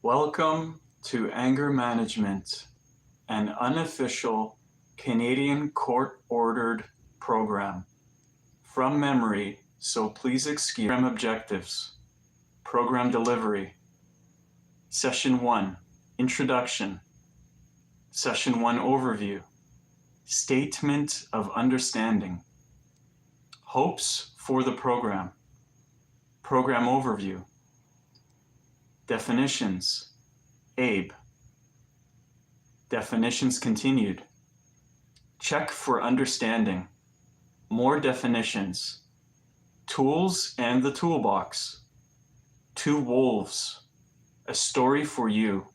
Welcome to Anger Management, an unofficial Canadian court-ordered program. From memory, so please excuse. Program objectives. Program delivery. Session 1, Introduction. Session 1, Overview. Statement of Understanding. Hopes for the program. Program Overview. Definitions. Abe. Definitions continued. Check for understanding. More definitions. Tools and the toolbox. Two wolves. A story for you.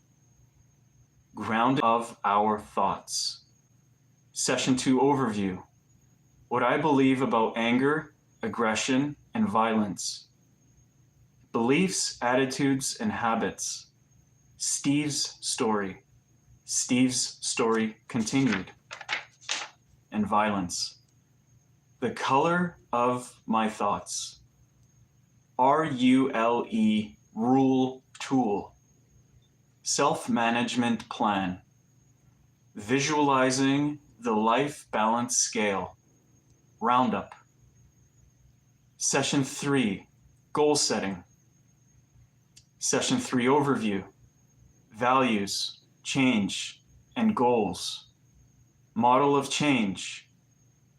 Ground of our thoughts. Session 2 Overview. What I believe about anger, aggression, and violence. Beliefs, attitudes, and habits. Steve's story. Steve's story continued. And violence. The color of my thoughts. RULE, rule tool. Self-management plan. Visualizing the life balance scale. Roundup. Session 3, goal setting. Session 3 overview. Values, change, and goals. Model of change.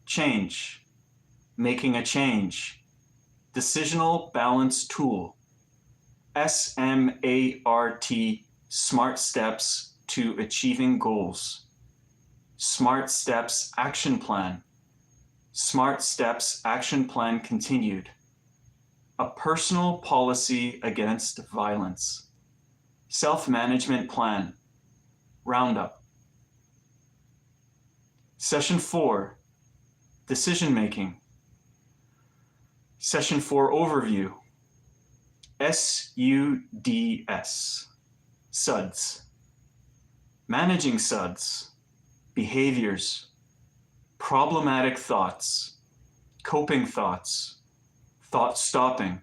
Change. Making a change. Decisional balance tool. SMART, SMART steps to achieving goals. SMART steps action plan. SMART steps action plan continued. A personal policy against violence. Self-management plan. Roundup. Session 4, decision making. Session 4 overview. SUDS. SUDS. Managing SUDS. Behaviors. Problematic thoughts. Coping thoughts. Thought stopping.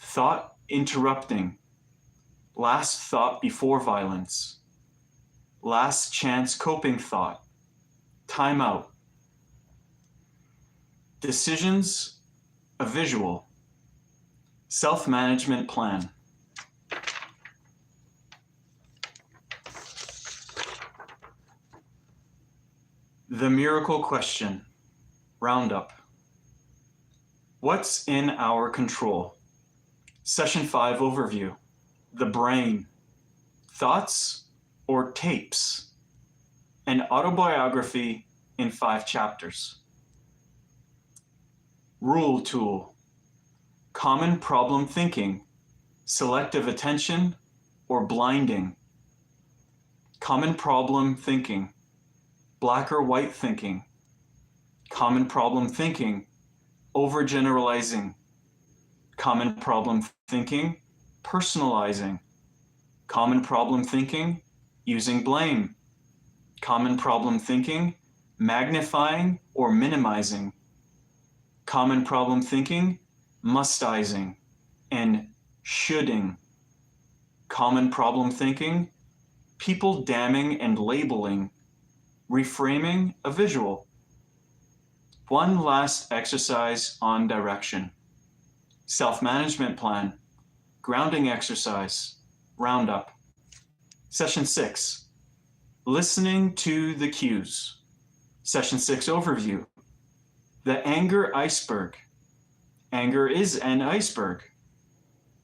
Thought interrupting. Last thought before violence. Last chance coping thought. Timeout. Decisions, a visual. Self-management plan. The miracle question. Roundup. What's in our control? Session 5 overview. The brain. Thoughts or tapes? An autobiography in 5 chapters. Rule tool. Common problem thinking. Selective attention or blinding. Common problem thinking. Black or white thinking. Common problem thinking. Overgeneralizing. Common problem thinking. Personalizing. Common problem thinking. Using blame. Common problem thinking. Magnifying or minimizing. Common problem thinking. Mustizing and shoulding. Common problem thinking. People damning and labeling. Reframing a visual. One last exercise on direction. Self-management plan. Grounding exercise. Roundup. Session 6. Listening to the cues. Session 6 overview. The anger iceberg. Anger is an iceberg.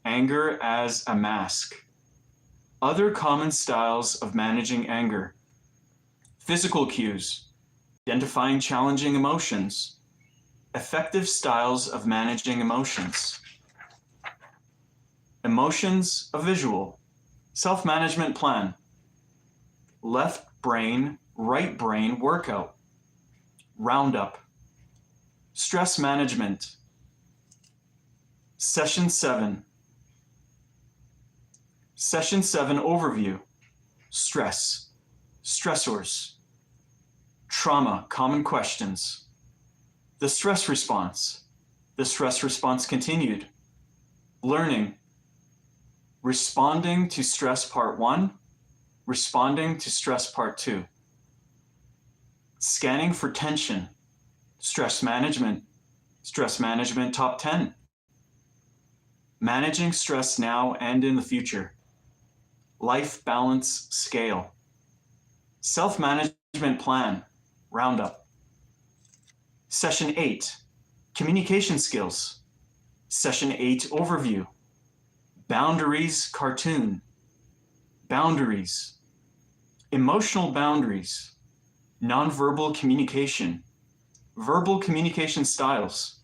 Anger as a mask. Other common styles of managing anger. Physical cues. Identifying challenging emotions. Effective styles of managing emotions. Emotions, a visual. Self-management plan. Left brain, right brain workout. Roundup. Stress management. Session 7. Session 7 overview. Stress. Stressors. Trauma, common questions. The stress response. The stress response continued. Learning. Responding to stress part 1, responding to stress part 2. Scanning for tension, stress management top 10. Managing stress now and in the future. Life balance scale. Self-management plan, roundup. Session 8, communication skills. Session 8, overview. Boundaries cartoon. Boundaries. Emotional boundaries. Nonverbal communication. Verbal communication styles.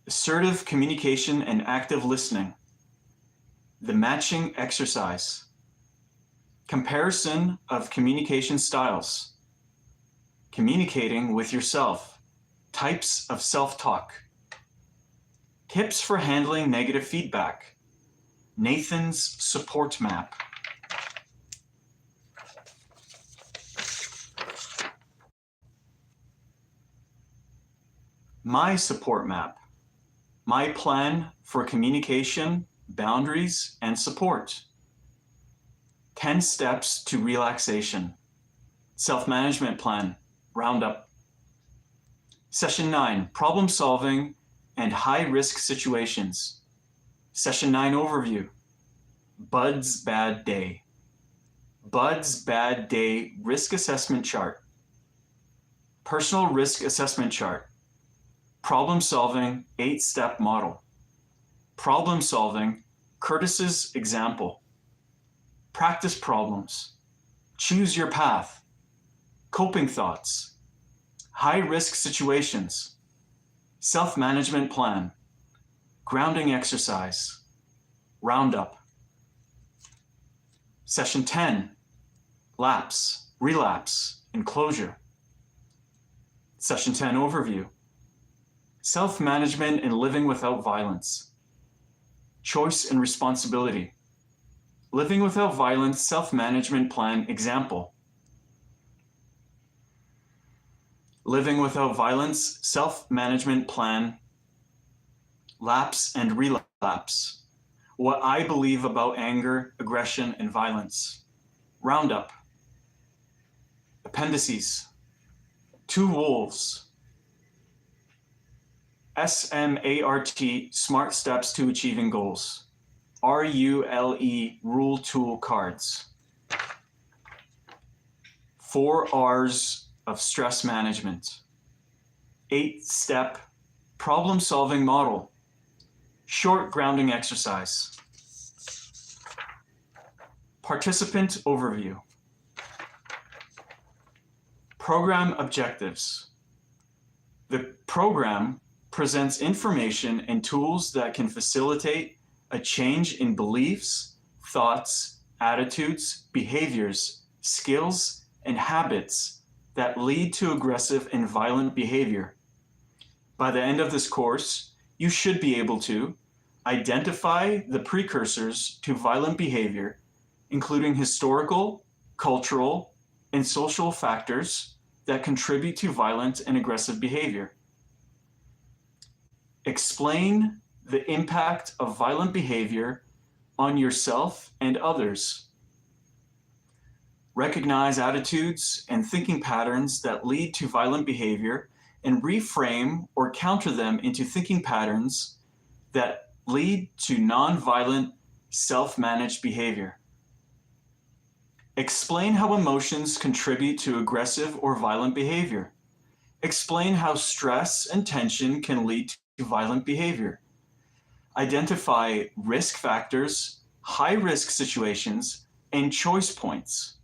Assertive communication and active listening. The matching exercise. Comparison of communication styles. Communicating with yourself. Types of self-talk. Tips for handling negative feedback. Nathan's support map. My support map. My plan for communication, boundaries, and support. 10 steps to relaxation. Self-management plan, roundup. Session 9, problem solving and high-risk situations. Session 9 overview. Bud's bad day. Bud's bad day risk assessment chart. Personal risk assessment chart. Problem solving 8-step model. Problem solving, Curtis's example. Practice problems. Choose your path. Coping thoughts. High-risk situations. Self-management plan. Grounding exercise. Roundup. Session 10. Lapse, relapse, and closure. Session 10 overview. Self-management and living without violence. Choice and responsibility. Living without violence self-management plan example. Living without violence self-management plan. Lapse and relapse. What I believe about anger, aggression, and violence. Roundup. Appendices. Two wolves. SMART, Smart Steps to Achieving Goals. RULE, Rule Tool Cards. 4 R's of Stress Management. 8-step problem-solving model. Short grounding exercise. Participant overview. Program objectives. The program presents information and tools that can facilitate a change in beliefs, thoughts, attitudes, behaviors, skills, and habits that lead to aggressive and violent behavior. By the end of this course, you should be able to identify the precursors to violent behavior, including historical, cultural, and social factors that contribute to violent and aggressive behavior. Explain the impact of violent behavior on yourself and others. Recognize attitudes and thinking patterns that lead to violent behavior and reframe or counter them into thinking patterns that lead to non-violent, self-managed behavior. Explain how emotions contribute to aggressive or violent behavior. Explain how stress and tension can lead to violent behavior. Identify risk factors, high-risk situations, and choice points.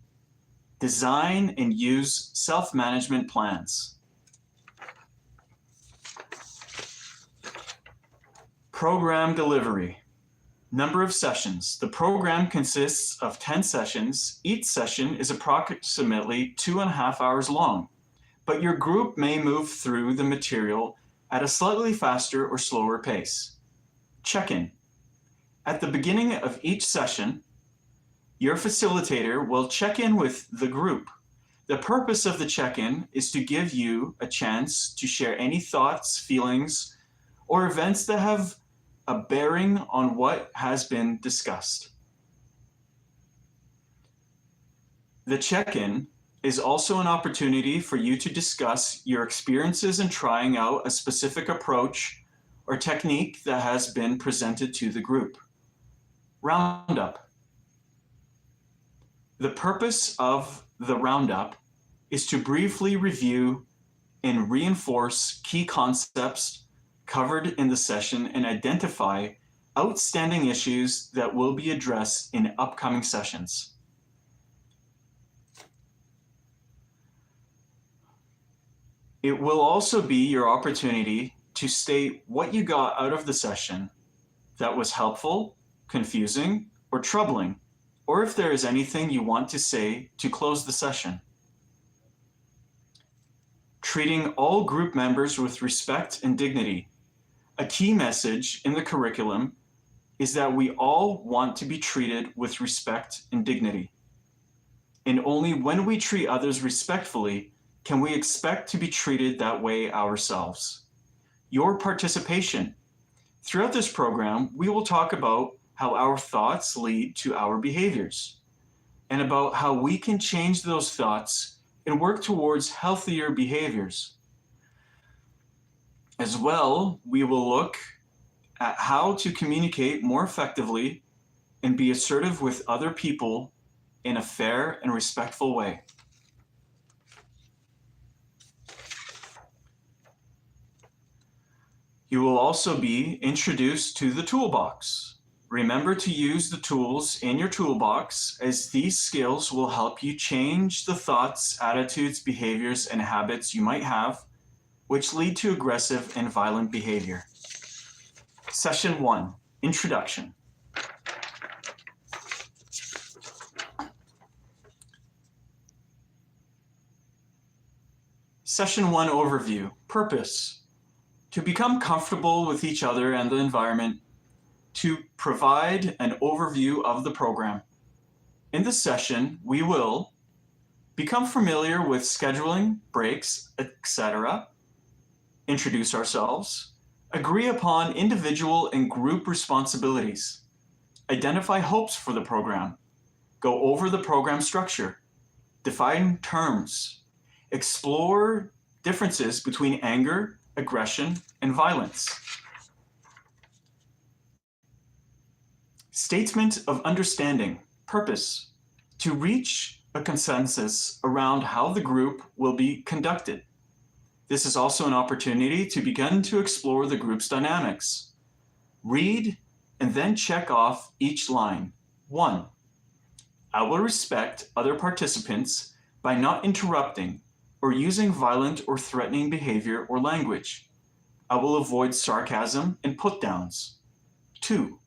Design and use self-management plans. Program delivery. Number of sessions. The program consists of 10 sessions. Each session is approximately 2.5 hours long, but your group may move through the material at a slightly faster or slower pace. Check-in. At the beginning of each session, your facilitator will check in with the group. The purpose of the check-in is to give you a chance to share any thoughts, feelings, or events that have a bearing on what has been discussed. The check-in is also an opportunity for you to discuss your experiences in trying out a specific approach or technique that has been presented to the group. Roundup. The purpose of the roundup is to briefly review and reinforce key concepts covered in the session and identify outstanding issues that will be addressed in upcoming sessions. It will also be your opportunity to state what you got out of the session that was helpful, confusing, or troubling, or if there is anything you want to say to close the session. Treating all group members with respect and dignity. A key message in the curriculum is that we all want to be treated with respect and dignity. And only when we treat others respectfully can we expect to be treated that way ourselves. Your participation. Throughout this program, we will talk about how our thoughts lead to our behaviors, and about how we can change those thoughts and work towards healthier behaviors. As well, we will look at how to communicate more effectively and be assertive with other people in a fair and respectful way. You will also be introduced to the toolbox. Remember to use the tools in your toolbox, as these skills will help you change the thoughts, attitudes, behaviors, and habits you might have, which lead to aggressive and violent behavior. Session 1, Introduction. Session 1, Overview. Purpose. To become comfortable with each other and the environment, to provide an overview of the program. In this session, we will become familiar with scheduling, breaks, etc., introduce ourselves, agree upon individual and group responsibilities, identify hopes for the program, go over the program structure, define terms, explore differences between anger, aggression, and violence. Statement of understanding. Purpose. To reach a consensus around how the group will be conducted. This is also an opportunity to begin to explore the group's dynamics. Read and then check off each line. 1. I will respect other participants by not interrupting or using violent or threatening behavior or language. I will avoid sarcasm and put-downs. 2.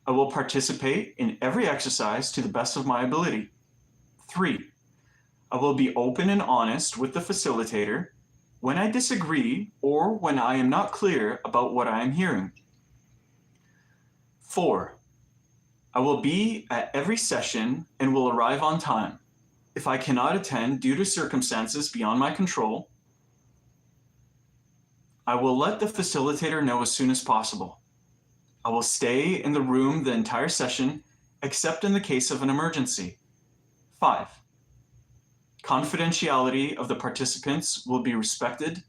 I will participate in every exercise to the best of my ability. 3. I will be open and honest with the facilitator when I disagree or when I am not clear about what I am hearing. 4. I will be at every session and will arrive on time. If I cannot attend due to circumstances beyond my control, I will let the facilitator know as soon as possible. I will stay in the room the entire session, except in the case of an emergency. 5. Confidentiality of the participants will be respected,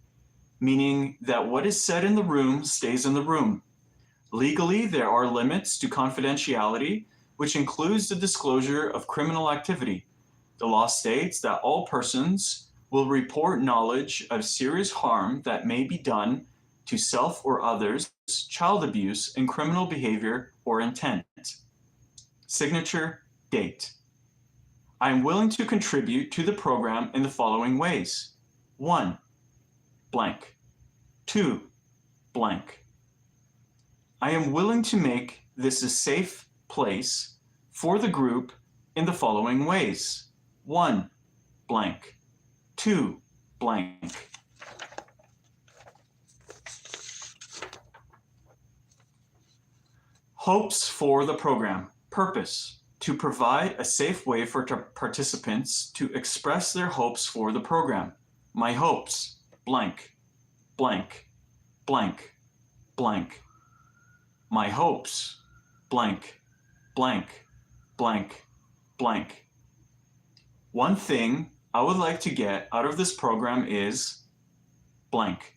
meaning that what is said in the room stays in the room. Legally, there are limits to confidentiality, which includes the disclosure of criminal activity. The law states that all persons will report knowledge of serious harm that may be done to self or others, child abuse, and criminal behavior or intent. Signature, date. I am willing to contribute to the program in the following ways. 1. Blank. 2. Blank. I am willing to make this a safe place for the group in the following ways. 1. Blank. 2. Blank. Hopes for the program. Purpose. To provide a safe way for participants to express their hopes for the program. My hopes, blank, blank, blank, blank. My hopes, blank, blank, blank, blank. One thing I would like to get out of this program is blank.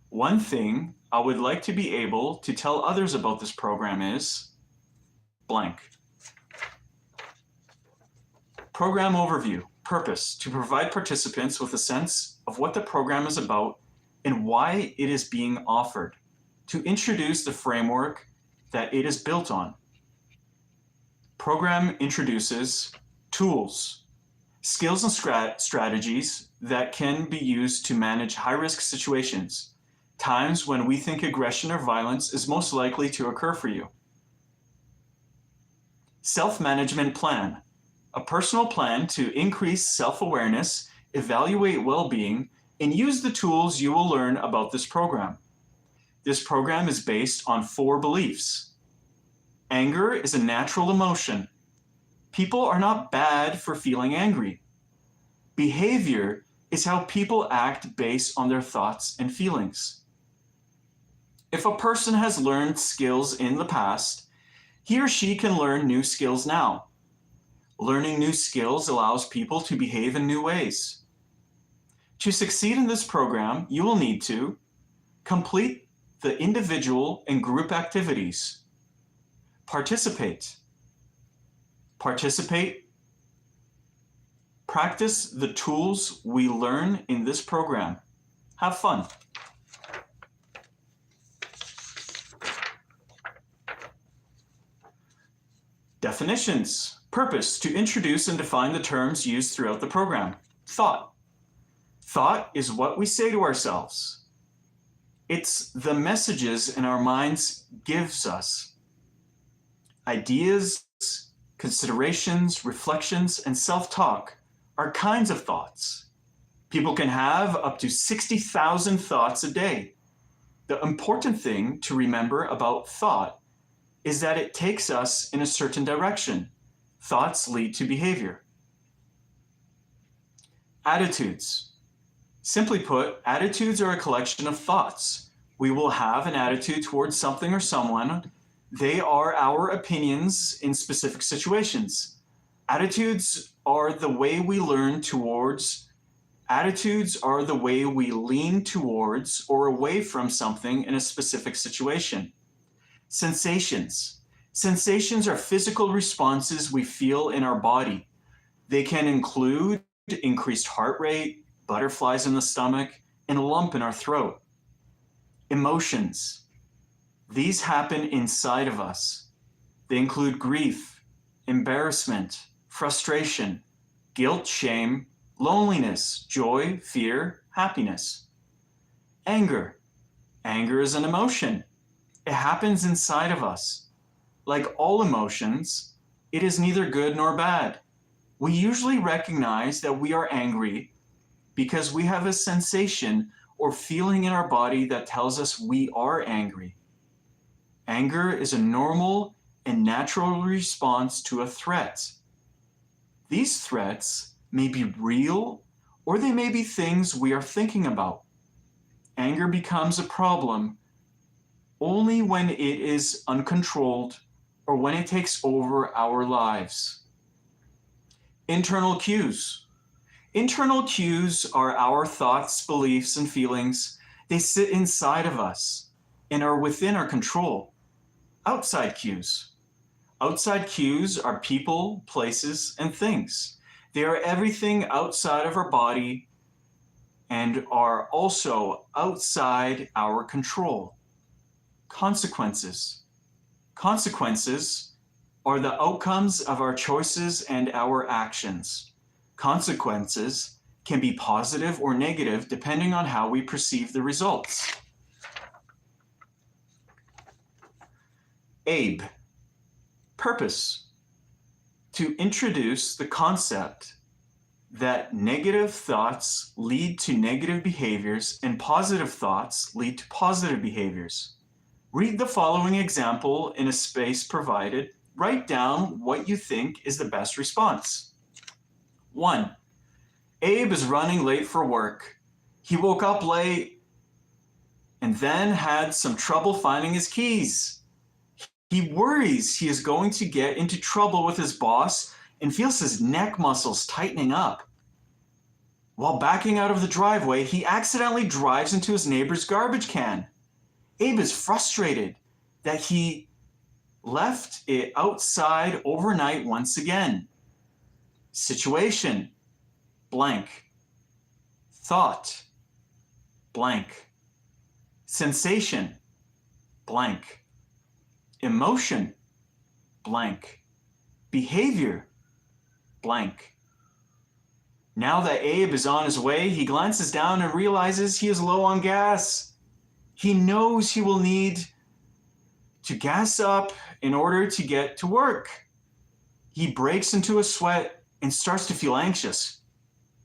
One thing I would like to be able to tell others about this program is blank. Program overview. Purpose: to provide participants with a sense of what the program is about and why it is being offered, to introduce the framework that it is built on. Program introduces tools, skills and strategies that can be used to manage high-risk situations, times when we think aggression or violence is most likely to occur for you. Self-management plan. A personal plan to increase self-awareness, evaluate well-being, and use the tools you will learn about this program. This program is based on 4 beliefs. Anger is a natural emotion. People are not bad for feeling angry. Behavior is how people act based on their thoughts and feelings. If a person has learned skills in the past, he or she can learn new skills now. Learning new skills allows people to behave in new ways. To succeed in this program, you will need to complete the individual and group activities. Participate. Practice the tools we learn in this program. Have fun. Definitions. Purpose: to introduce and define the terms used throughout the program. Thought. Thought is what we say to ourselves. It's the messages in our minds gives us. Ideas, considerations, reflections, and self-talk are kinds of thoughts. People can have up to 60,000 thoughts a day. The important thing to remember about thought is that it takes us in a certain direction. Thoughts lead to behavior. Attitudes. Simply put, attitudes are a collection of thoughts. We will have an attitude towards something or someone. They are our opinions in specific situations. Attitudes are the way we learn towards. Attitudes are the way we lean towards or away from something in a specific situation. Sensations. Sensations are physical responses we feel in our body. They can include increased heart rate, butterflies in the stomach, and a lump in our throat. Emotions. These happen inside of us. They include grief, embarrassment, frustration, guilt, shame, loneliness, joy, fear, happiness. Anger. Anger is an emotion. It happens inside of us. Like all emotions, it is neither good nor bad. We usually recognize that we are angry because we have a sensation or feeling in our body that tells us we are angry. Anger is a normal and natural response to a threat. These threats may be real or they may be things we are thinking about. Anger becomes a problem only when it is uncontrolled or when it takes over our lives. Internal cues. Internal cues are our thoughts, beliefs, and feelings. They sit inside of us and are within our control. Outside cues. Outside cues are people, places, and things. They are everything outside of our body and are also outside our control. Consequences. Consequences are the outcomes of our choices and our actions. Consequences can be positive or negative depending on how we perceive the results. ABE. Purpose: to introduce the concept that negative thoughts lead to negative behaviors and positive thoughts lead to positive behaviors. Read the following example in a space provided. Write down what you think is the best response. 1. Abe is running late for work. He woke up late. and then had some trouble finding his keys. He worries he is going to get into trouble with his boss and feels his neck muscles tightening up. While backing out of the driveway, he accidentally drives into his neighbor's garbage can. Abe is frustrated that he left it outside overnight once again. Situation, blank. Thought, blank. Sensation, blank. Emotion, blank. Behavior, blank. Now that Abe is on his way, he glances down and realizes he is low on gas. He knows he will need to gas up in order to get to work. He breaks into a sweat and starts to feel anxious.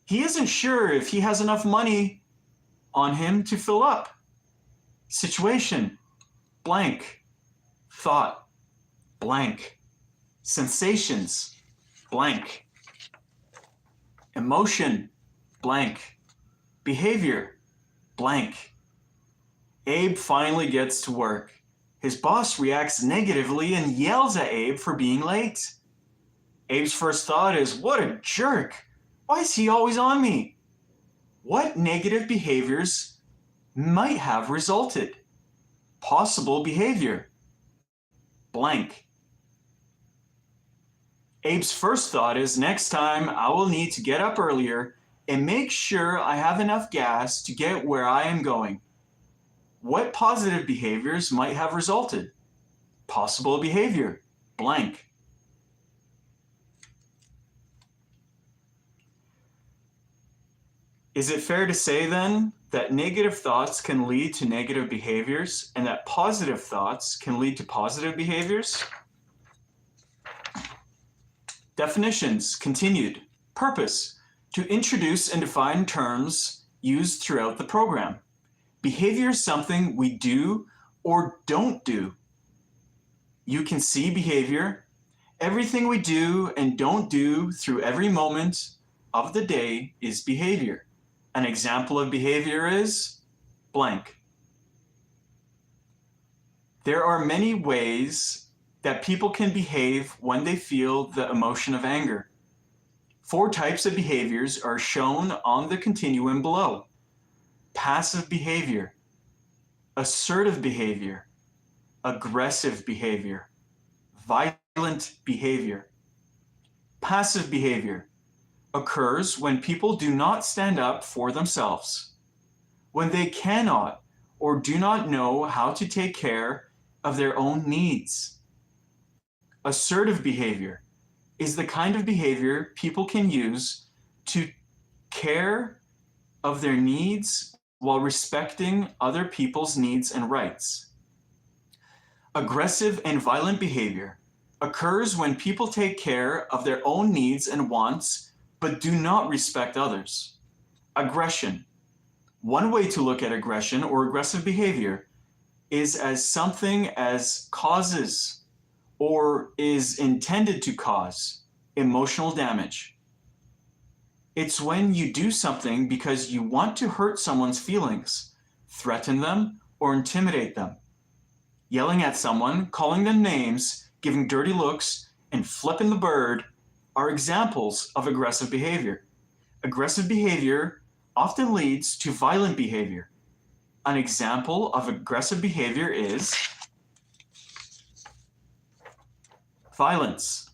He isn't sure if he has enough money on him to fill up. Situation, blank. Thought, blank. Sensations, blank. Emotion, blank. Behavior, blank. Abe finally gets to work. His boss reacts negatively and yells at Abe for being late. Abe's first thought is, what a jerk! Why is he always on me? What negative behaviors might have resulted? Possible behavior, blank. Abe's first thought is, next time I will need to get up earlier and make sure I have enough gas to get where I am going. What positive behaviors might have resulted? Possible behavior, blank. Is it fair to say then that negative thoughts can lead to negative behaviors and that positive thoughts can lead to positive behaviors? Definitions continued. Purpose: to introduce and define terms used throughout the program. Behavior is something we do or don't do. You can see behavior. Everything we do and don't do through every moment of the day is behavior. An example of behavior is blank. There are many ways that people can behave when they feel the emotion of anger. 4 types of behaviors are shown on the continuum below. Passive behavior, assertive behavior, aggressive behavior, violent behavior. Passive behavior occurs when people do not stand up for themselves, when they cannot or do not know how to take care of their own needs. Assertive behavior is the kind of behavior people can use to care of their needs while respecting other people's needs and rights. Aggressive and violent behavior occurs when people take care of their own needs and wants but do not respect others. Aggression. One way to look at aggression or aggressive behavior is as something as causes or is intended to cause emotional damage. It's when you do something because you want to hurt someone's feelings, threaten them, or intimidate them. Yelling at someone, calling them names, giving dirty looks, and flipping the bird are examples of aggressive behavior. Aggressive behavior often leads to violent behavior. An example of aggressive behavior is violence.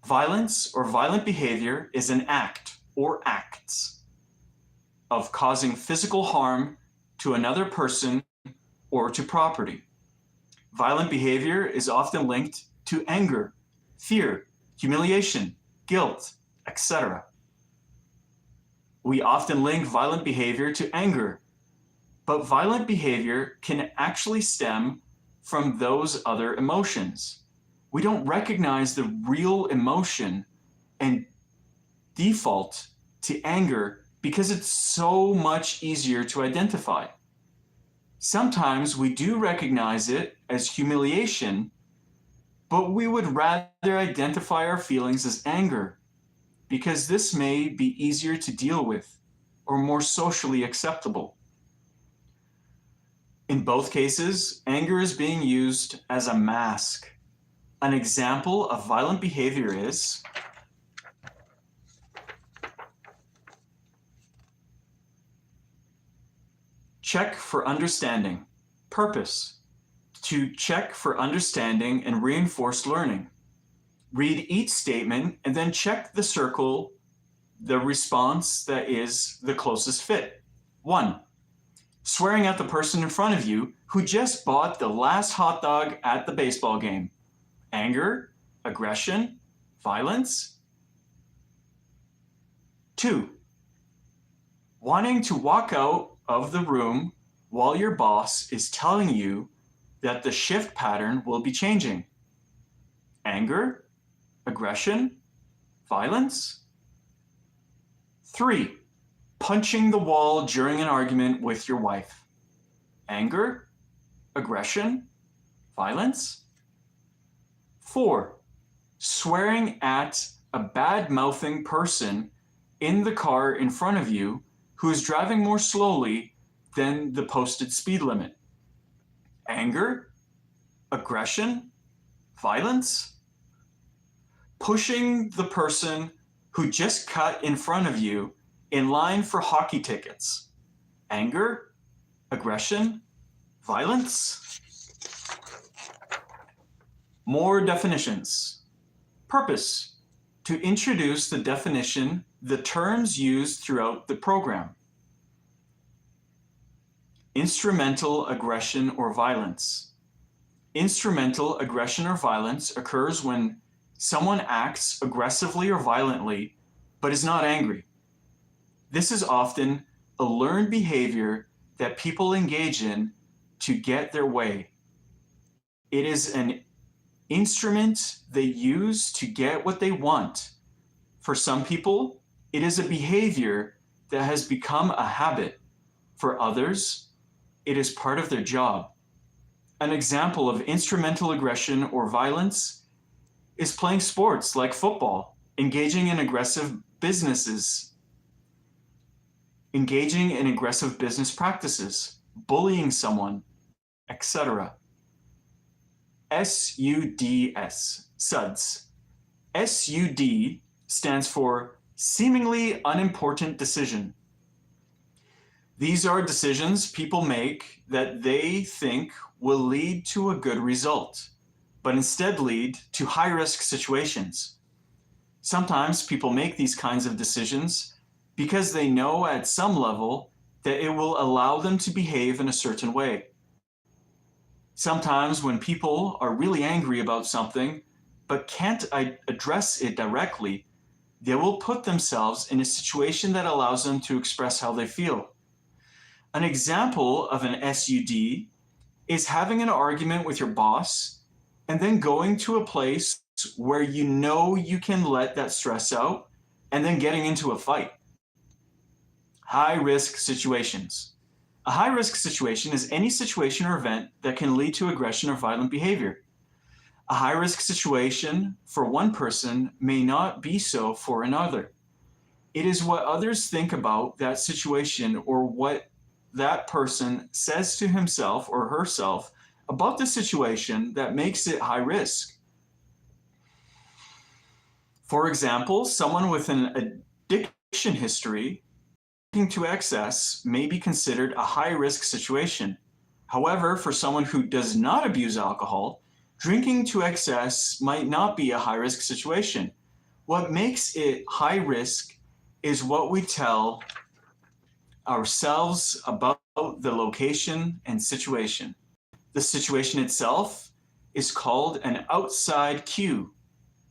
Violence or violent behavior is an act or acts of causing physical harm to another person or to property. Violent behavior is often linked to anger, fear, humiliation, guilt, etc. We often link violent behavior to anger, but violent behavior can actually stem from those other emotions. We don't recognize the real emotion and default to anger because it's so much easier to identify. Sometimes we do recognize it as humiliation, but we would rather identify our feelings as anger because this may be easier to deal with or more socially acceptable. In both cases, anger is being used as a mask. An example of violent behavior is check for understanding. Purpose: to check for understanding and reinforce learning. Read each statement and then check the circle, the response that is the closest fit. 1. Swearing at the person in front of you who just bought the last hot dog at the baseball game. Anger, aggression, violence. 2. Wanting to walk out of the room while your boss is telling you that the shift pattern will be changing. Anger, aggression, violence. 3. Punching the wall during an argument with your wife. Anger, aggression, violence. 4. Swearing at a bad-mouthing person in the car in front of you who is driving more slowly than the posted speed limit. Anger, aggression, violence. Pushing the person who just cut in front of you in line for hockey tickets. Anger, aggression, violence. More definitions. Purpose: to introduce the definition, the terms used throughout the program. Instrumental aggression or violence. Instrumental aggression or violence occurs when someone acts aggressively or violently, but is not angry. This is often a learned behavior that people engage in to get their way. It is an instrument they use to get what they want. For some people, it is a behavior that has become a habit. For others, it is part of their job. An example of instrumental aggression or violence is playing sports like football, engaging in aggressive business practices, bullying someone, etc. SUDS, SUDS. SUD stands for seemingly unimportant decision. These are decisions people make that they think will lead to a good result, but instead lead to high-risk situations. Sometimes people make these kinds of decisions because they know at some level that it will allow them to behave in a certain way. Sometimes when people are really angry about something but can't address it directly, they will put themselves in a situation that allows them to express how they feel. An example of an SUD is having an argument with your boss and then going to a place where you know you can let that stress out and then getting into a fight. High-risk situations. A high-risk situation is any situation or event that can lead to aggression or violent behavior. A high-risk situation for one person may not be so for another. It is what others think about that situation or what that person says to himself or herself about the situation that makes it high risk. For example, someone with an addiction history drinking to excess may be considered a high-risk situation. However, for someone who does not abuse alcohol, drinking to excess might not be a high-risk situation. What makes it high risk is what we tell ourselves about the location and situation. The situation itself is called an outside cue,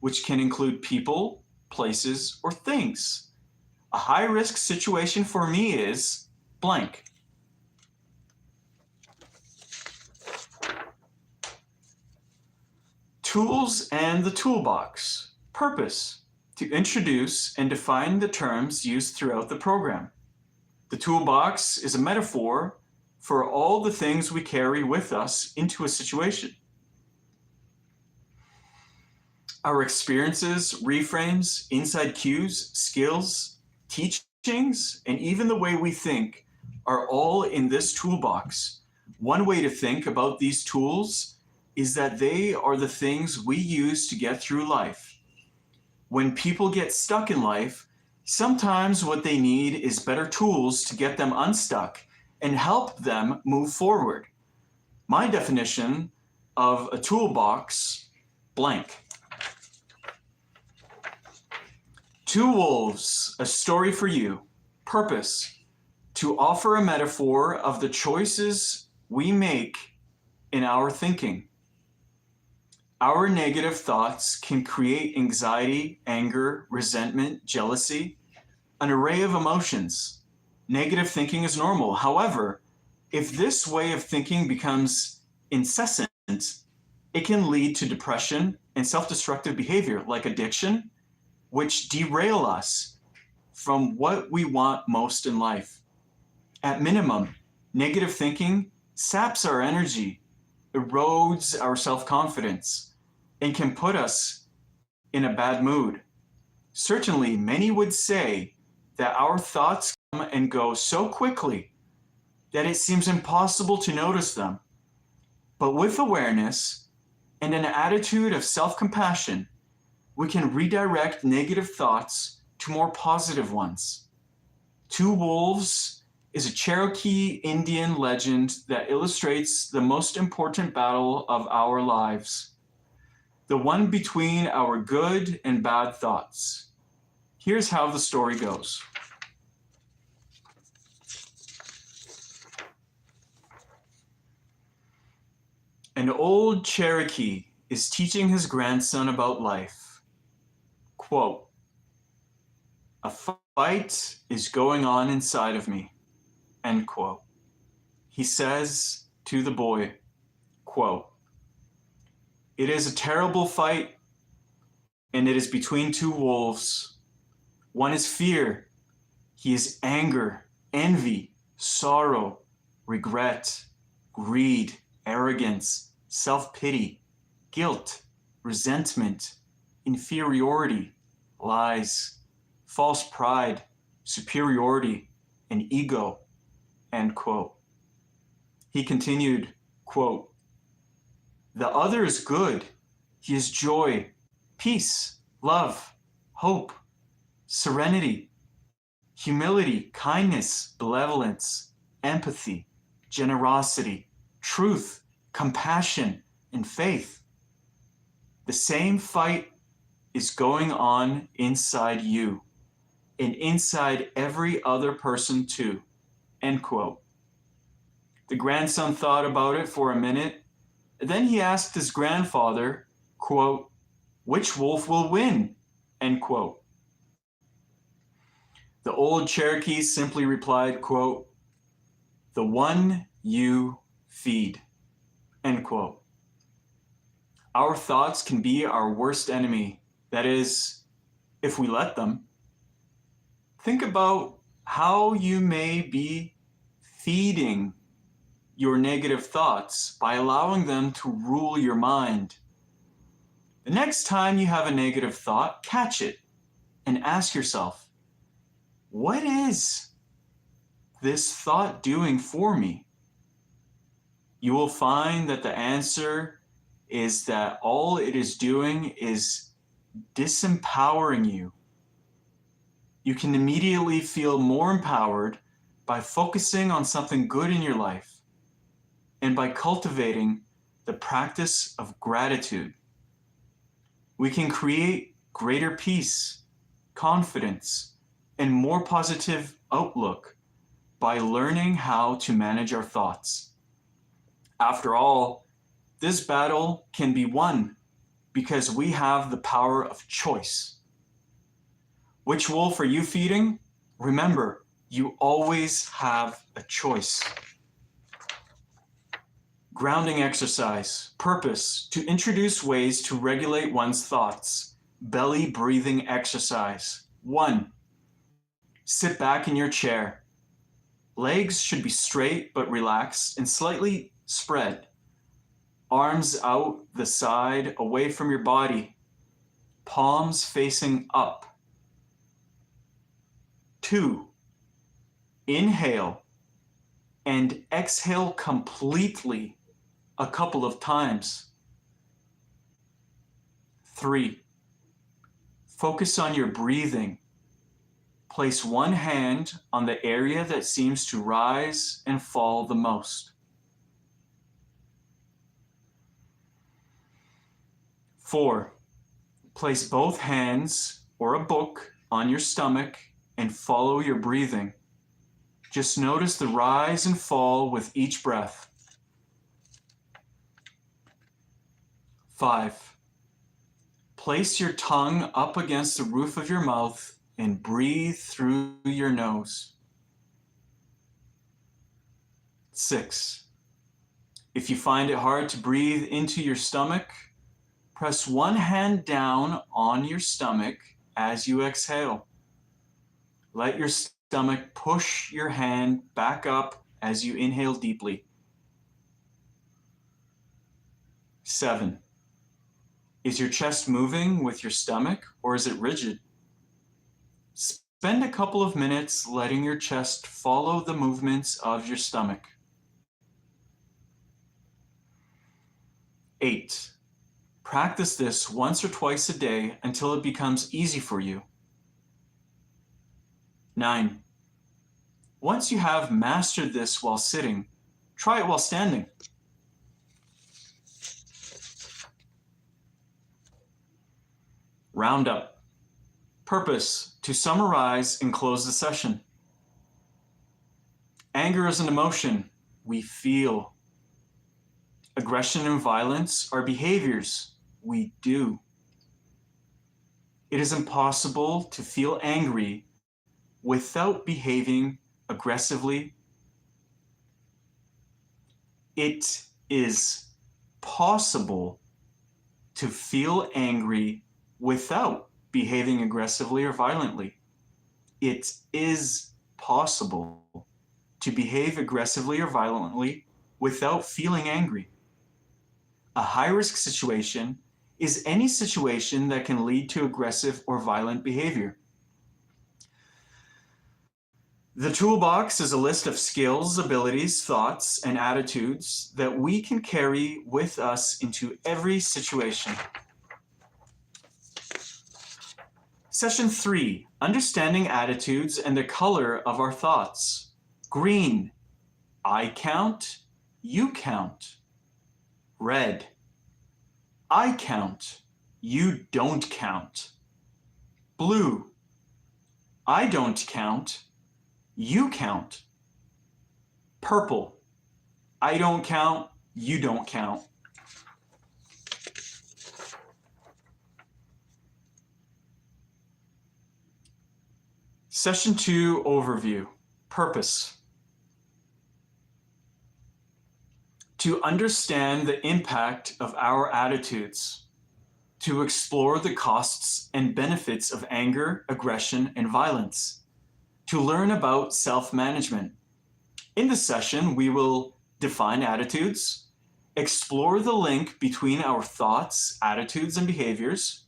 which can include people, places, or things. A high-risk situation for me is blank. Tools and the toolbox. Purpose: to introduce and define the terms used throughout the program. The toolbox is a metaphor for all the things we carry with us into a situation. Our experiences, reframes, inside cues, skills, teachings, and even the way we think are all in this toolbox. One way to think about these tools is that they are the things we use to get through life. When people get stuck in life, sometimes what they need is better tools to get them unstuck and help them move forward. My definition of a toolbox, blank. Two Wolves, a story for you. Purpose, to offer a metaphor of the choices we make in our thinking. Our negative thoughts can create anxiety, anger, resentment, jealousy, an array of emotions. Negative thinking is normal. However, if this way of thinking becomes incessant, it can lead to depression and self-destructive behavior like addiction, which derail us from what we want most in life. At minimum, negative thinking saps our energy, erodes our self-confidence, and can put us in a bad mood. Certainly, many would say that our thoughts come and go so quickly that it seems impossible to notice them. But with awareness and an attitude of self-compassion, we can redirect negative thoughts to more positive ones. Two Wolves is a Cherokee Indian legend that illustrates the most important battle of our lives, the one between our good and bad thoughts. Here's how the story goes. An old Cherokee is teaching his grandson about life. Quote, "A fight is going on inside of me," end quote. He says to the boy, quote, "It is a terrible fight, and it is between two wolves. One is fear. He is anger, envy, sorrow, regret, greed, arrogance, self-pity, guilt, resentment, inferiority, lies, false pride, superiority, and ego," end quote. He continued, quote, "The other is good. He is joy, peace, love, hope, serenity, humility, kindness, benevolence, empathy, generosity, truth, compassion, and faith. The same fight is going on inside you and inside every other person too," end quote. The grandson thought about it for a minute. Then he asked his grandfather, quote, "Which wolf will win?" end quote. The old Cherokee simply replied, quote, "The one you feed," end quote. Our thoughts can be our worst enemy. That is, if we let them. Think about how you may be feeding your negative thoughts by allowing them to rule your mind. The next time you have a negative thought, catch it and ask yourself, what is this thought doing for me? You will find that the answer is that all it is doing is disempowering you. You can immediately feel more empowered by focusing on something good in your life and by cultivating the practice of gratitude. We can create greater peace, confidence, and more positive outlook by learning how to manage our thoughts. After all, this battle can be won because we have the power of choice. Which wolf are you feeding? Remember, you always have a choice. Grounding exercise. Purpose, to introduce ways to regulate one's thoughts. Belly breathing exercise. 1. Sit back in your chair. Legs should be straight but relaxed and slightly spread. Arms out the side away from your body. Palms facing up. 2. Inhale. and exhale completely a couple of times. 3. Focus on your breathing. Place one hand on the area that seems to rise and fall the most. 4. Place both hands or a book on your stomach and follow your breathing. Just notice the rise and fall with each breath. 5. Place your tongue up against the roof of your mouth and breathe through your nose. 6. If you find it hard to breathe into your stomach, press one hand down on your stomach as you exhale. Let your stomach push your hand back up as you inhale deeply. 7. Is your chest moving with your stomach or is it rigid? Spend a couple of minutes letting your chest follow the movements of your stomach. 8. Practice this once or twice a day until it becomes easy for you. 9. Once you have mastered this while sitting, try it while standing. Round up. Purpose: to summarize and close the session. Anger is an emotion we feel. Aggression and violence are behaviors we do. It is impossible to feel angry without behaving aggressively. It is possible to feel angry without behaving aggressively or violently. It is possible to behave aggressively or violently without feeling angry. A high-risk situation is any situation that can lead to aggressive or violent behavior. The toolbox is a list of skills, abilities, thoughts, and attitudes that we can carry with us into every situation. Session 3, understanding attitudes and the color of our thoughts. Green, I count, you count. Red, I count, you don't count. Blue, I don't count, you count. Purple, I don't count, you don't count. Session 2, overview. Purpose: to understand the impact of our attitudes, to explore the costs and benefits of anger, aggression, and violence, to learn about self-management. In this session, we will define attitudes, explore the link between our thoughts, attitudes, and behaviors,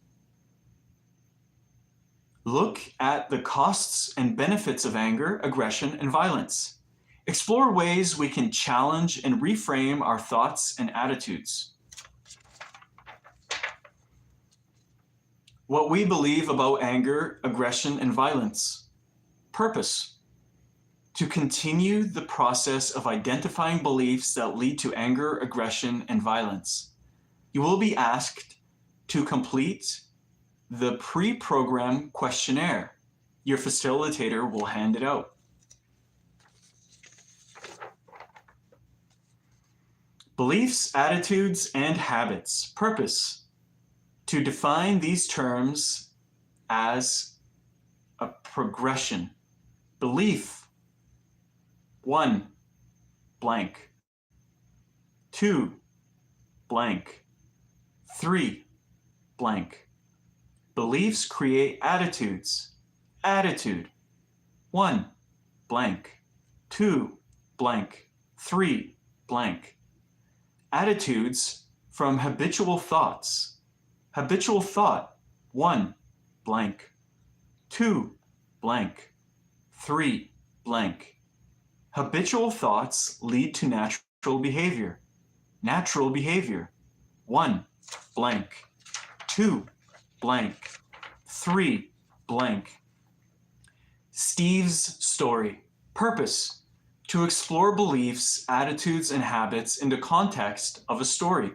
look at the costs and benefits of anger, aggression, and violence. Explore ways we can challenge and reframe our thoughts and attitudes. What we believe about anger, aggression, and violence. Purpose: to continue the process of identifying beliefs that lead to anger, aggression, and violence. You will be asked to complete the pre-program questionnaire. Your facilitator will hand it out. Beliefs, attitudes, and habits. Purpose: to define these terms as a progression. Belief: 1, blank. 2, blank. 3, blank. Beliefs create attitudes. Attitude: 1, blank. 2, blank. 3, blank. Attitudes from habitual thoughts. Habitual thought: 1, blank. 2, blank. 3, blank. Habitual thoughts lead to natural behavior. Natural behavior. 1, blank. 2, blank. 3, blank. Steve's story. Purpose: to explore beliefs, attitudes, and habits in the context of a story.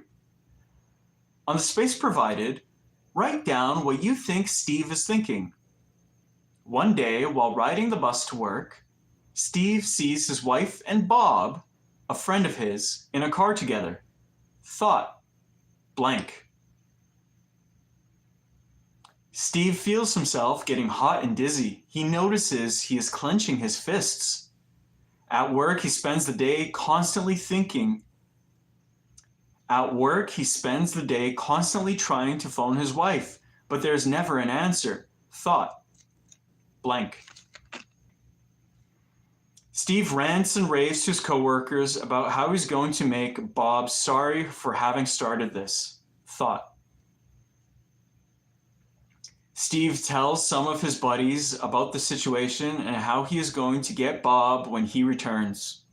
On the space provided, write down what you think Steve is thinking. One day, while riding the bus to work, Steve sees his wife and Bob, a friend of his, in a car together. Thought: blank. Steve feels himself getting hot and dizzy. He notices he is clenching his fists. At work, he spends the day constantly thinking. At work, he spends the day constantly trying to phone his wife, but there's never an answer. Thought: blank. Steve rants and raves to his coworkers about how he's going to make Bob sorry for having started this. Thought: Steve tells some of his buddies about the situation and how he is going to get Bob when he returns.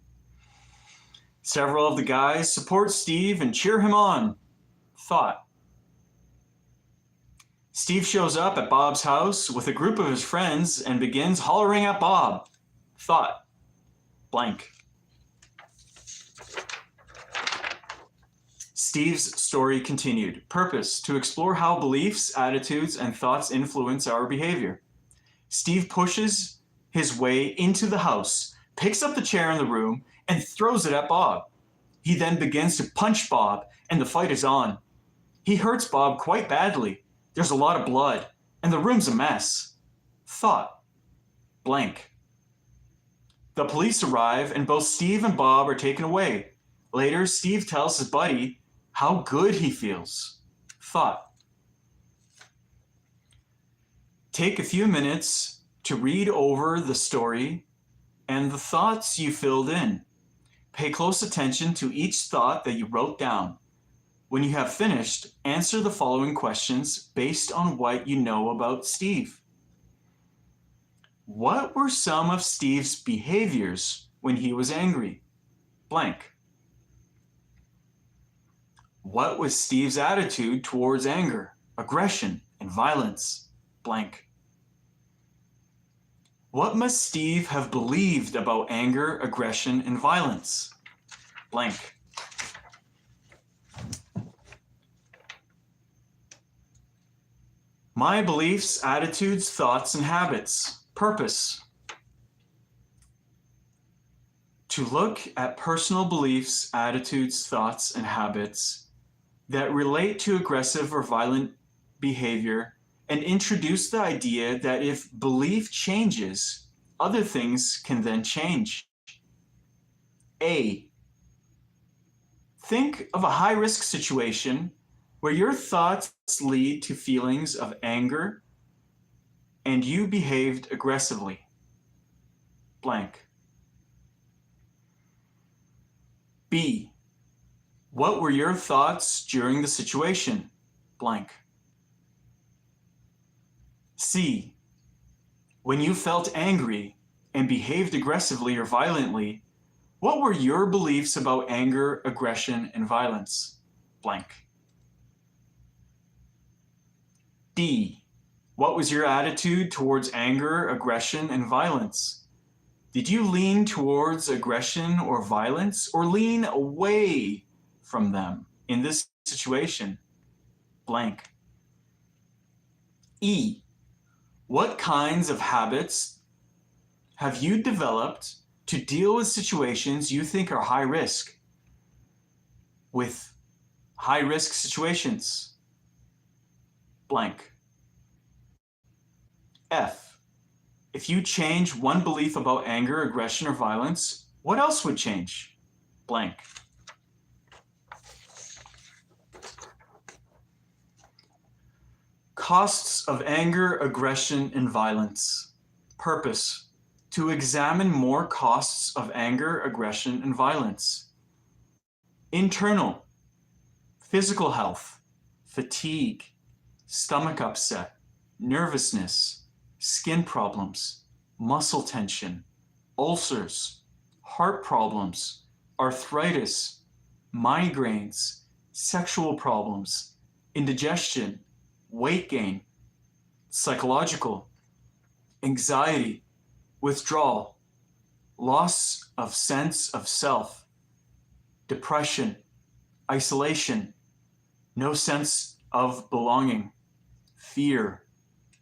Several of the guys support Steve and cheer him on. Thought: Steve shows up at Bob's house with a group of his friends and begins hollering at Bob. Thought: blank. Steve's story continued. Purpose: to explore how beliefs, attitudes, and thoughts influence our behavior. Steve pushes his way into the house, picks up the chair in the room, and throws it at Bob. He then begins to punch Bob, and the fight is on. He hurts Bob quite badly. There's a lot of blood, and the room's a mess. Thought: blank. The police arrive, and both Steve and Bob are taken away. Later, Steve tells his buddy how good he feels. Thought: take a few minutes to read over the story and the thoughts you filled in. Pay close attention to each thought that you wrote down. When you have finished, answer the following questions based on what you know about Steve. What were some of Steve's behaviors when he was angry? Blank. What was Steve's attitude towards anger, aggression, and violence? Blank. What must Steve have believed about anger, aggression, and violence? Blank. My beliefs, attitudes, thoughts, and habits. Purpose: to look at personal beliefs, attitudes, thoughts, and habits that relate to aggressive or violent behavior and introduce the idea that if belief changes, other things can then change. A. Think of a high-risk situation where your thoughts lead to feelings of anger and you behaved aggressively. Blank. B. What were your thoughts during the situation? Blank. C. When you felt angry and behaved aggressively or violently, what were your beliefs about anger, aggression, and violence? Blank. D. What was your attitude towards anger, aggression, and violence? Did you lean towards aggression or violence, or lean away from them in this situation? Blank. E. What kinds of habits have you developed to deal with situations you think are high risk? With high risk situations? Blank. F. If you change one belief about anger, aggression, or violence, what else would change? Blank. Costs of anger, aggression, and violence. Purpose: to examine more costs of anger, aggression, and violence. Internal: physical health, fatigue, stomach upset, nervousness, skin problems, muscle tension, ulcers, heart problems, arthritis, migraines, sexual problems, indigestion, weight gain, psychological, anxiety, withdrawal, loss of sense of self, depression, isolation, no sense of belonging, fear,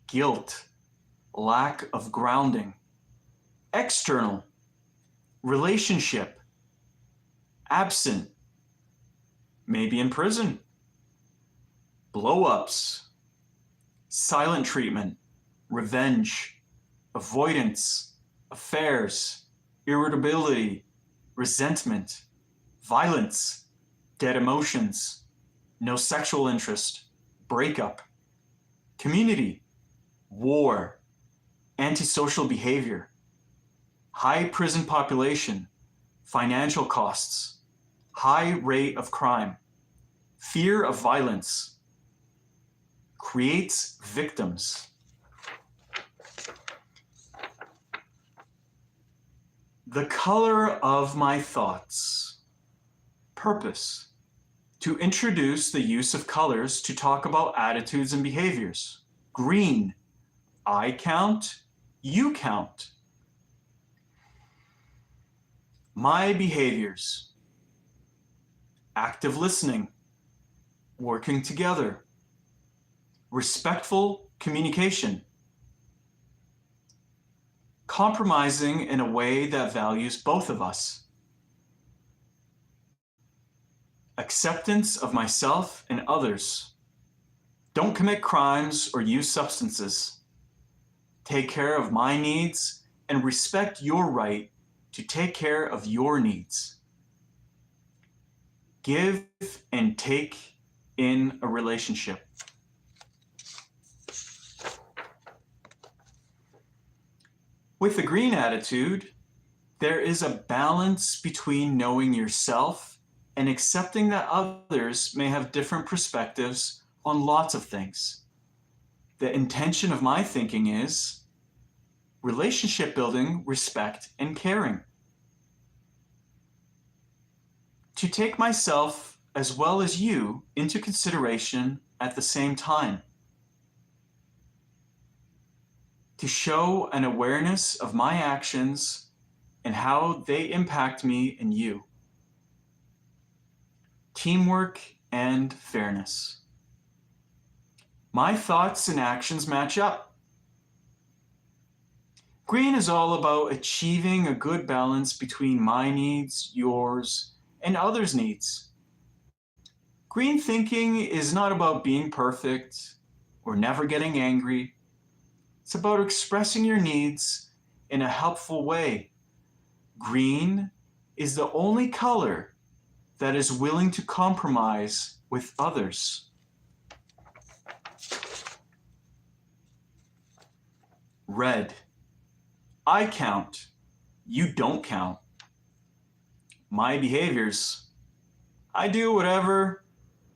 guilt, lack of grounding, external, relationship, absent, maybe in prison, blow-ups, silent treatment, revenge, avoidance, affairs, irritability, resentment, violence, dead emotions, no sexual interest, breakup, community, war, antisocial behavior, high prison population, financial costs, high rate of crime, fear of violence, creates victims. The color of my thoughts. Purpose. To introduce the use of colors to talk about attitudes and behaviors. Green. I count, you count. My behaviors. Active listening. Working together. Respectful communication. Compromising in a way that values both of us. Acceptance of myself and others. Don't commit crimes or use substances. Take care of my needs and respect your right to take care of your needs. Give and take in a relationship. With the green attitude, there is a balance between knowing yourself and accepting that others may have different perspectives on lots of things. The intention of my thinking is relationship building, respect, and caring. To take myself as well as you into consideration at the same time. To show an awareness of my actions and how they impact me and you. Teamwork and fairness. My thoughts and actions match up. Green is all about achieving a good balance between my needs, yours, and others' needs. Green thinking is not about being perfect or never getting angry. It's about expressing your needs in a helpful way. Green is the only color that is willing to compromise with others. Red. I count. You don't count. My behaviors. I do whatever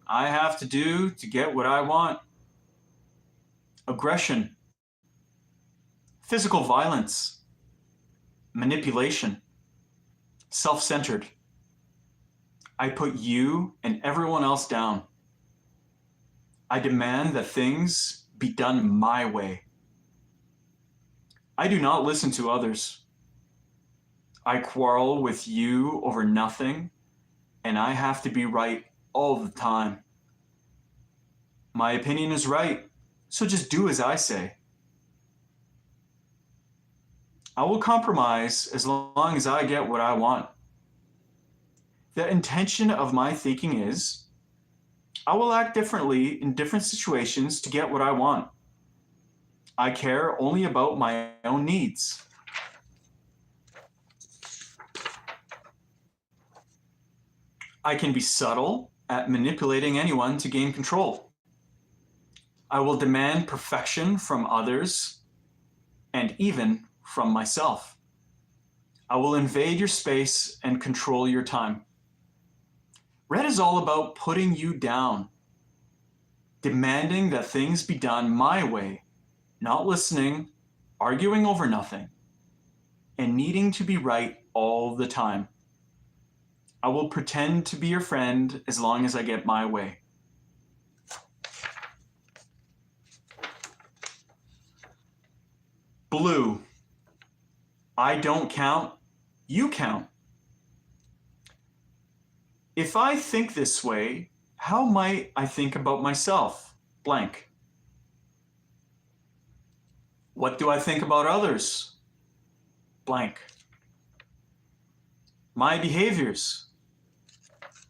I have to do to get what I want. Aggression. Physical violence. Manipulation. Self-centered. I put you and everyone else down. I demand that things be done my way. I do not listen to others. I quarrel with you over nothing, and I have to be right all the time. My opinion is right, so just do as I say. I will compromise as long as I get what I want. The intention of my thinking is, I will act differently in different situations to get what I want. I care only about my own needs. I can be subtle at manipulating anyone to gain control. I will demand perfection from others and even from myself. I will invade your space and control your time. Red is all about putting you down, demanding that things be done my way, not listening, arguing over nothing, and needing to be right all the time. I will pretend to be your friend as long as I get my way. Blue. I don't count, you count. If I think this way, how might I think about myself? Blank. What do I think about others? Blank. My behaviors?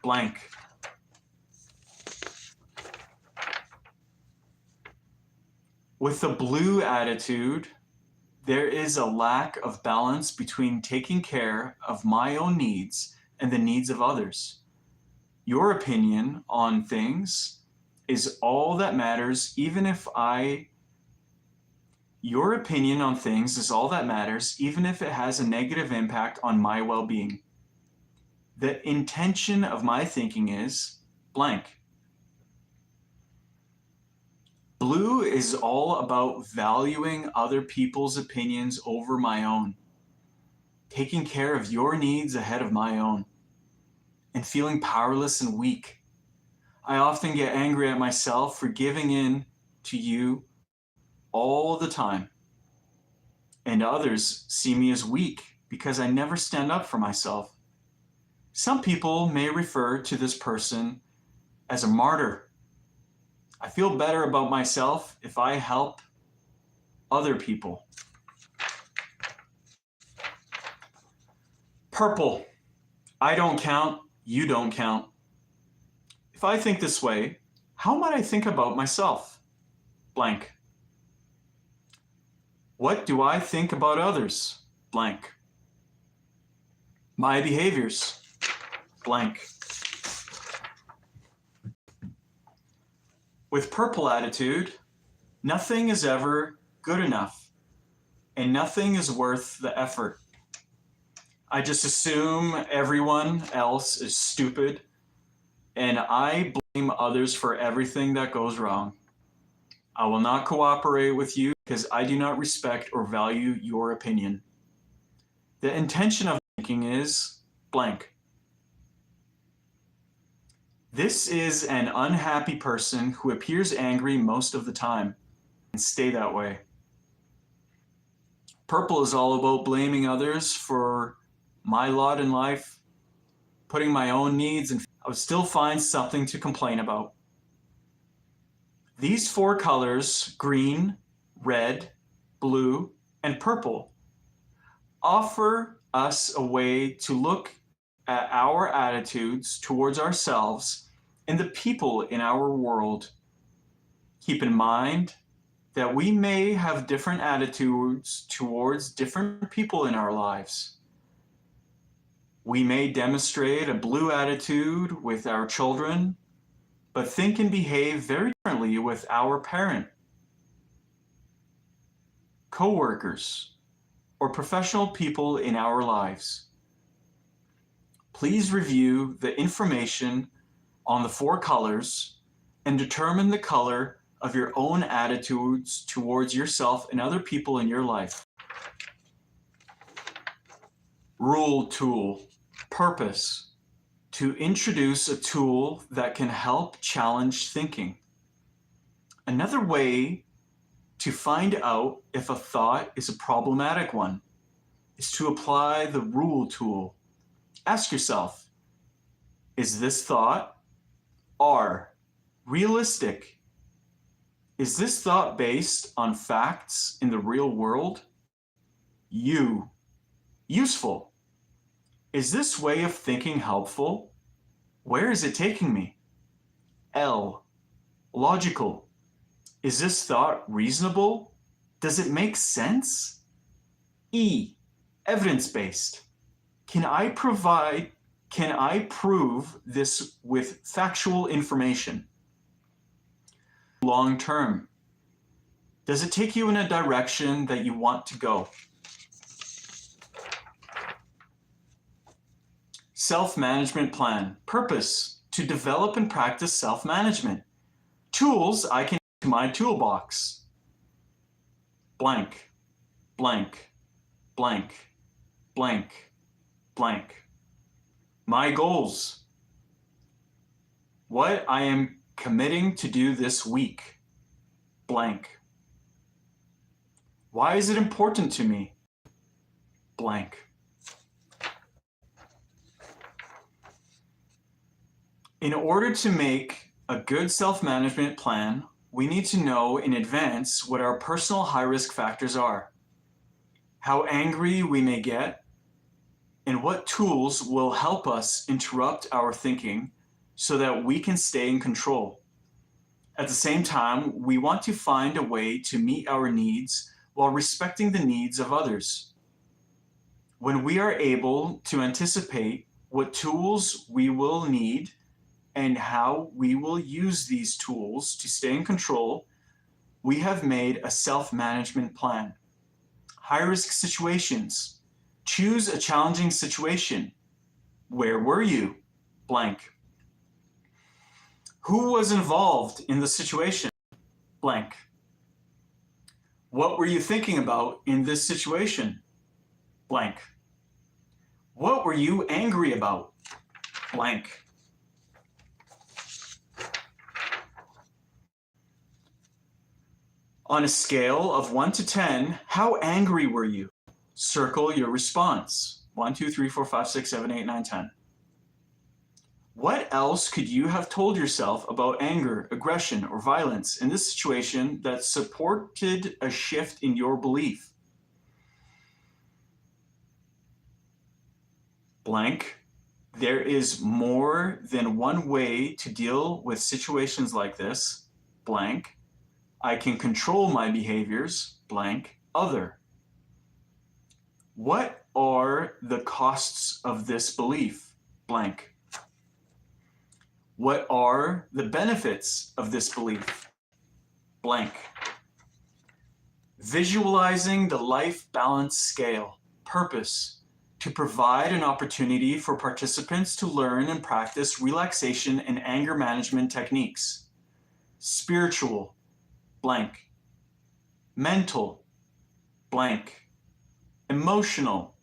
Blank. With the blue attitude, there is a lack of balance between taking care of my own needs and the needs of others. Your opinion on things is all that matters, Your opinion on things is all that matters, even if it has a negative impact on my well-being. The intention of my thinking is blank. Blue is all about valuing other people's opinions over my own, taking care of your needs ahead of my own, and feeling powerless and weak. I often get angry at myself for giving in to you all the time, and others see me as weak because I never stand up for myself. Some people may refer to this person as a martyr. I feel better about myself if I help other people. Purple. I don't count, you don't count. If I think this way, how might I think about myself? Blank. What do I think about others? Blank. My behaviors? Blank. With purple attitude, nothing is ever good enough, and nothing is worth the effort. I just assume everyone else is stupid, and I blame others for everything that goes wrong. I will not cooperate with you because I do not respect or value your opinion. The intention of thinking is blank. This is an unhappy person who appears angry most of the time, and stay that way. Purple is all about blaming others for my lot in life, putting my own needs, and I would still find something to complain about. These four colors, green, red, blue, and purple, offer us a way to look at our attitudes towards ourselves and the people in our world. Keep in mind that we may have different attitudes towards different people in our lives. We may demonstrate a blue attitude with our children, but think and behave very differently with our parent, co-workers, or professional people in our lives. Please review the information on the four colors and determine the color of your own attitudes towards yourself and other people in your life. Rule tool. Purpose. To introduce a tool that can help challenge thinking. Another way to find out if a thought is a problematic one is to apply the rule tool. Ask yourself, is this thought R realistic? Is this thought based on facts in the real world? U useful? Is this way of thinking helpful? Where is it taking me? L logical? Is this thought reasonable? Does it make sense? E evidence-based? Can I prove this with factual information? Long term. Does it take you in a direction that you want to go? Self-management plan. Purpose. To develop and practice self-management. Tools I can add to my toolbox. Blank, blank, blank, blank, blank. My goals. What I am committing to do this week, blank. Why is it important to me, blank. In order to make a good self-management plan, we need to know in advance what our personal high-risk factors are, how angry we may get, and what tools will help us interrupt our thinking so that we can stay in control. At the same time, we want to find a way to meet our needs while respecting the needs of others. When we are able to anticipate what tools we will need and how we will use these tools to stay in control, we have made a self-management plan. High-risk situations. Choose a challenging situation. Where were you? Blank. Who was involved in the situation? Blank. What were you thinking about in this situation? Blank. What were you angry about? Blank. On a scale of 1 to 10, how angry were you? Circle your response. 1, 2, 3, 4, 5, 6, 7, 8, 9, 10. What else could you have told yourself about anger, aggression, or violence in this situation that supported a shift in your belief? Blank. There is more than one way to deal with situations like this. Blank. I can control my behaviors, blank, other. What are the costs of this belief, blank? What are the benefits of this belief, blank? Visualizing the life balance scale, purpose, to provide an opportunity for participants to learn and practice relaxation and anger management techniques. Spiritual, blank. Mental, blank. Emotional,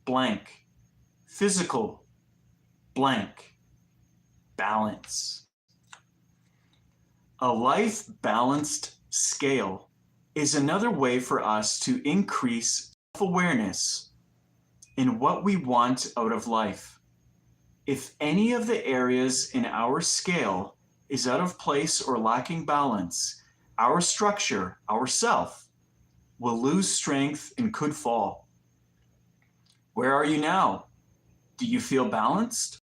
blank. Physical, blank. Balance. A life balanced scale is another way for us to increase self-awareness in what we want out of life. If any of the areas in our scale is out of place or lacking balance, our structure, our self, will lose strength and could fall. Where are you now? Do you feel balanced?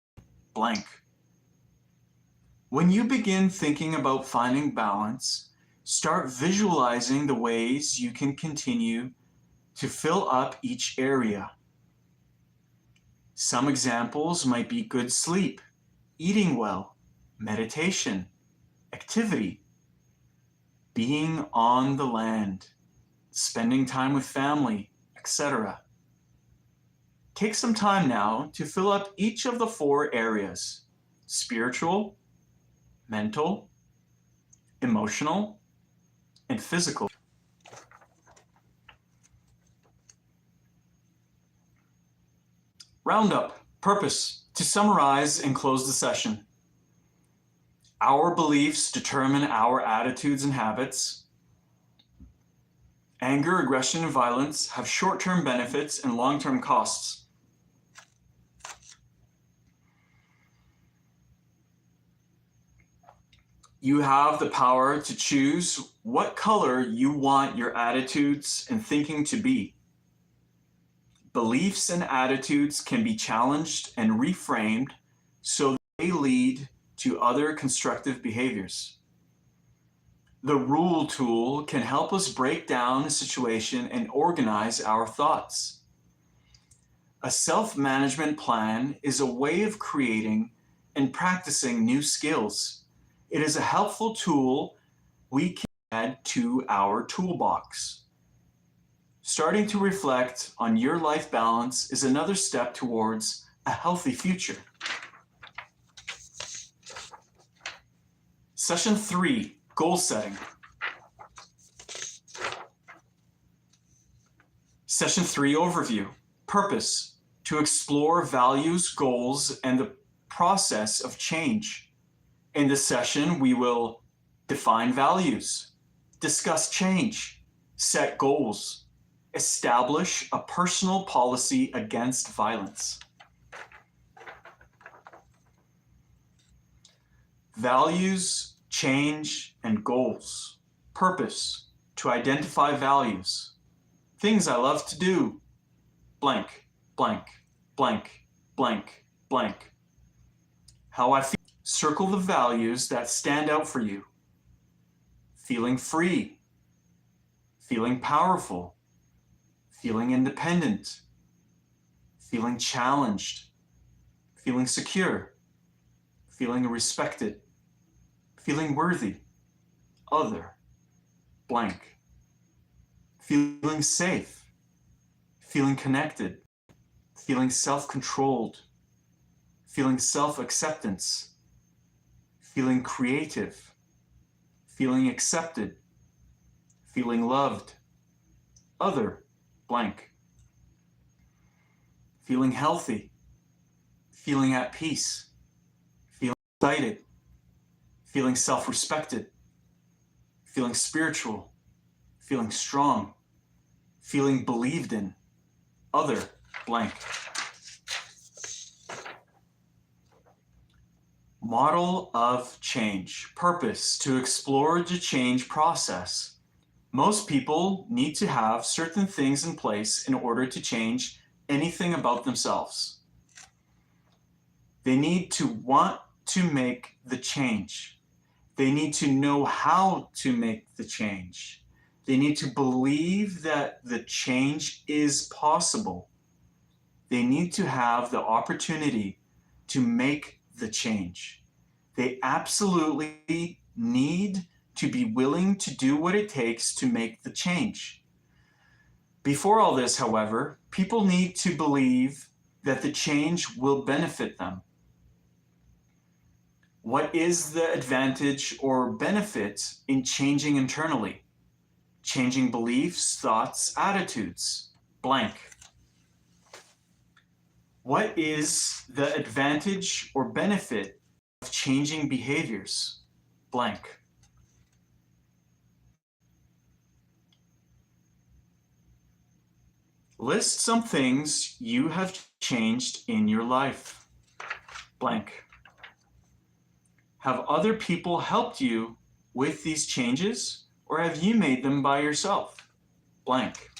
Blank. When you begin thinking about finding balance, start visualizing the ways you can continue to fill up each area. Some examples might be good sleep, eating well, meditation, activity, being on the land, spending time with family, etc. Take some time now to fill up each of the 4 areas: spiritual, mental, emotional, and physical. Roundup, purpose, to summarize and close the session. Our beliefs determine our attitudes and habits. Anger, aggression, and violence have short-term benefits and long-term costs. You have the power to choose what color you want your attitudes and thinking to be. Beliefs and attitudes can be challenged and reframed so they lead to other constructive behaviors. The rule tool can help us break down a situation and organize our thoughts. A self-management plan is a way of creating and practicing new skills. It is a helpful tool we can add to our toolbox. Starting to reflect on your life balance is another step towards a healthy future. Session 3, goal setting. Session 3, overview. Purpose, to explore values, goals, and the process of change. In this session, we will define values, discuss change, set goals, establish a personal policy against violence. Values, change, and goals. Purpose, to identify values. Things I love to do. Blank, blank, blank, blank, blank. How I feel. Circle the values that stand out for you. Feeling free, feeling powerful, feeling independent, feeling challenged, feeling secure, feeling respected, feeling worthy, other, blank, feeling safe, feeling connected, feeling self-controlled, feeling self-acceptance, feeling creative, feeling accepted, feeling loved, other, blank, feeling healthy, feeling at peace, feeling excited, feeling self-respected, feeling spiritual, feeling strong, feeling believed in, other, blank. Model of change. Purpose, to explore the change process. Most people need to have certain things in place in order to change anything about themselves. They need to want to make the change. They need to know how to make the change. They need to believe that the change is possible. They need to have the opportunity to make the change. They absolutely need to be willing to do what it takes to make the change. Before all this, however, people need to believe that the change will benefit them. What is the advantage or benefit in changing internally? Changing beliefs, thoughts, attitudes, blank. What is the advantage or benefit of changing behaviors, blank. List some things you have changed in your life, blank. Have other people helped you with these changes, or have you made them by yourself, blank.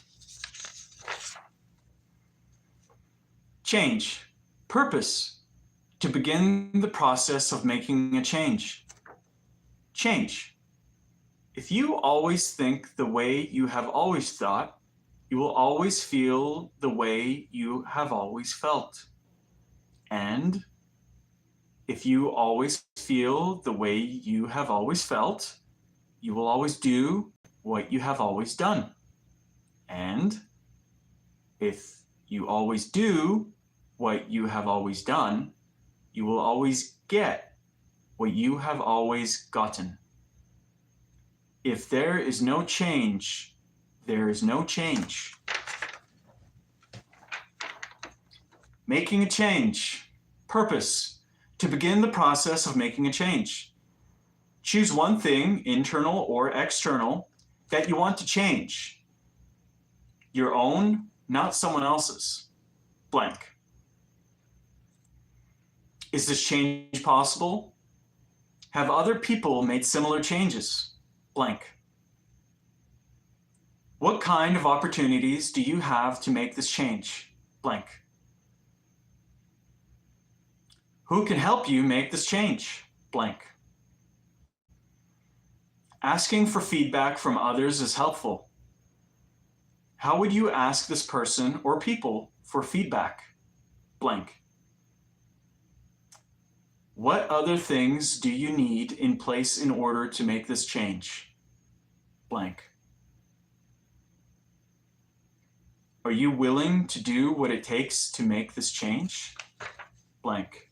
Change. Purpose, to begin the process of making a change. Change. If you always think the way you have always thought, you will always feel the way you have always felt. And if you always feel the way you have always felt, you will always do what you have always done. And if you always do what you have always done, you will always get what you have always gotten. If there is no change, there is no change. Making a change. Purpose, to begin the process of making a change. Choose one thing, internal or external, that you want to change. Your own, not someone else's, blank. Is this change possible? Have other people made similar changes, blank. What kind of opportunities do you have to make this change, blank. Who can help you make this change, blank. Asking for feedback from others is helpful. How would you ask this person or people for feedback, blank. What other things do you need in place in order to make this change, blank. Are you willing to do what it takes to make this change, blank.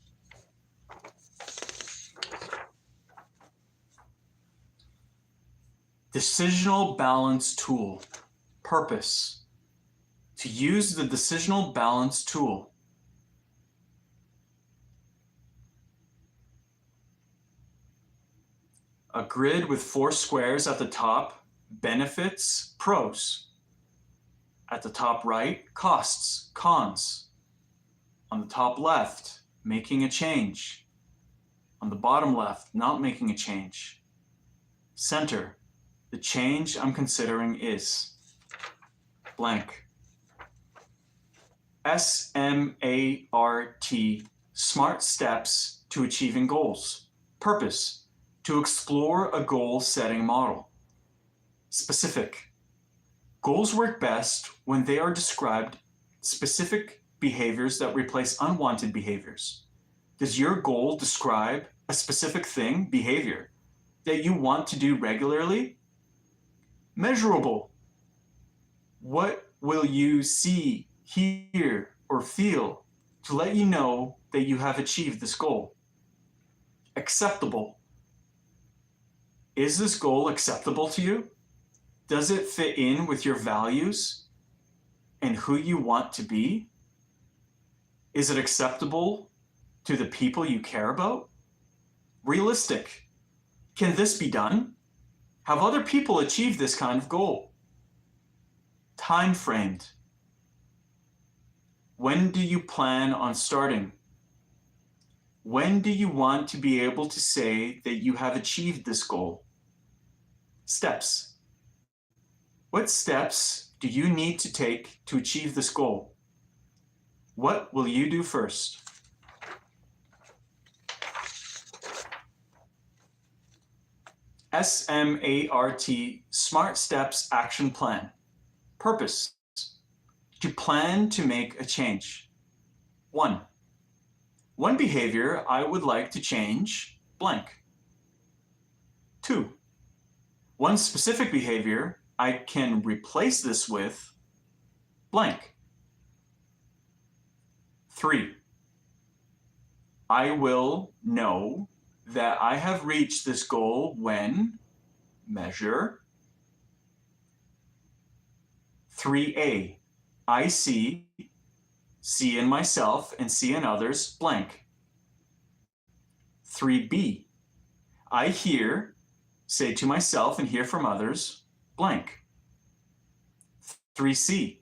Decisional balance tool. Purpose, to use the decisional balance tool. A grid with 4 squares at the top, benefits, pros. At the top right, costs, cons. On the top left, making a change. On the bottom left, not making a change. Center, the change I'm considering is blank. SMART, smart steps to achieving goals. Purpose, to explore a goal-setting model. Specific, goals work best when they are described specific behaviors that replace unwanted behaviors. Does your goal describe a specific thing, behavior, that you want to do regularly? Measurable, what will you see, hear, or feel to let you know that you have achieved this goal? Acceptable, is this goal acceptable to you? Does it fit in with your values and who you want to be? Is it acceptable to the people you care about? Realistic, can this be done? Have other people achieved this kind of goal? Time framed, when do you plan on starting? When do you want to be able to say that you have achieved this goal? Steps, what steps do you need to take to achieve this goal? What will you do first? SMART, Smart Steps Action Plan. Purpose, to plan to make a change. 1. One behavior I would like to change, blank. 2. One specific behavior I can replace this with, blank. 3. I will know that I have reached this goal when, measure. 3A, I see in myself and see in others, blank. 3B, I hear, say to myself and hear from others, blank. 3C,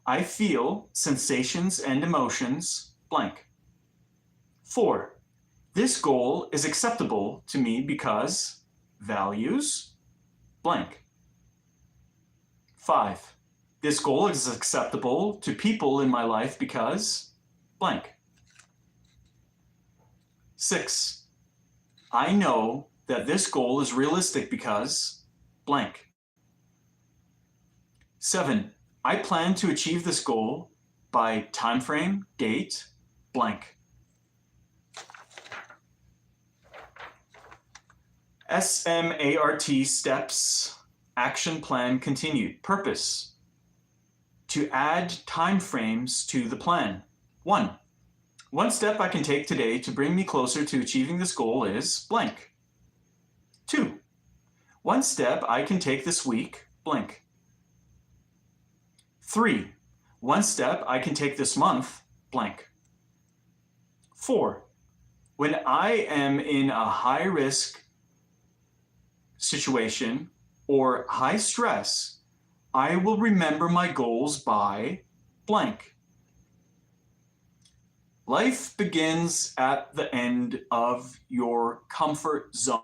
I feel sensations and emotions, blank. 4, this goal is acceptable to me because values, blank. 5, this goal is acceptable to people in my life because blank. 6, I know that this goal is realistic because blank. 7, I plan to achieve this goal by time frame, date, blank. SMART steps, action plan continued. Purpose, to add time frames to the plan. 1. One step I can take today to bring me closer to achieving this goal is blank. 2. One step I can take this week, blank. 3. One step I can take this month, blank. 4. When I am in a high risk situation or high stress, I will remember my goals by blank. Life begins at the end of your comfort zone.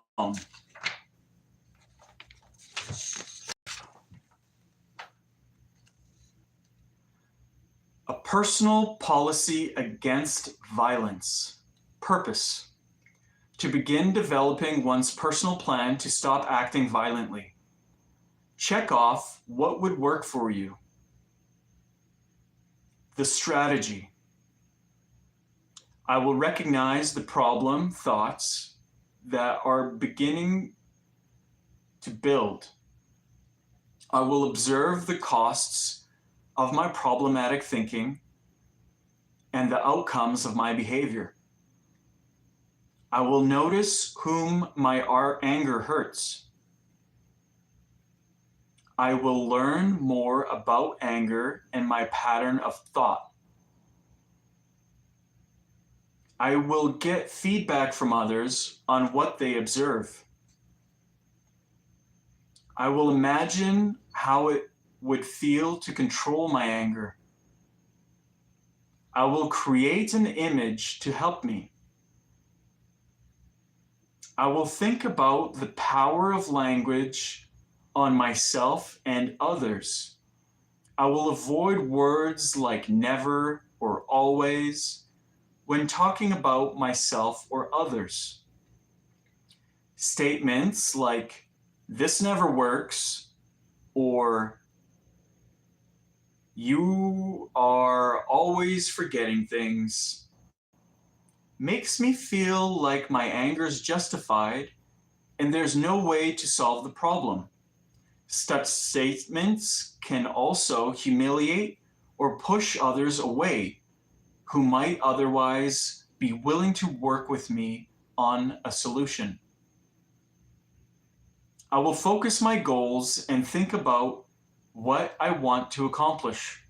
A personal policy against violence. Purpose, to begin developing one's personal plan to stop acting violently. Check off what would work for you. The strategy, I will recognize the problem thoughts that are beginning to build. I will observe the costs of my problematic thinking and the outcomes of my behavior. I will notice whom my anger hurts. I will learn more about anger and my pattern of thought. I will get feedback from others on what they observe. I will imagine how it would feel to control my anger. I will create an image to help me. I will think about the power of language on myself and others. I will avoid words like never or always when talking about myself or others. Statements like, "This never works," or "You are always forgetting things," makes me feel like my anger is justified and there's no way to solve the problem. Such statements can also humiliate or push others away who might otherwise be willing to work with me on a solution. I will focus my goals and think about what I want to accomplish.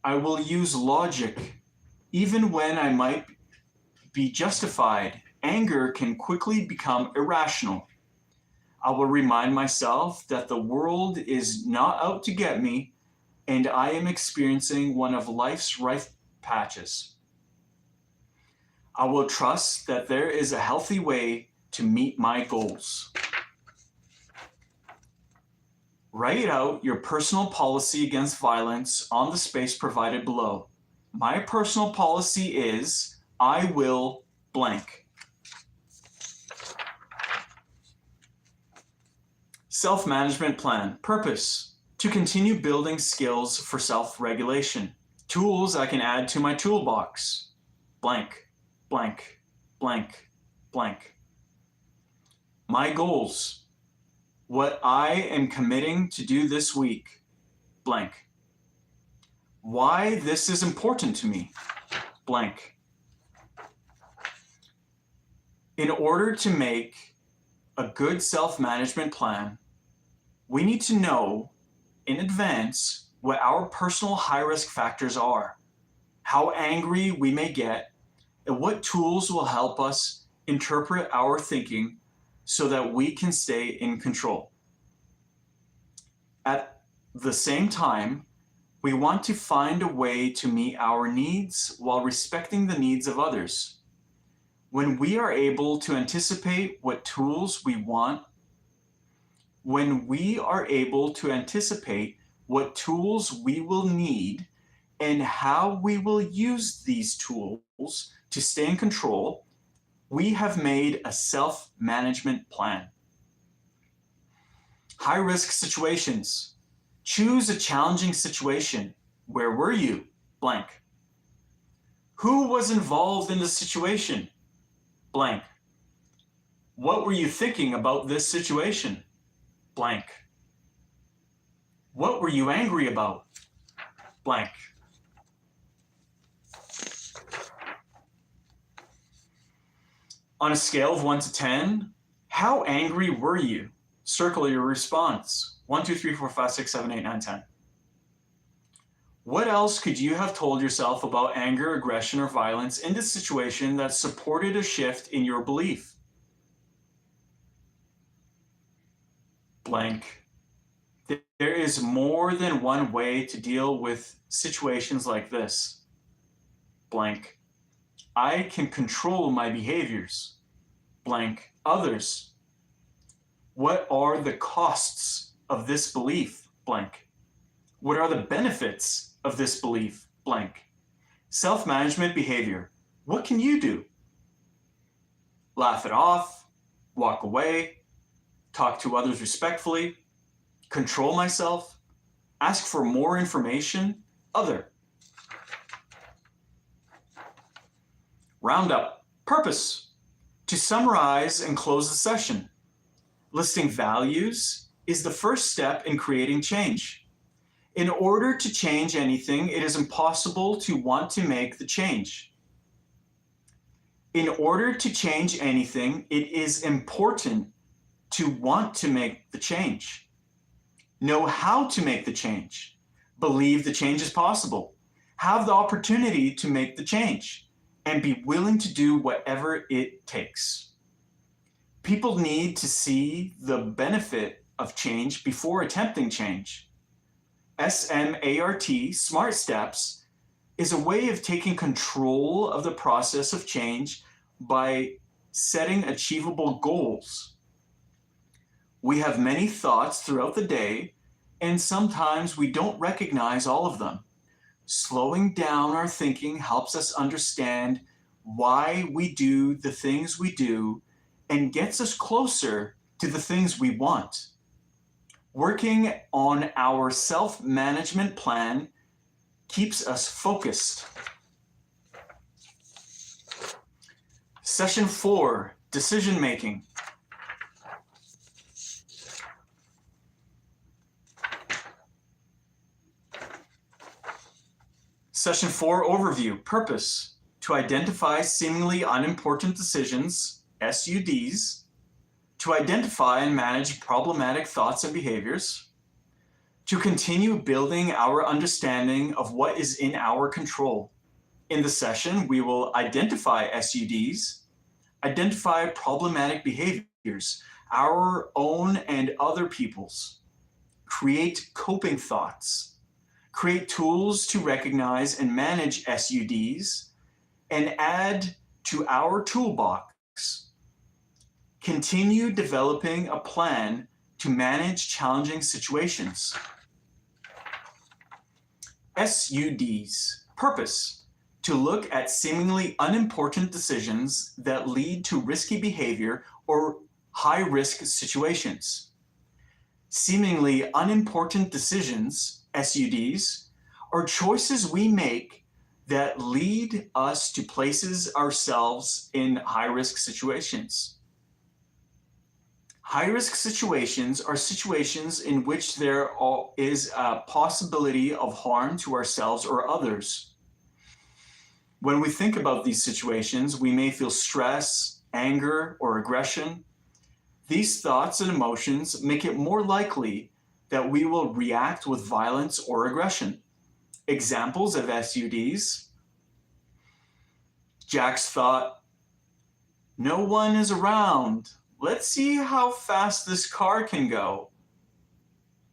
I will use logic even when I might be justified. Anger can quickly become irrational. I will remind myself that the world is not out to get me and I am experiencing one of life's rife patches. I will trust that there is a healthy way to meet my goals. Write out your personal policy against violence on the space provided below. My personal policy is, I will blank. Self-management plan. Purpose: to continue building skills for self-regulation. Tools I can add to my toolbox. Blank, blank, blank, blank. My goals: what I am committing to do this week. Blank. Why this is important to me. Blank. In order to make a good self-management plan, we need to know in advance what our personal high-risk factors are, how angry we may get, and what tools will help us interpret our thinking so that we can stay in control. At the same time, we want to find a way to meet our needs while respecting the needs of others. When we are able to anticipate what tools we want, when we are able to anticipate what tools we will need and how we will use these tools to stay in control, we have made a self-management plan. High-risk situations. Choose a challenging situation. Where were you? Blank. Who was involved in the situation? Blank. What were you thinking about this situation? Blank. What were you angry about? Blank. On a scale of 1 to 10, how angry were you? Circle your response. 1, 2, 3, 4, 5, 6, 7, 8, 9, 10. What else could you have told yourself about anger, aggression, or violence in this situation that supported a shift in your belief? Blank. There is more than one way to deal with situations like this. Blank. I can control my behaviors. Blank. Others. What are the costs of this belief? Blank. What are the benefits of this belief? Blank. Self-management behavior. What can you do? Laugh it off, walk away, talk to others respectfully, control myself, ask for more information, other. Roundup. Purpose: to summarize and close the session. Listing values is the first step in creating change. In order to change anything, it is impossible to want to make the change. In order to change anything, it is important to want to make the change. Know how to make the change. Believe the change is possible. Have the opportunity to make the change and be willing to do whatever it takes. People need to see the benefit of change before attempting change. SMART, SMART steps, is a way of taking control of the process of change by setting achievable goals. We have many thoughts throughout the day, and sometimes we don't recognize all of them. Slowing down our thinking helps us understand why we do the things we do and gets us closer to the things we want. Working on our self-management plan keeps us focused. Session 4, decision making. Session 4, overview, purpose, to identify seemingly unimportant decisions, SUDs, to identify and manage problematic thoughts and behaviors, to continue building our understanding of what is in our control. In the session, we will identify SUDs, identify problematic behaviors, our own and other people's, create coping thoughts, create tools to recognize and manage SUDs, and add to our toolbox. Continue developing a plan to manage challenging situations. SUDs, purpose, to look at seemingly unimportant decisions that lead to risky behavior or high-risk situations. Seemingly unimportant decisions, SUDs, are choices we make that lead us to places ourselves in high-risk situations. High-risk situations are situations in which there is a possibility of harm to ourselves or others. When we think about these situations, we may feel stress, anger, or aggression. These thoughts and emotions make it more likely that we will react with violence or aggression. Examples of SUDs: Jack's thought, "No one is around. Let's see how fast this car can go."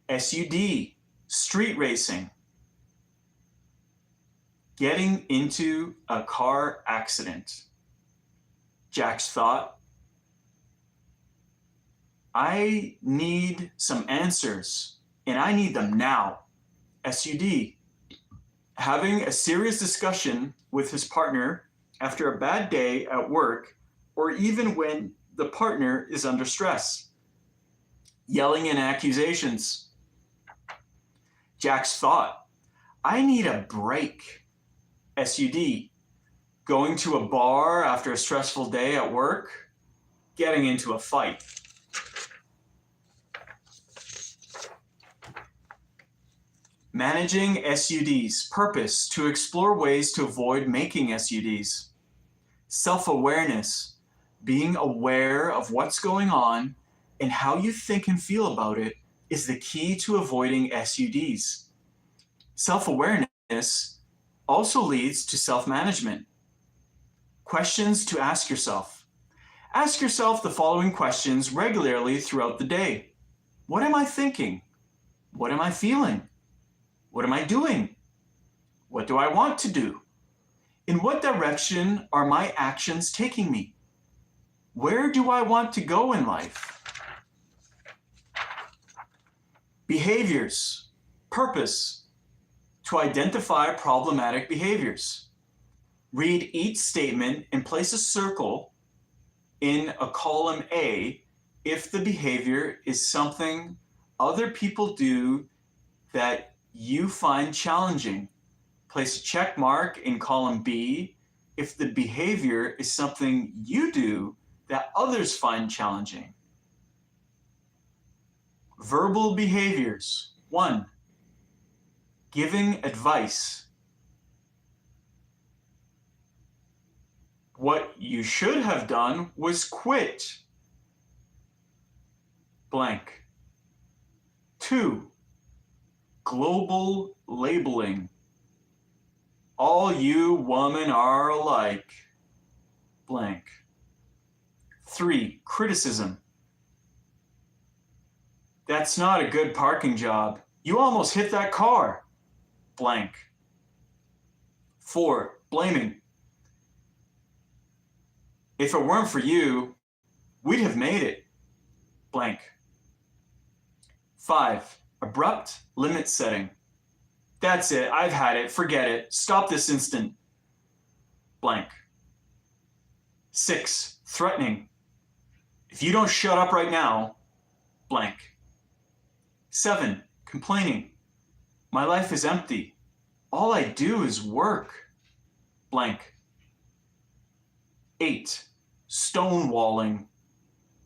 SUD, street racing. Getting into a car accident. Jack's thought, "I need some answers, and I need them now." SUD, having a serious discussion with his partner after a bad day at work, or even when the partner is under stress. Yelling and accusations. Jack's thought, "I need a break." SUD, going to a bar after a stressful day at work, getting into a fight. Managing SUDs, purpose, to explore ways to avoid making SUDs. Self-awareness, being aware of what's going on and how you think and feel about it is the key to avoiding SUDs. Self-awareness also leads to self-management. Questions to ask yourself. Ask yourself the following questions regularly throughout the day. What am I thinking? What am I feeling? What am I doing? What do I want to do? In what direction are my actions taking me? Where do I want to go in life? Behaviors, purpose, to identify problematic behaviors. Read each statement and place a circle in a column A if the behavior is something other people do that you find challenging. Place a check mark in column B if the behavior is something you do that others find challenging. Verbal behaviors. 1. Giving advice. What you should have done was quit. Blank. 2. Global labeling. All you women are alike. Blank. 3, criticism. That's not a good parking job. You almost hit that car. Blank. 4, blaming. If it weren't for you, we'd have made it. Blank. 5, abrupt limit setting. That's it. I've had it. Forget it. Stop this instant. Blank. 6, threatening. If you don't shut up right now, blank. 7, complaining. My life is empty. All I do is work. Blank. 8, stonewalling.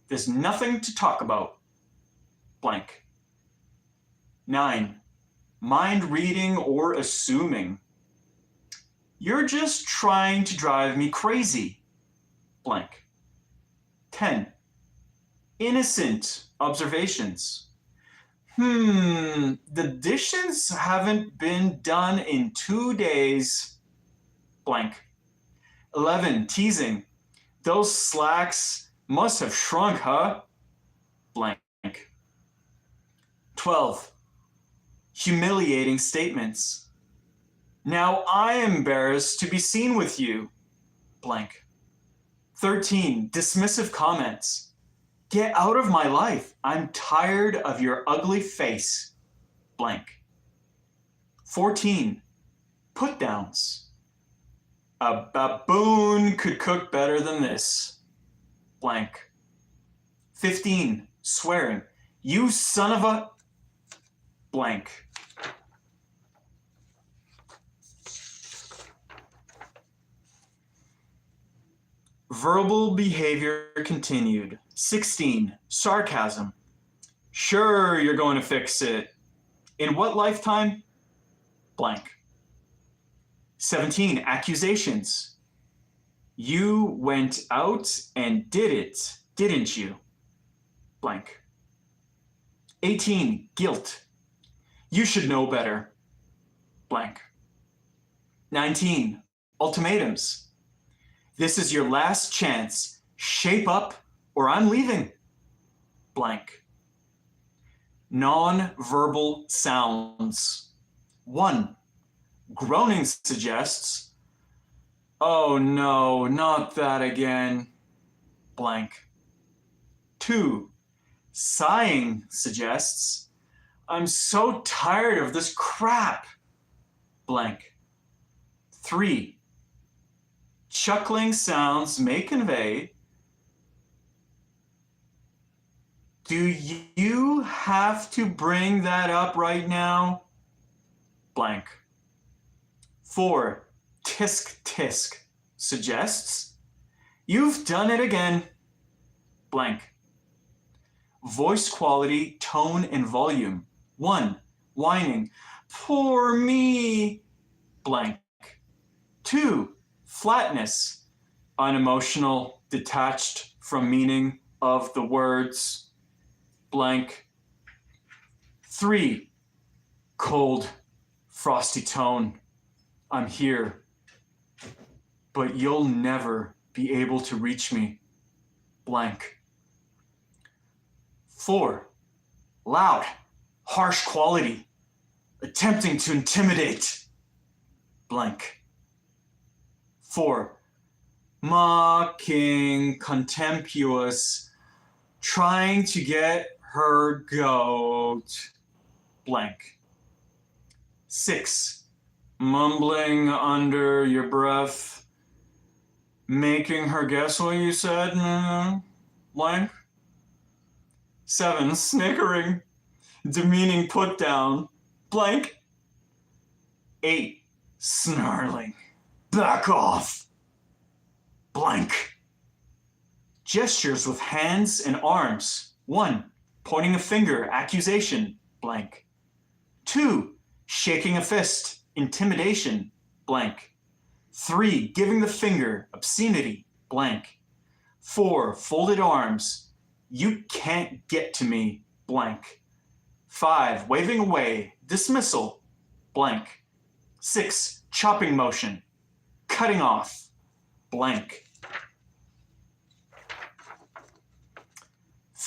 There's nothing to talk about. Blank. 9, mind reading or assuming. You're just trying to drive me crazy. Blank. 10, innocent observations. The dishes haven't been done in 2 days. Blank. 11, teasing. Those slacks must have shrunk, huh? Blank. 12, humiliating statements. Now I am embarrassed to be seen with you. Blank. 13, dismissive comments. Get out of my life. I'm tired of your ugly face. Blank. 14, put downs. A baboon could cook better than this. Blank. 15, swearing. You son of a... Blank. Verbal behavior continued. 16, sarcasm. Sure, you're going to fix it. In what lifetime? Blank. 17, accusations. You went out and did it, didn't you? Blank. 18, guilt. You should know better. Blank. 19, ultimatums. This is your last chance. Shape up or I'm leaving. Blank. Non-verbal sounds. 1, groaning suggests, oh no, not that again. Blank. 2, sighing suggests, I'm so tired of this crap. Blank. 3, chuckling sounds may convey, do you have to bring that up right now? Blank. 4, tisk tisk suggests, you've done it again. Blank. Voice quality, tone, and volume. 1, whining, poor me. Blank. 2, flatness, unemotional, detached from meaning of the words. Blank. 3, cold, frosty tone. I'm here, but you'll never be able to reach me. Blank. 4, loud, harsh quality, attempting to intimidate. Blank. 4, mocking, contemptuous, trying to get her goat. Blank. 6, mumbling under your breath, making her guess what you said. Blank. 7, snickering, demeaning put down. Blank. 8, snarling, back off. Blank. Gestures with hands and arms. 1, pointing a finger, accusation. Blank. 2, shaking a fist, intimidation. Blank. 3, giving the finger, obscenity. Blank. 4, folded arms, you can't get to me. Blank. 5, waving away, dismissal. Blank. 6, chopping motion, cutting off. Blank.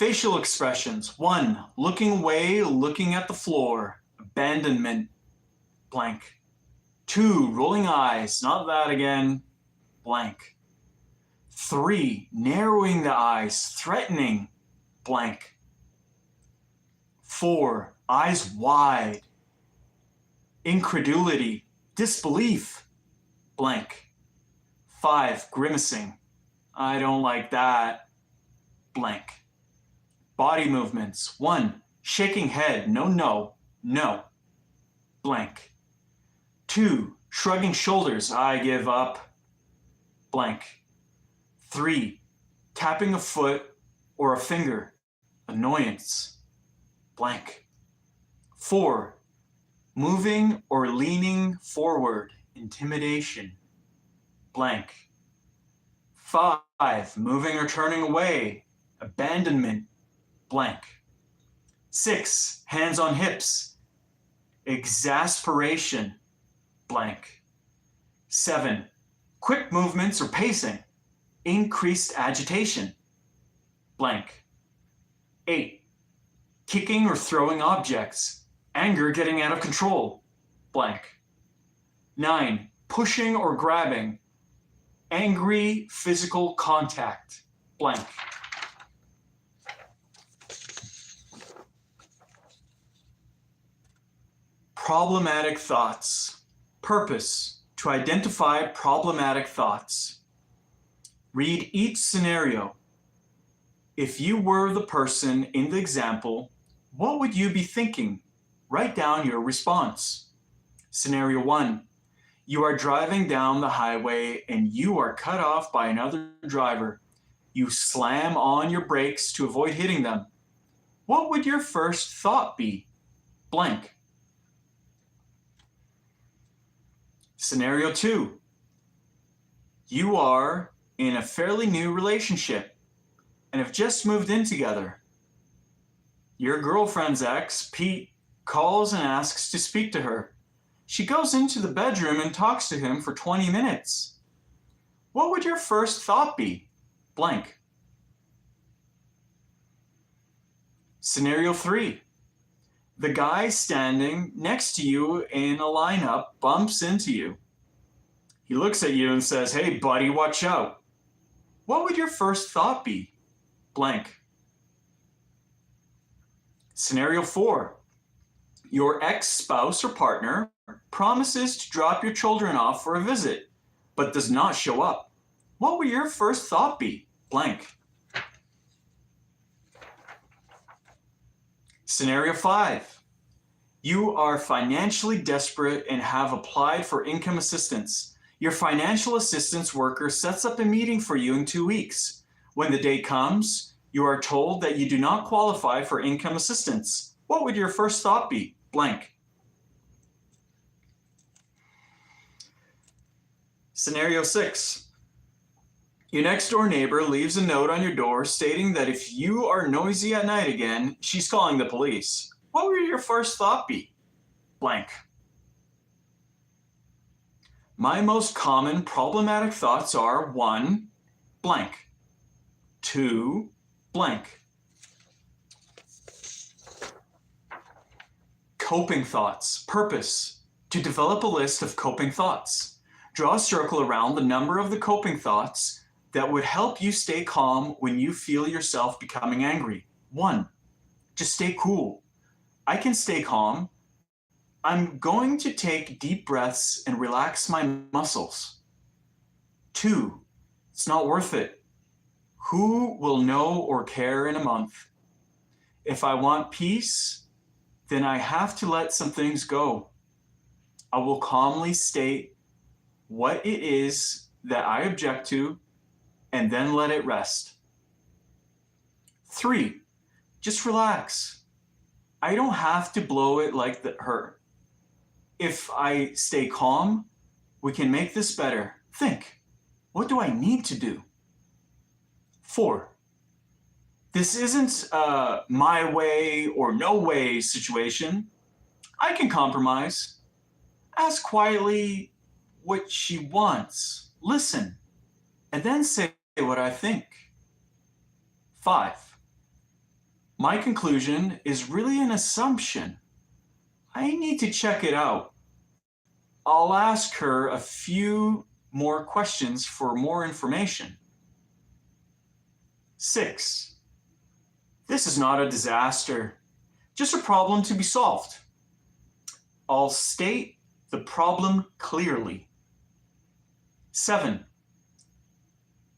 Facial expressions. 1, looking away, looking at the floor. Abandonment, blank. 2, rolling eyes, not that again, blank. 3, narrowing the eyes, threatening, blank. 4, eyes wide, incredulity, disbelief, blank. 5, grimacing, I don't like that, blank. Body movements. 1, shaking head, no, blank. 2, shrugging shoulders, I give up, blank. 3, tapping a foot or a finger, annoyance, blank. 4, moving or leaning forward, intimidation, blank. 5, moving or turning away, abandonment, blank. 6, hands on hips, exasperation, blank. 7, quick movements or pacing, increased agitation, blank. 8, kicking or throwing objects, anger getting out of control, blank. 9, pushing or grabbing, angry physical contact, blank. Problematic thoughts. Purpose: to identify problematic thoughts. Read each scenario. If you were the person in the example, what would you be thinking? Write down your response. Scenario 1. You are driving down the highway and you are cut off by another driver. You slam on your brakes to avoid hitting them. What would your first thought be? Blank. Scenario 2. You are in a fairly new relationship and have just moved in together. Your girlfriend's ex, Pete, calls and asks to speak to her. She goes into the bedroom and talks to him for 20 minutes. What would your first thought be? Blank. Scenario 3. The guy standing next to you in a lineup bumps into you. He looks at you and says, "Hey buddy, watch out." What would your first thought be? Blank. Scenario 4. Your ex-spouse or partner promises to drop your children off for a visit, but does not show up. What would your first thought be? Blank. Scenario 5. You are financially desperate and have applied for income assistance. Your financial assistance worker sets up a meeting for you in 2 weeks. When the day comes, you are told that you do not qualify for income assistance. What would your first thought be? Blank. Scenario 6. Your next door neighbor leaves a note on your door stating that if you are noisy at night again, she's calling the police. What would your first thought be? Blank. My most common problematic thoughts are 1, blank. 2, blank. Coping thoughts. Purpose: to develop a list of coping thoughts. Draw a circle around the number of the coping thoughts that would help you stay calm when you feel yourself becoming angry. 1, just stay cool. I can stay calm. I'm going to take deep breaths and relax my muscles. 2, it's not worth it. Who will know or care in a month? If I want peace, then I have to let some things go. I will calmly state what it is that I object to and then let it rest. 3, just relax. I don't have to blow it like her. If I stay calm, we can make this better. Think, what do I need to do? 4, this isn't a my way or no way situation. I can compromise. Ask quietly what she wants. Listen, and then say what I think. 5, My conclusion is really an assumption. I need to check it out. I'll ask her a few more questions for more information. 6. This is not a disaster, just a problem to be solved. I'll state the problem clearly. 7.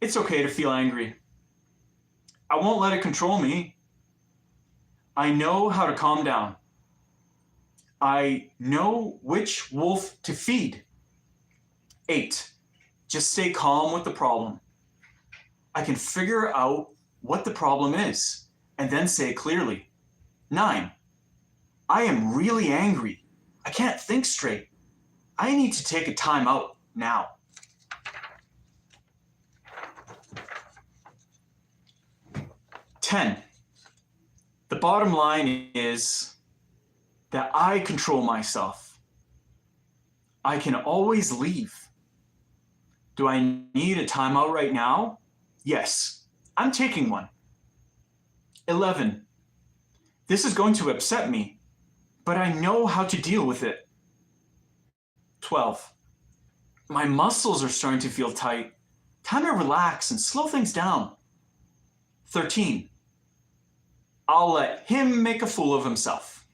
It's okay to feel angry. I won't let it control me. I know how to calm down. I know which wolf to feed. 8. Just stay calm with the problem. I can figure out what the problem is and then say it clearly. 9. I am really angry. I can't think straight. I need to take a time out now. Ten. The bottom line is that I control myself. I can always leave. Do I need a timeout right now? Yes, I'm taking one. 11. This is going to upset me, but I know how to deal with it. 12. My muscles are starting to feel tight. Time to relax and slow things down. 13. I'll let him make a fool of himself.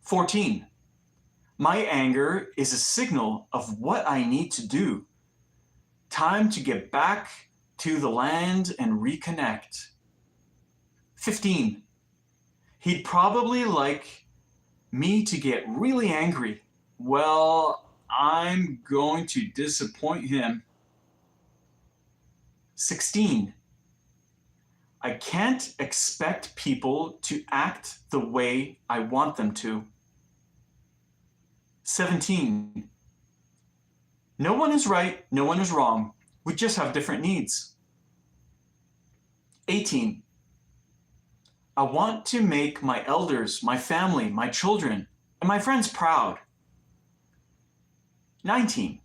14. My anger is a signal of what I need to do. Time to get back to the land and reconnect. 15. He'd probably like me to get really angry. Well, I'm going to disappoint him. 16. I can't expect people to act the way I want them to. 17. No one is right, no one is wrong. We just have different needs. 18. I want to make my elders, my family, my children, and my friends proud. 19.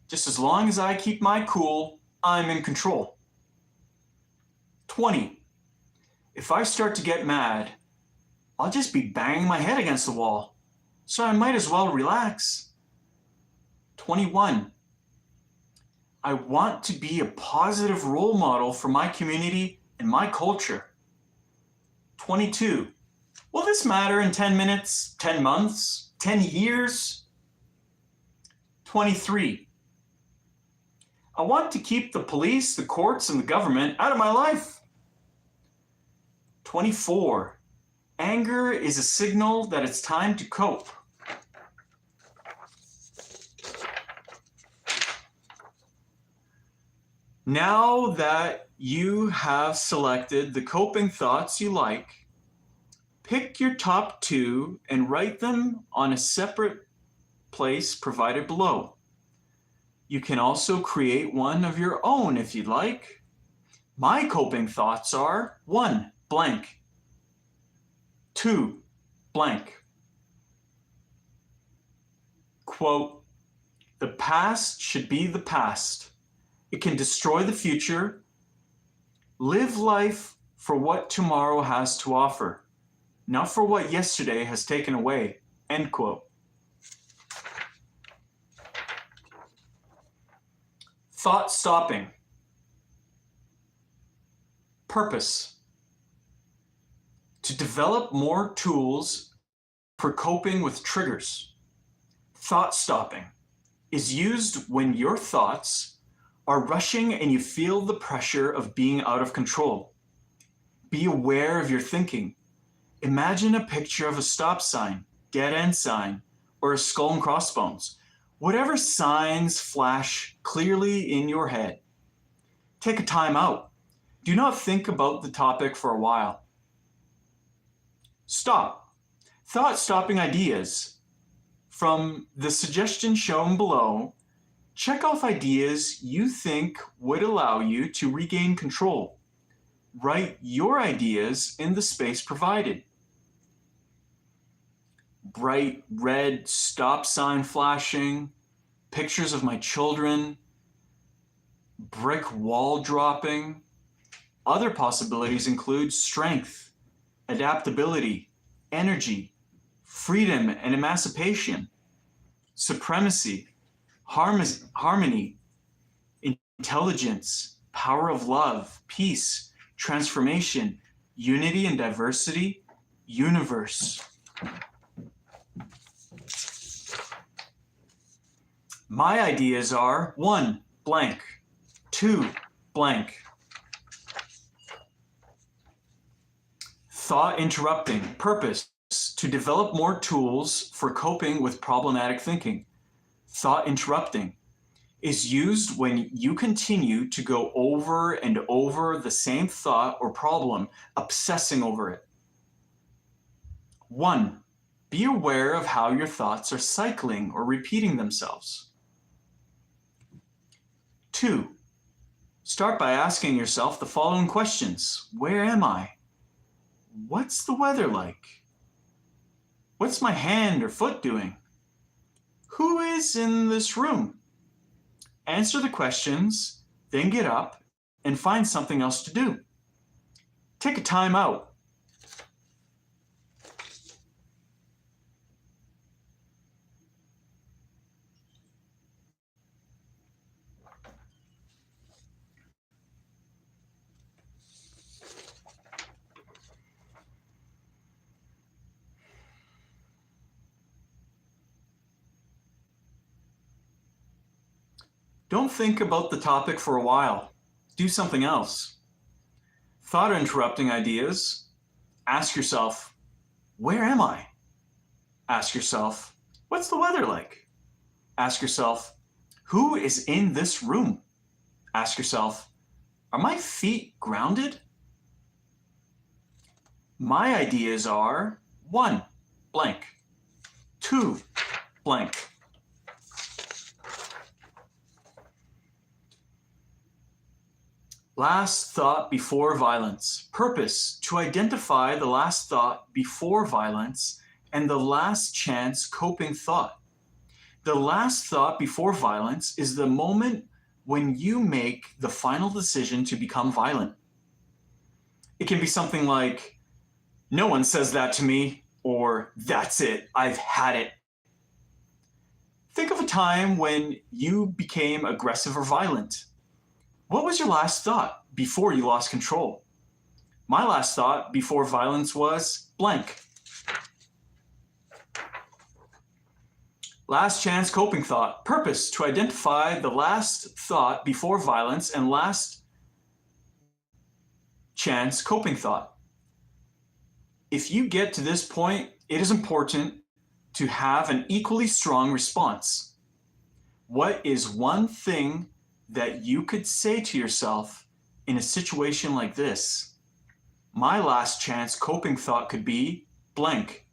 Just as long as I keep my cool, I'm in control. 20. If I start to get mad, I'll just be banging my head against the wall, so I might as well relax. 21. I want to be a positive role model for my community and my culture. 22. Will this matter in 10 minutes, 10 months, 10 years? 23. I want to keep the police, the courts, and the government out of my life. 24. Anger is a signal that it's time to cope. Now that you have selected the coping thoughts you like, pick your top 2 and write them on a separate place provided below. You can also create one of your own if you'd like. My coping thoughts are 1. Blank. 2. Blank. Quote, the past should be the past. It can destroy the future. Live life for what tomorrow has to offer, not for what yesterday has taken away. End quote. Thought stopping. Purpose. To develop more tools for coping with triggers. Thought stopping is used when your thoughts are rushing and you feel the pressure of being out of control. Be aware of your thinking. Imagine a picture of a stop sign, dead end sign, or a skull and crossbones. Whatever signs flash clearly in your head. Take a time out. Do not think about the topic for a while. Stop. Thought stopping ideas. From the suggestion shown below, check off ideas you think would allow you to regain control. Write your ideas in the space provided. Bright red stop sign flashing, pictures of my children, brick wall dropping, Other possibilities include strength, adaptability, energy, freedom and emancipation, supremacy, harmony, intelligence, power of love, peace, transformation, unity and diversity, universe. My ideas are 1, blank, 2, blank. Thought interrupting, purpose, to develop more tools for coping with problematic thinking. Thought interrupting is used when you continue to go over and over the same thought or problem, obsessing over it. 1, be aware of how your thoughts are cycling or repeating themselves. 2, start by asking yourself the following questions. Where am I? What's the weather like? What's my hand or foot doing? Who is in this room? Answer the questions, then get up and find something else to do. Take a time out. Don't think about the topic for a while. Do something else. Thought interrupting ideas. Ask yourself, where am I? Ask yourself, what's the weather like? Ask yourself, who is in this room? Ask yourself, are my feet grounded? My ideas are 1, blank, 2, blank. Last thought before violence. Purpose, to identify the last thought before violence and the last chance coping thought. The last thought before violence is the moment when you make the final decision to become violent. It can be something like, no one says that to me, or that's it, I've had it. Think of a time when you became aggressive or violent. What was your last thought before you lost control? My last thought before violence was blank. Last chance coping thought. Purpose, to identify the last thought before violence and last chance coping thought. If you get to this point, it is important to have an equally strong response. What is one thing that you could say to yourself in a situation like this? My last chance coping thought could be blank.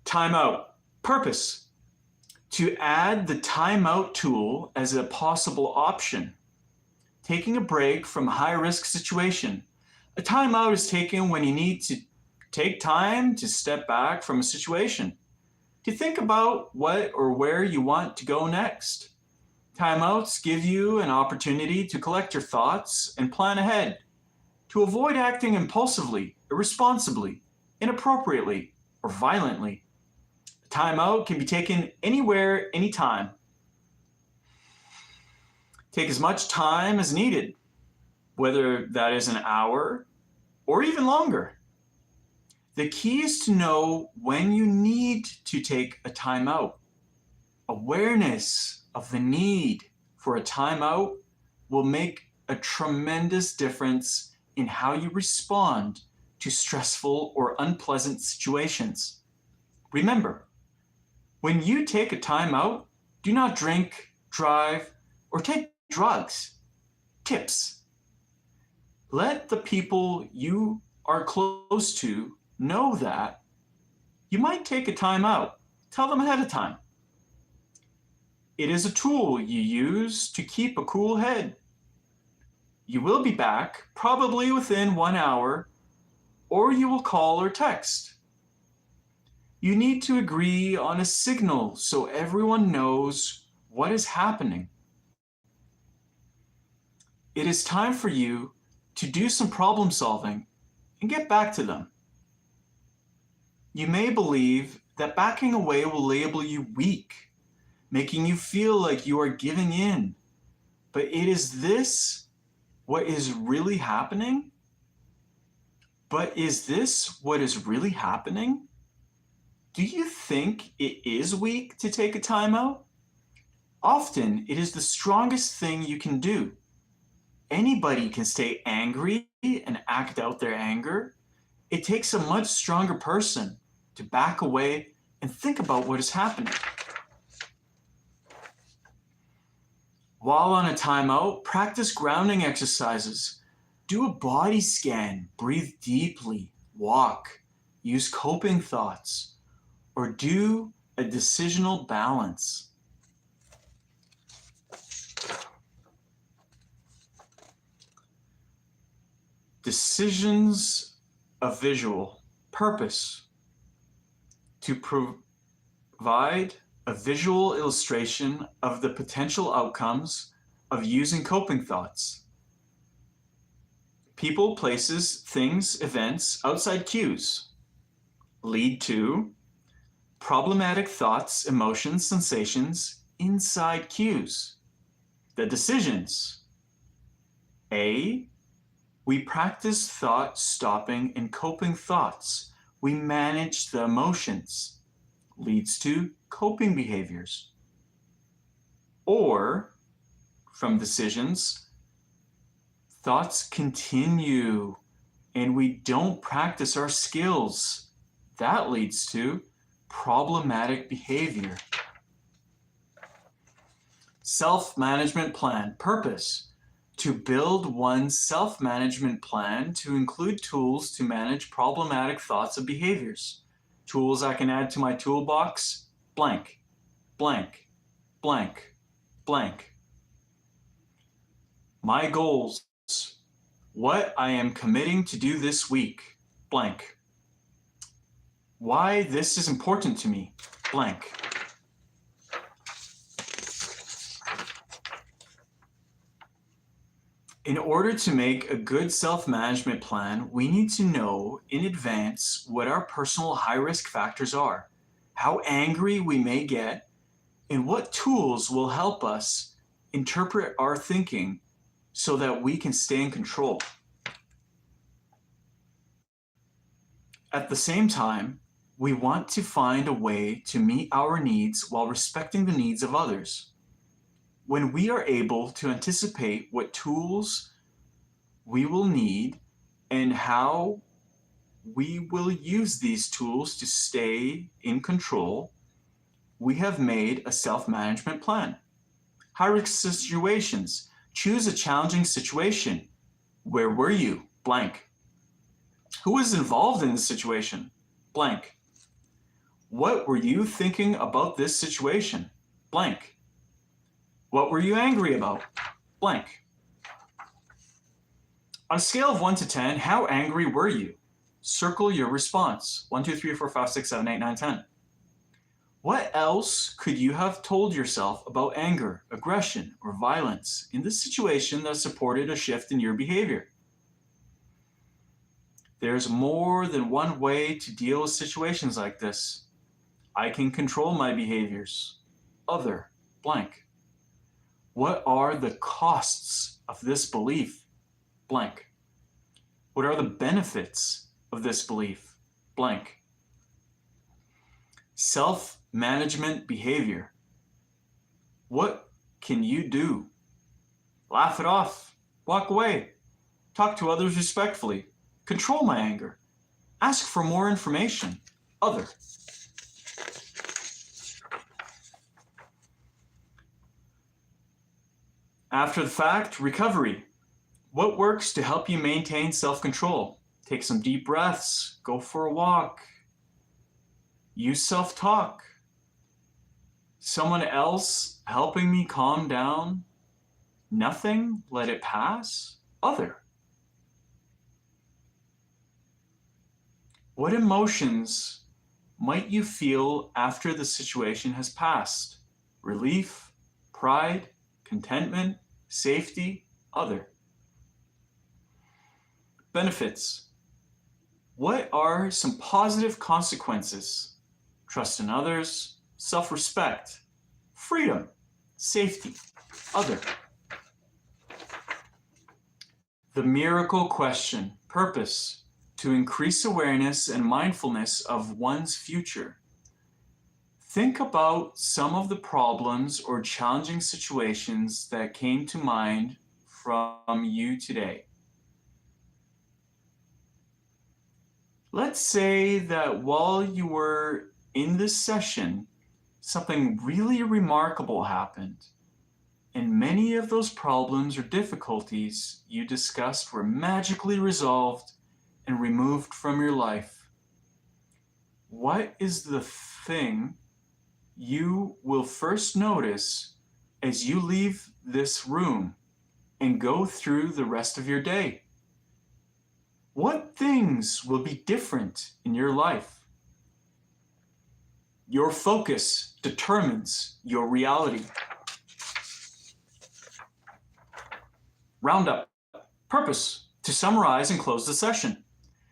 Timeout. Purpose, to add the timeout tool as a possible option. Taking a break from a high-risk situation. A timeout is taken when you need to take time to step back from a situation, to think about what or where you want to go next. Timeouts give you an opportunity to collect your thoughts and plan ahead, to avoid acting impulsively, irresponsibly, inappropriately, or violently. A timeout can be taken anywhere, anytime. Take as much time as needed, whether that is an hour or even longer. The key is to know when you need to take a timeout. Awareness of the need for a timeout will make a tremendous difference in how you respond to stressful or unpleasant situations. Remember, when you take a timeout, do not drink, drive, or take drugs. Tips. Let the people you are close to know that you might take a time out. Tell them ahead of time. It is a tool you use to keep a cool head. You will be back probably within 1 hour, or you will call or text. You need to agree on a signal so everyone knows What is happening? It is time for you to do some problem solving and get back to them. You may believe that backing away will label you weak, making you feel like you are giving in. But is this what is really happening? Do you think it is weak to take a timeout? Often, it is the strongest thing you can do. Anybody can stay angry and act out their anger. It takes a much stronger person to back away and think about what is happening. While on a timeout, practice grounding exercises. Do a body scan, breathe deeply, walk, use coping thoughts, or do a decisional balance. Decisions of visual purpose. To provide a visual illustration of the potential outcomes of using coping thoughts. People, places, things, events outside cues lead to problematic thoughts, emotions, sensations inside cues. The decisions. A, we practice thought stopping and coping thoughts. We manage the emotions. Leads to coping behaviors. Or, from decisions, thoughts continue and we don't practice our skills. That leads to problematic behavior. Self-management plan. Purpose. To build one's self-management plan to include tools to manage problematic thoughts and behaviors. Tools I can add to my toolbox, blank, blank, blank, blank. My goals. What I am committing to do this week, blank. Why this is important to me, blank. In order to make a good self-management plan, we need to know in advance what our personal high-risk factors are, how angry we may get, and what tools will help us interpret our thinking so that we can stay in control. At the same time, we want to find a way to meet our needs while respecting the needs of others. When we are able to anticipate what tools we will need and how we will use these tools to stay in control, we have made a self-management plan. High-risk situations. Choose a challenging situation. Where were you? Blank. Who was involved in the situation? Blank. What were you thinking about this situation? Blank. What were you angry about? Blank. On a scale of 1 to 10, how angry were you? Circle your response. 1, 2, 3, 4, 5, 6, 7, 8, 9, 10. What else could you have told yourself about anger, aggression, or violence in this situation that supported a shift in your behavior? There's more than one way to deal with situations like this. I can control my behaviors. Other, blank. What are the costs of this belief? Blank. What are the benefits of this belief? Blank. Self-management behavior. What can you do? Laugh it off. Walk away. Talk to others respectfully. Control my anger. Ask for more information. Other. After the fact, recovery. What works to help you maintain self-control? Take some deep breaths. Go for a walk. Use self-talk. Someone else helping me calm down? Nothing? Let it pass? Other. What emotions might you feel after the situation has passed? Relief, pride, contentment, safety, other. Benefits. What are some positive consequences? Trust in others, self-respect, freedom, safety, other. The miracle question, purpose, to increase awareness and mindfulness of one's future. Think about some of the problems or challenging situations that came to mind from you today. Let's say that while you were in this session, something really remarkable happened, and many of those problems or difficulties you discussed were magically resolved and removed from your life. What is the thing you will first notice as you leave this room and go through the rest of your day? What things will be different in your life? Your focus determines your reality. Roundup. Purpose. To summarize and close the session.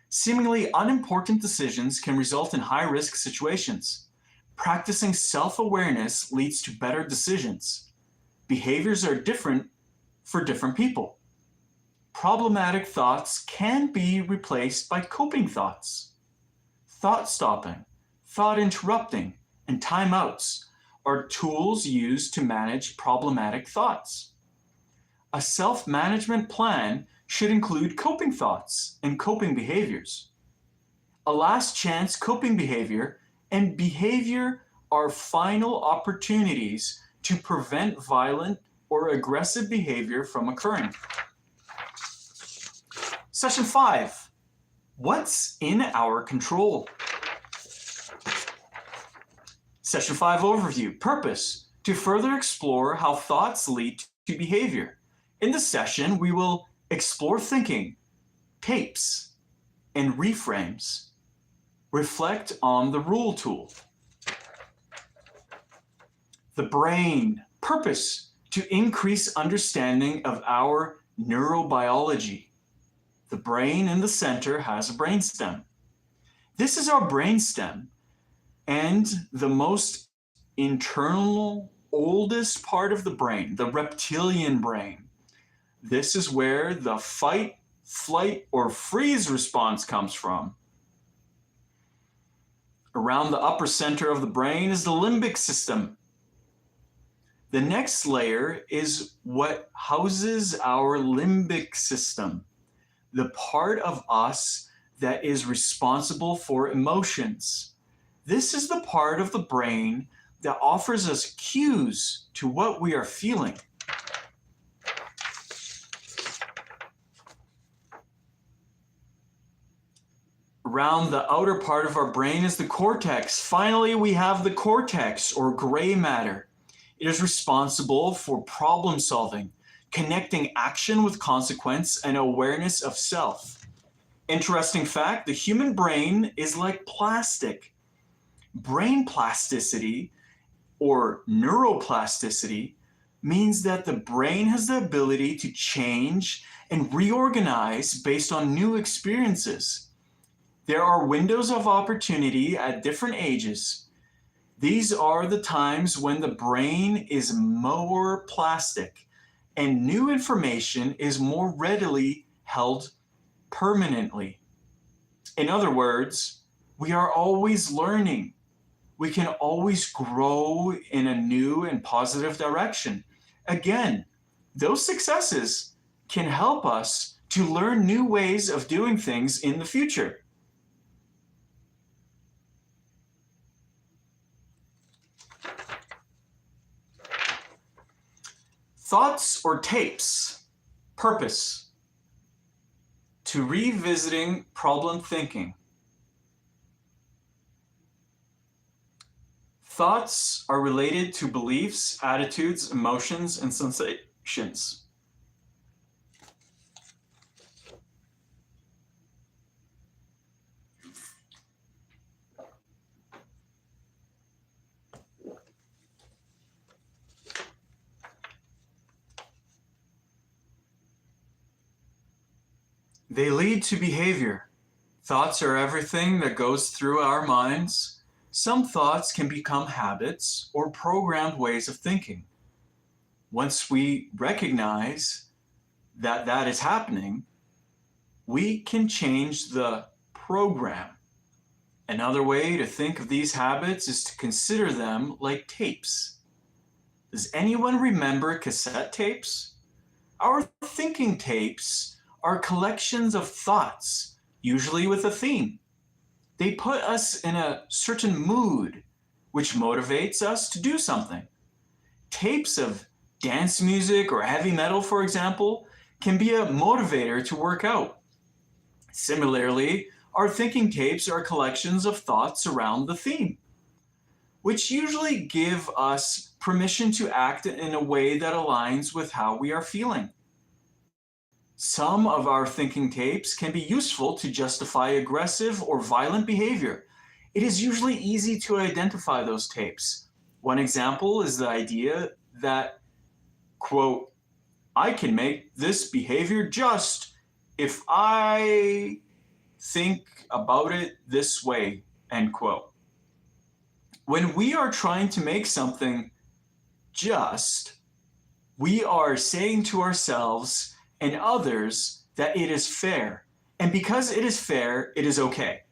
Seemingly unimportant decisions can result in high-risk situations. Practicing self-awareness leads to better decisions. Behaviors are different for different people. Problematic thoughts can be replaced by coping thoughts. Thought stopping, thought interrupting, and timeouts are tools used to manage problematic thoughts. A self-management plan should include coping thoughts and coping behaviors. A last chance coping behavior and behavior are final opportunities to prevent violent or aggressive behavior from occurring. Session 5. What's in our control? Session 5 overview. Purpose. To further explore how thoughts lead to behavior. In this session, we will explore thinking, tapes, and reframes. Reflect on the rule tool. The brain. Purpose. To increase understanding of our neurobiology. The brain in the center has a brainstem. This is our brainstem and the most internal, oldest part of the brain, the reptilian brain. This is where the fight, flight, or freeze response comes from. Around the upper center of the brain is the limbic system. The next layer is what houses our limbic system, the part of us that is responsible for emotions. This is the part of the brain that offers us cues to what we are feeling. Around the outer part of our brain is the cortex. Finally, we have the cortex, or gray matter. It is responsible for problem solving, connecting action with consequence, and awareness of self. Interesting fact, the human brain is like plastic. Brain plasticity, or neuroplasticity, means that the brain has the ability to change and reorganize based on new experiences. There are windows of opportunity at different ages. These are the times when the brain is more plastic and new information is more readily held permanently. In other words, we are always learning. We can always grow in a new and positive direction. Again, those successes can help us to learn new ways of doing things in the future. Thoughts or tapes. Purpose. To revisiting problem thinking. Thoughts are related to beliefs, attitudes, emotions, and sensations. They lead to behavior. Thoughts are everything that goes through our minds. Some thoughts can become habits or programmed ways of thinking. Once we recognize that that is happening, we can change the program. Another way to think of these habits is to consider them like tapes. Does anyone remember cassette tapes? Our thinking tapes are collections of thoughts, usually with a theme. They put us in a certain mood, which motivates us to do something. Tapes of dance music or heavy metal, for example, can be a motivator to work out. Similarly, our thinking tapes are collections of thoughts around the theme, which usually give us permission to act in a way that aligns with how we are feeling. Some of our thinking tapes can be useful to justify aggressive or violent behavior. It is usually easy to identify those tapes. One example is the idea that, quote, I can make this behavior just if I think about it this way, end quote. When we are trying to make something just, we are saying to ourselves and others that it is fair. And because it is fair, it is okay.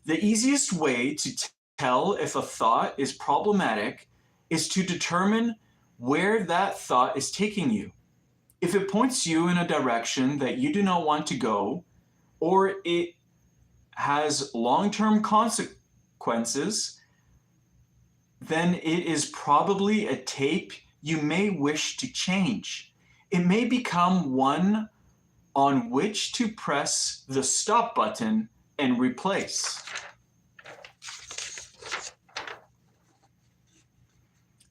The easiest way to tell if a thought is problematic is to determine where that thought is taking you. If it points you in a direction that you do not want to go, or it has long-term consequences, then it is probably a tape you may wish to change. It may become one on which to press the stop button and replace.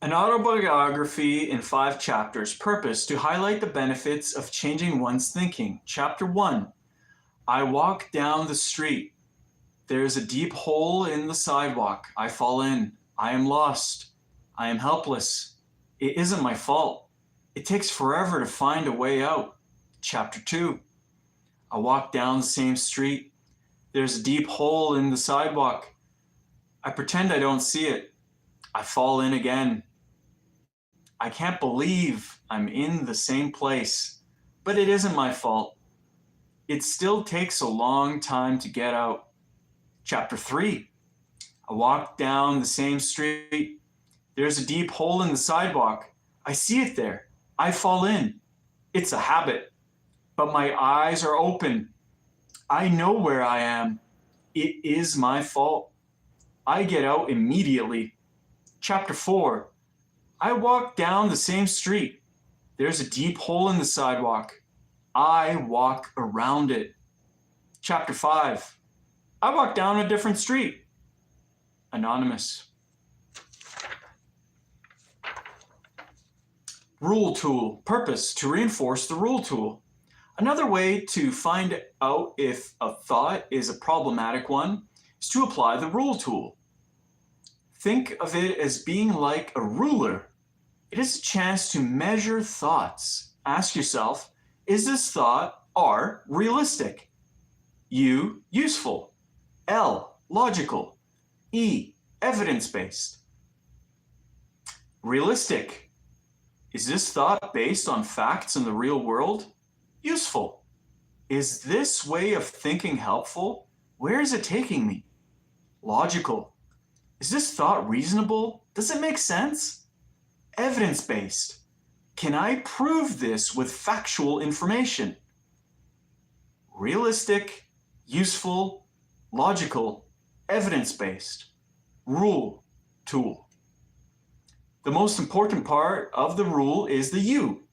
An autobiography in 5 chapters, purpose to highlight the benefits of changing one's thinking. Chapter 1, I walk down the street. There is a deep hole in the sidewalk. I fall in. I am lost. I am helpless. It isn't my fault. It takes forever to find a way out. Chapter 2, I walk down the same street. There's a deep hole in the sidewalk. I pretend I don't see it. I fall in again. I can't believe I'm in the same place, but it isn't my fault. It still takes a long time to get out. Chapter 3, I walk down the same street. There's a deep hole in the sidewalk. I see it there. I fall in. It's a habit, but my eyes are open. I know where I am. It is my fault. I get out immediately. Chapter 4, I walk down the same street. There's a deep hole in the sidewalk. I walk around it. Chapter 5, I walk down a different street. Anonymous. Rule tool. Purpose to reinforce the rule tool. Another way to find out if a thought is a problematic one is to apply the rule tool. Think of it as being like a ruler. It is a chance to measure thoughts. Ask yourself, is this thought R, realistic? U, useful? L, logical? E, evidence-based? Realistic. Is this thought based on facts in the real world? Useful. Is this way of thinking helpful? Where is it taking me? Logical. Is this thought reasonable? Does it make sense? Evidence-based. Can I prove this with factual information? Realistic, useful, logical, evidence-based. Rule, tool. The most important part of the rule is the U.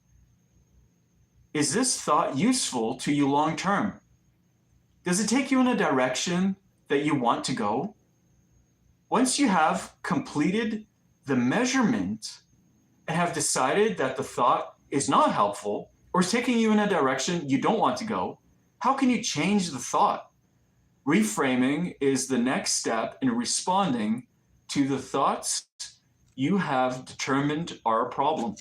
Is this thought useful to you long term? Does it take you in a direction that you want to go? Once you have completed the measurement and have decided that the thought is not helpful or is taking you in a direction you don't want to go, how can you change the thought? Reframing is the next step in responding to the thoughts you have determined are a problem.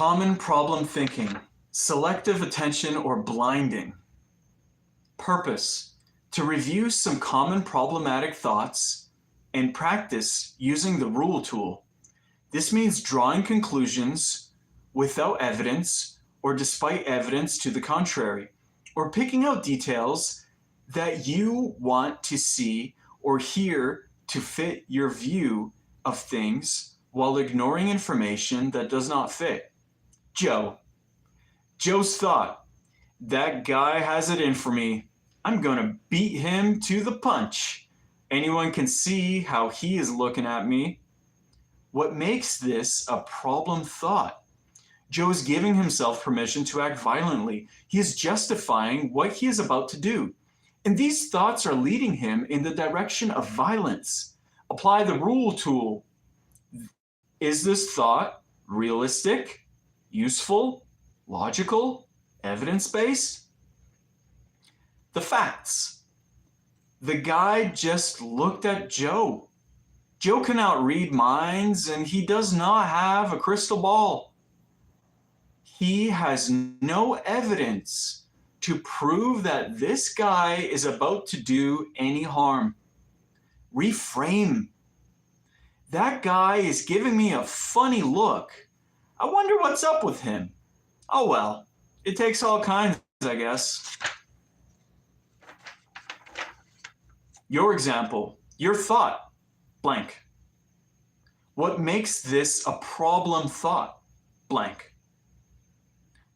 Common problem thinking, selective attention or blinding. Purpose, to review some common problematic thoughts and practice using the rule tool. This means drawing conclusions without evidence or despite evidence to the contrary, or picking out details that you want to see or hear to fit your view of things while ignoring information that does not fit. Joe's thought, that guy has it in for me. I'm gonna beat him to the punch. Anyone can see how he is looking at me. What makes this a problem thought? Joe is giving himself permission to act violently. He is justifying what he is about to do. And these thoughts are leading him in the direction of violence. Apply the rule tool. Is this thought realistic, useful, logical, evidence-based? The facts. The guy just looked at Joe. Joe cannot read minds and he does not have a crystal ball. He has no evidence to prove that this guy is about to do any harm. Reframe. That guy is giving me a funny look. I wonder what's up with him. Oh well, it takes all kinds, I guess. Your example, your thought, blank. What makes this a problem thought, blank.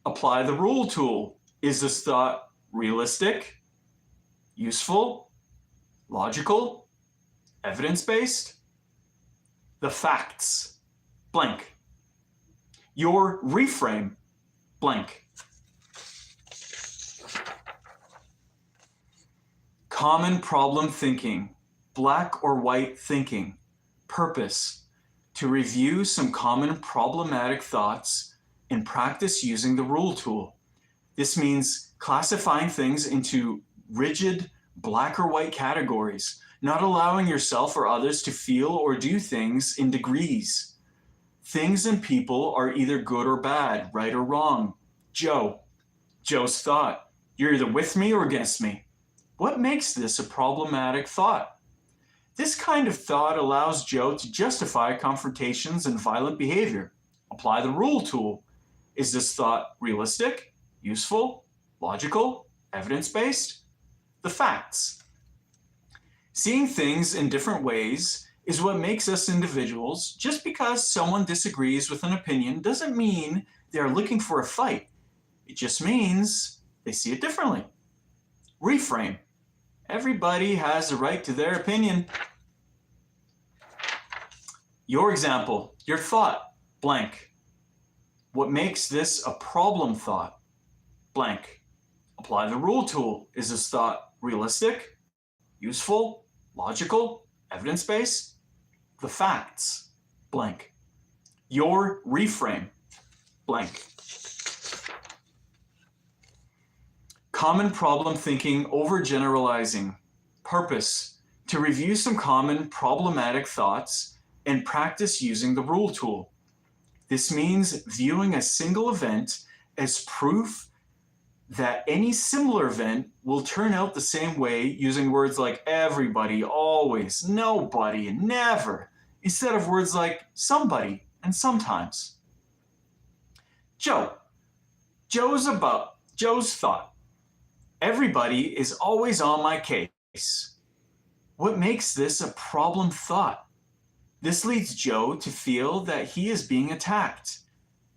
Apply the rule tool. Is this thought realistic, useful, logical, evidence-based? The facts, blank. Your reframe, blank. Common problem thinking, black or white thinking, purpose, to review some common problematic thoughts and practice using the rule tool. This means classifying things into rigid black or white categories, not allowing yourself or others to feel or do things in degrees. Things and people are either good or bad, right or wrong. Joe's thought, you're either with me or against me. What makes this a problematic thought? This kind of thought allows Joe to justify confrontations and violent behavior. Apply the rule tool. Is this thought realistic, useful, logical, evidence-based? The facts. Seeing things in different ways is what makes us individuals. Just because someone disagrees with an opinion doesn't mean they are looking for a fight. It just means they see it differently. Reframe. Everybody has the right to their opinion. Your example, your thought, blank. What makes this a problem thought, blank. Apply the rule tool. Is this thought realistic, useful, logical, evidence-based? The facts, blank. Your reframe, blank. Common problem thinking, overgeneralizing. Purpose, to review some common problematic thoughts and practice using the rule tool. This means viewing a single event as proof that any similar event will turn out the same way using words like everybody, always, nobody, and never, instead of words like somebody and sometimes. Joe's thought. Everybody is always on my case. What makes this a problem thought? This leads Joe to feel that he is being attacked,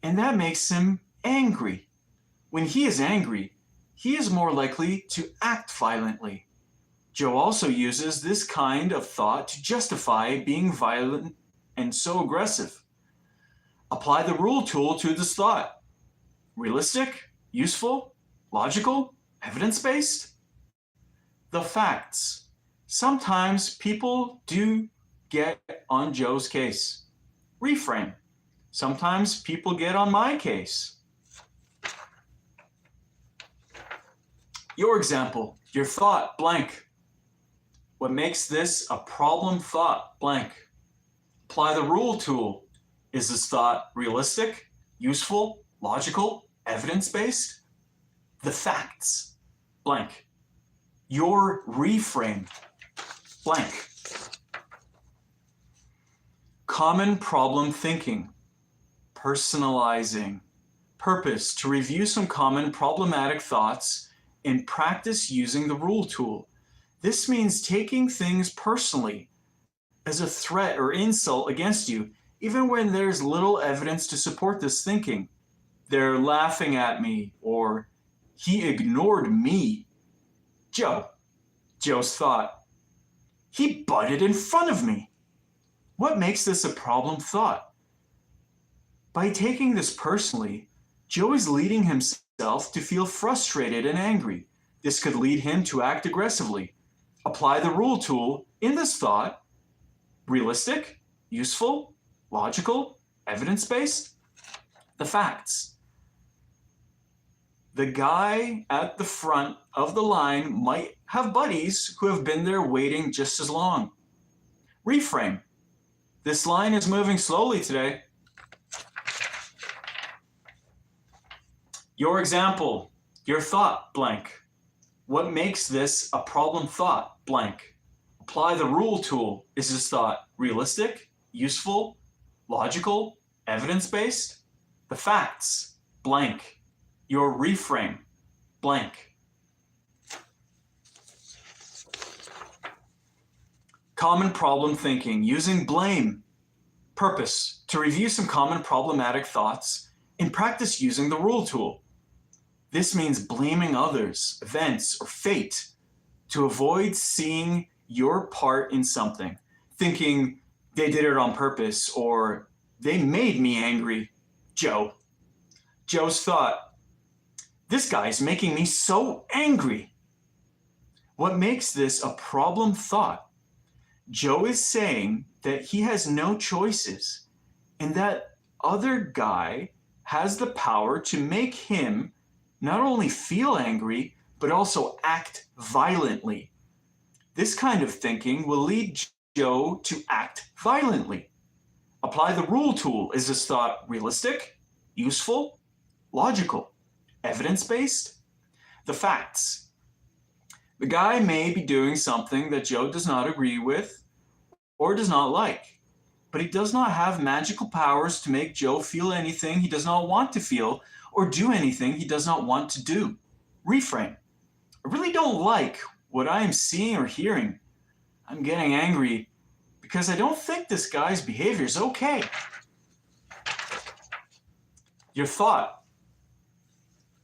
and that makes him angry. When he is angry, he is more likely to act violently. Joe also uses this kind of thought to justify being violent and so aggressive. Apply the rule tool to this thought. Realistic, useful, logical, evidence-based? The facts. Sometimes people do get on Joe's case. Reframe. Sometimes people get on my case. Your example, your thought, blank. What makes this a problem thought, blank. Apply the rule tool. Is this thought realistic, useful, logical, evidence-based? The facts, blank. Your reframe, blank. Common problem thinking, personalizing, purpose to review some common problematic thoughts and practice using the rule tool. This means taking things personally as a threat or insult against you, even when there's little evidence to support this thinking. They're laughing at me, or he ignored me. Joe's thought. He butted in front of me. What makes this a problem thought? By taking this personally, Joe is leading himself to feel frustrated and angry. This could lead him to act aggressively. Apply the rule tool in this thought. Realistic, useful, logical, evidence-based. The facts. The guy at the front of the line might have buddies who have been there waiting just as long. Reframe. This line is moving slowly today. Your example, your thought, blank. What makes this a problem thought, blank. Apply the rule tool. Is this thought realistic, useful, logical, evidence-based? The facts, blank. Your reframe, blank. Common problem thinking, using blame. Purpose, to review some common problematic thoughts and practice using the rule tool. This means blaming others, events, or fate to avoid seeing your part in something, thinking they did it on purpose or they made me angry. Joe's thought, this guy's making me so angry. What makes this a problem thought? Joe is saying that he has no choices and that other guy has the power to make him not only feel angry, but also act violently. This kind of thinking will lead Joe to act violently. Apply the rule tool. Is this thought realistic, useful, logical, evidence-based? The facts. The guy may be doing something that Joe does not agree with or does not like, but he does not have magical powers to make Joe feel anything he does not want to feel or do anything he does not want to do. Reframe. I really don't like what I am seeing or hearing. I'm getting angry because I don't think this guy's behavior is okay. Your thought.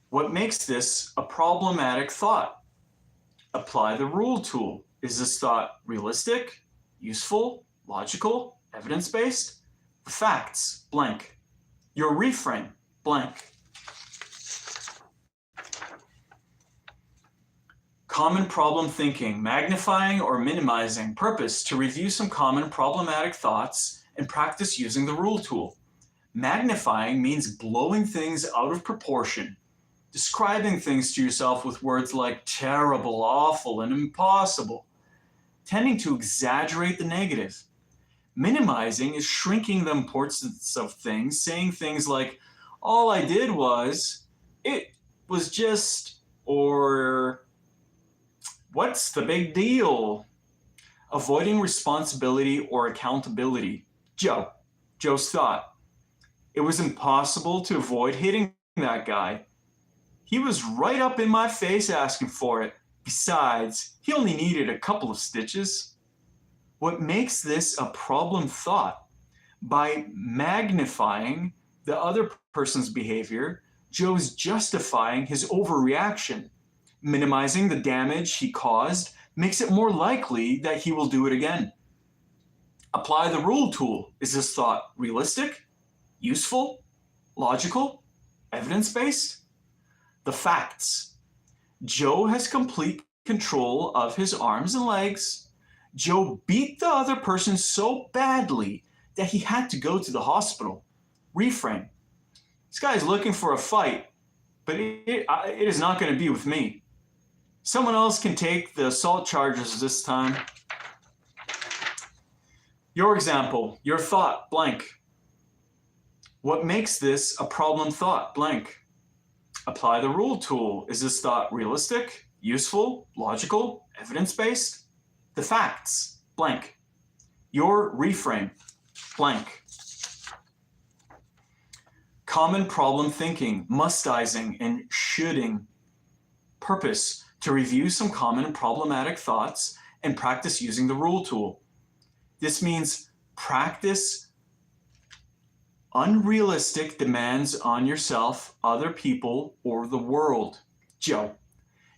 What makes this a problematic thought? Apply the rule tool. Is this thought realistic, useful, logical, evidence-based? The facts, blank. Your reframe, blank. Common problem thinking, magnifying or minimizing. Purpose, to review some common problematic thoughts and practice using the rule tool. Magnifying means blowing things out of proportion, describing things to yourself with words like terrible, awful, and impossible, tending to exaggerate the negative. Minimizing is shrinking the importance of things, saying things like, all I did was, it was just, or what's the big deal? Avoiding responsibility or accountability. Joe's thought. It was impossible to avoid hitting that guy. He was right up in my face asking for it. Besides, he only needed a couple of stitches. What makes this a problem thought? By magnifying the other person's behavior, Joe's justifying his overreaction. Minimizing the damage he caused makes it more likely that he will do it again. Apply the rule tool. Is this thought realistic, useful, logical, evidence-based? The facts. Joe has complete control of his arms and legs. Joe beat the other person so badly that he had to go to the hospital. Reframe. This guy's looking for a fight, but it is not going to be with me. Someone else can take the assault charges this time. Your example, your thought, blank. What makes this a problem thought? Blank. Apply the rule tool. Is this thought realistic, useful, logical, evidence-based? The facts. Blank. Your reframe. Blank. Common problem thinking, mustizing, and shoulding. Purpose: to review some common problematic thoughts and practice using the rule tool. This means practice unrealistic demands on yourself, other people, or the world. Joe.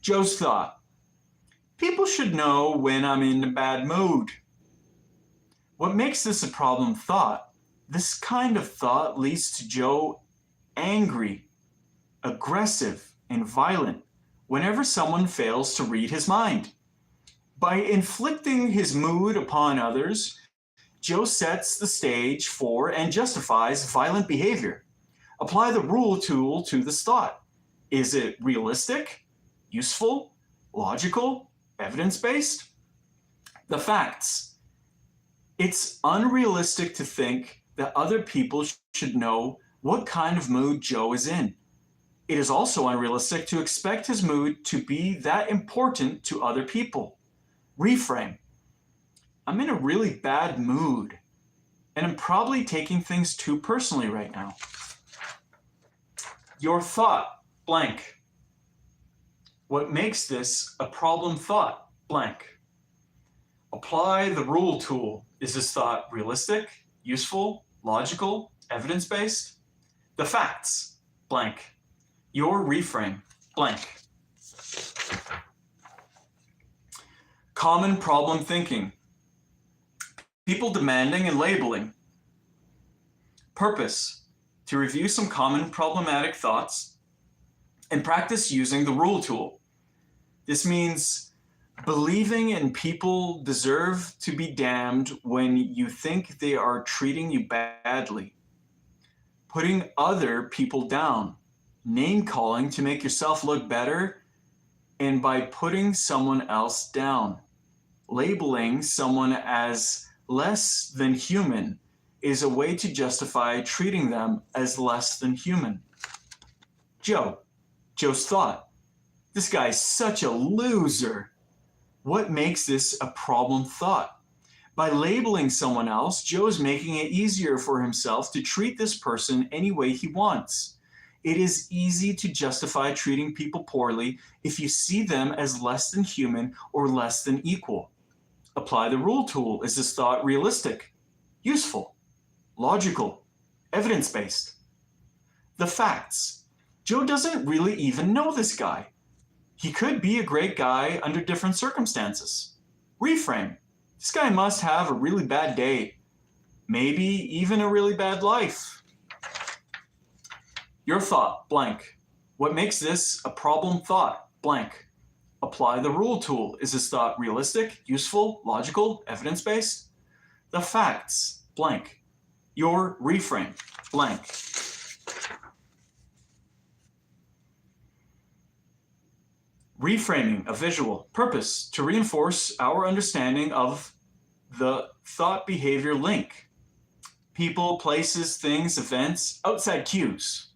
Joe's thought: people should know when I'm in a bad mood. What makes this a problem thought? This kind of thought leads to Joe angry, aggressive, and violent whenever someone fails to read his mind. By inflicting his mood upon others, Joe sets the stage for and justifies violent behavior. Apply the rule tool to this thought. Is it realistic, useful, logical, evidence-based? The facts. It's unrealistic to think that other people should know what kind of mood Joe is in. It is also unrealistic to expect his mood to be that important to other people. Reframe: I'm in a really bad mood, and I'm probably taking things too personally right now. Your thought. Blank. What makes this a problem thought? Blank. Apply the rule tool. Is this thought realistic, useful, logical, evidence-based? The facts. Blank. Your reframe. Blank. Common problem thinking. People demanding and labeling. Purpose: to review some common problematic thoughts and practice using the rule tool. This means believing in people deserve to be damned when you think they are treating you badly. Putting other people down. Name calling to make yourself look better, and by putting someone else down. Labeling someone as less than human is a way to justify treating them as less than human. Joe. Joe's thought: this guy's such a loser. What makes this a problem thought? By labeling someone else, Joe is making it easier for himself to treat this person any way he wants. It is easy to justify treating people poorly if you see them as less than human or less than equal. Apply the rule tool. Is this thought realistic, useful, logical, evidence-based? The facts. Joe doesn't really even know this guy. He could be a great guy under different circumstances. Reframe: this guy must have a really bad day, maybe even a really bad life. Your thought. Blank. What makes this a problem thought? Blank. Apply the rule tool. Is this thought realistic, useful, logical, evidence-based? The facts. Blank. Your reframe. Blank. Reframing a visual. Purpose: to reinforce our understanding of the thought-behavior link. People, places, things, events, outside cues.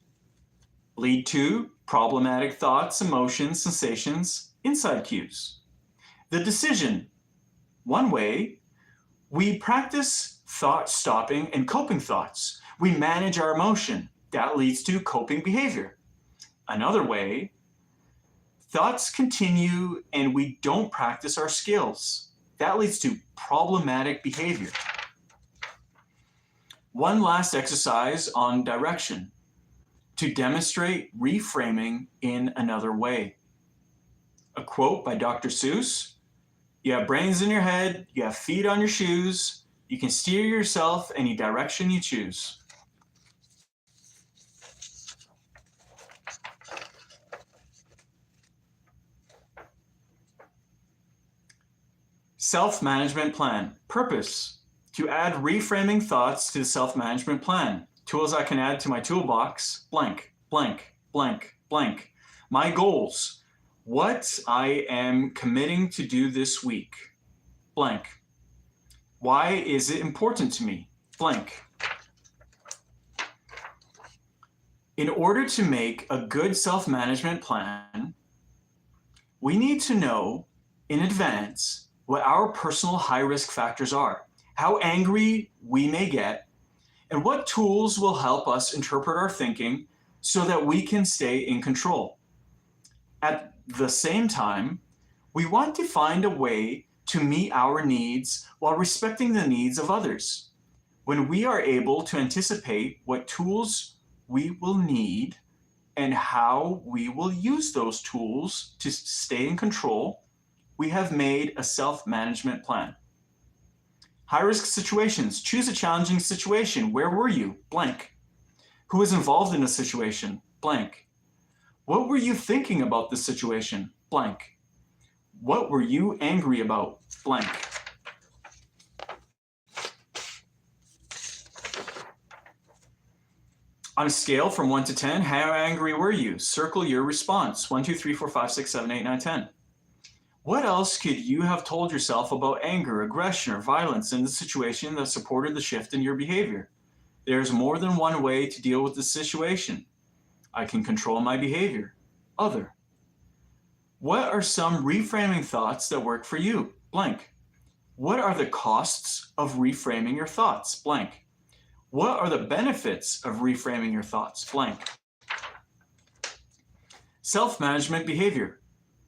Lead to problematic thoughts, emotions, sensations, inside cues. The decision. One way, we practice thought stopping and coping thoughts. We manage our emotion. That leads to coping behavior. Another way, thoughts continue and we don't practice our skills. That leads to problematic behavior. One last exercise on direction to demonstrate reframing in another way. A quote by Dr. Seuss: you have brains in your head, you have feet on your shoes, you can steer yourself any direction you choose. Self-management plan. Purpose: to add reframing thoughts to the self-management plan. Tools I can add to my toolbox: blank, blank, blank, blank. My goals: what I am committing to do this week. Blank. Why is it important to me? Blank. In order to make a good self-management plan, we need to know in advance what our personal high-risk factors are, how angry we may get, and what tools will help us interpret our thinking so that we can stay in control. At the same time, we want to find a way to meet our needs while respecting the needs of others. When we are able to anticipate what tools we will need and how we will use those tools to stay in control, we have made a self-management plan. High-risk situations. Choose a challenging situation. Where were you? Blank. Who was involved in the situation? Blank. What were you thinking about the situation? Blank. What were you angry about? Blank. On a scale from 1 to 10, how angry were you? Circle your response. 1, 2, 3, 4, 5, 6, 7, 8, 9, 10. What else could you have told yourself about anger, aggression, or violence in the situation that supported the shift in your behavior? There's more than one way to deal with the situation. I can control my behavior. Other. What are some reframing thoughts that work for you? Blank. What are the costs of reframing your thoughts? Blank. What are the benefits of reframing your thoughts? Blank. Self-management behavior.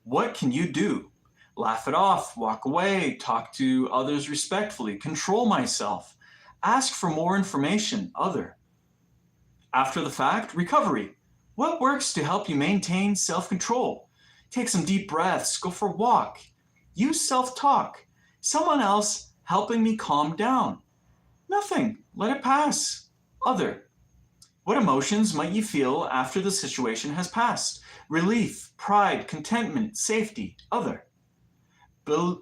What can you do? Laugh it off, walk away, talk to others respectfully, control myself, ask for more information. Other. After the fact, recovery. What works to help you maintain self-control? Take some deep breaths, go for a walk, use self-talk. Someone else helping me calm down. Nothing, let it pass. Other. What emotions might you feel after the situation has passed? Relief, pride, contentment, safety. Other.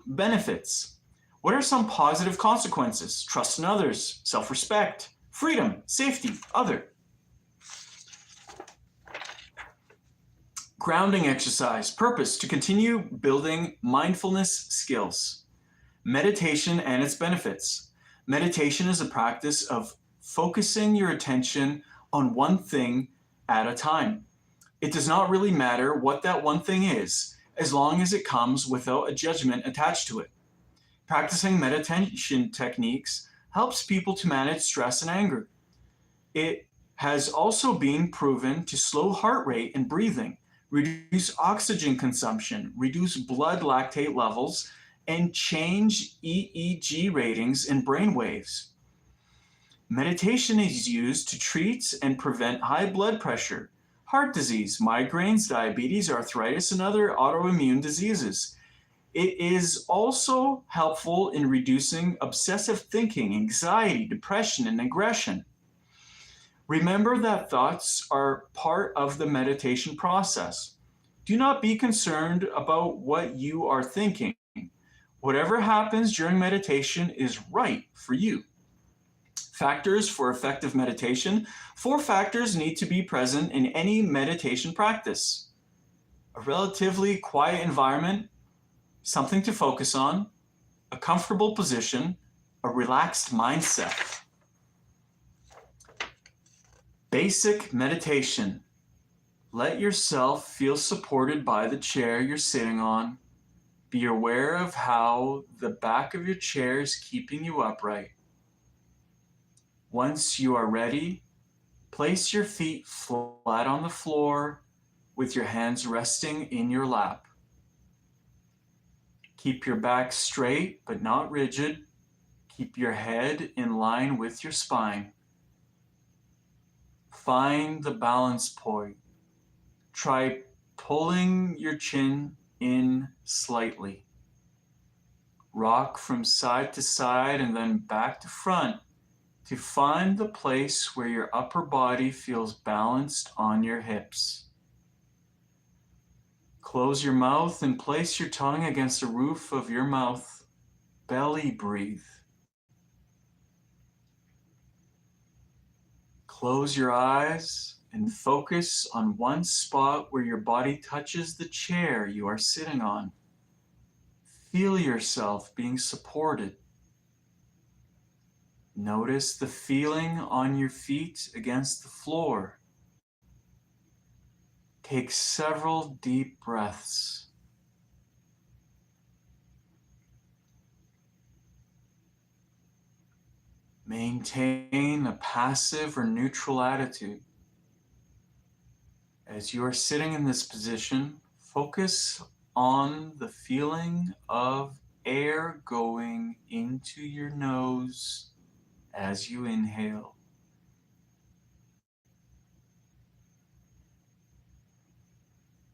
Benefits. What are some positive consequences? Trust in others, self-respect, freedom, safety. Other. Grounding exercise. Purpose: to continue building mindfulness skills. Meditation and its benefits. Meditation is a practice of focusing your attention on one thing at a time. It does not really matter what that one thing is, as long as it comes without a judgment attached to it. Practicing meditation techniques helps people to manage stress and anger. It has also been proven to slow heart rate and breathing, reduce oxygen consumption, reduce blood lactate levels, and change EEG ratings in brain waves. Meditation is used to treat and prevent high blood pressure, heart disease, migraines, diabetes, arthritis, and other autoimmune diseases. It is also helpful in reducing obsessive thinking, anxiety, depression, and aggression. Remember that thoughts are part of the meditation process. Do not be concerned about what you are thinking. Whatever happens during meditation is right for you. Factors for effective meditation. 4 factors need to be present in any meditation practice: a relatively quiet environment, something to focus on, a comfortable position, a relaxed mindset. Basic meditation. Let yourself feel supported by the chair you're sitting on. Be aware of how the back of your chair is keeping you upright. Once you are ready, place your feet flat on the floor with your hands resting in your lap. Keep your back straight but not rigid. Keep your head in line with your spine. Find the balance point. Try pulling your chin in slightly. Rock from side to side and then back to front to find the place where your upper body feels balanced on your hips. Close your mouth and place your tongue against the roof of your mouth. Belly breathe. Close your eyes and focus on one spot where your body touches the chair you are sitting on. Feel yourself being supported. Notice the feeling on your feet against the floor. Take several deep breaths. Maintain a passive or neutral attitude. As you are sitting in this position, focus on the feeling of air going into your nose as you inhale,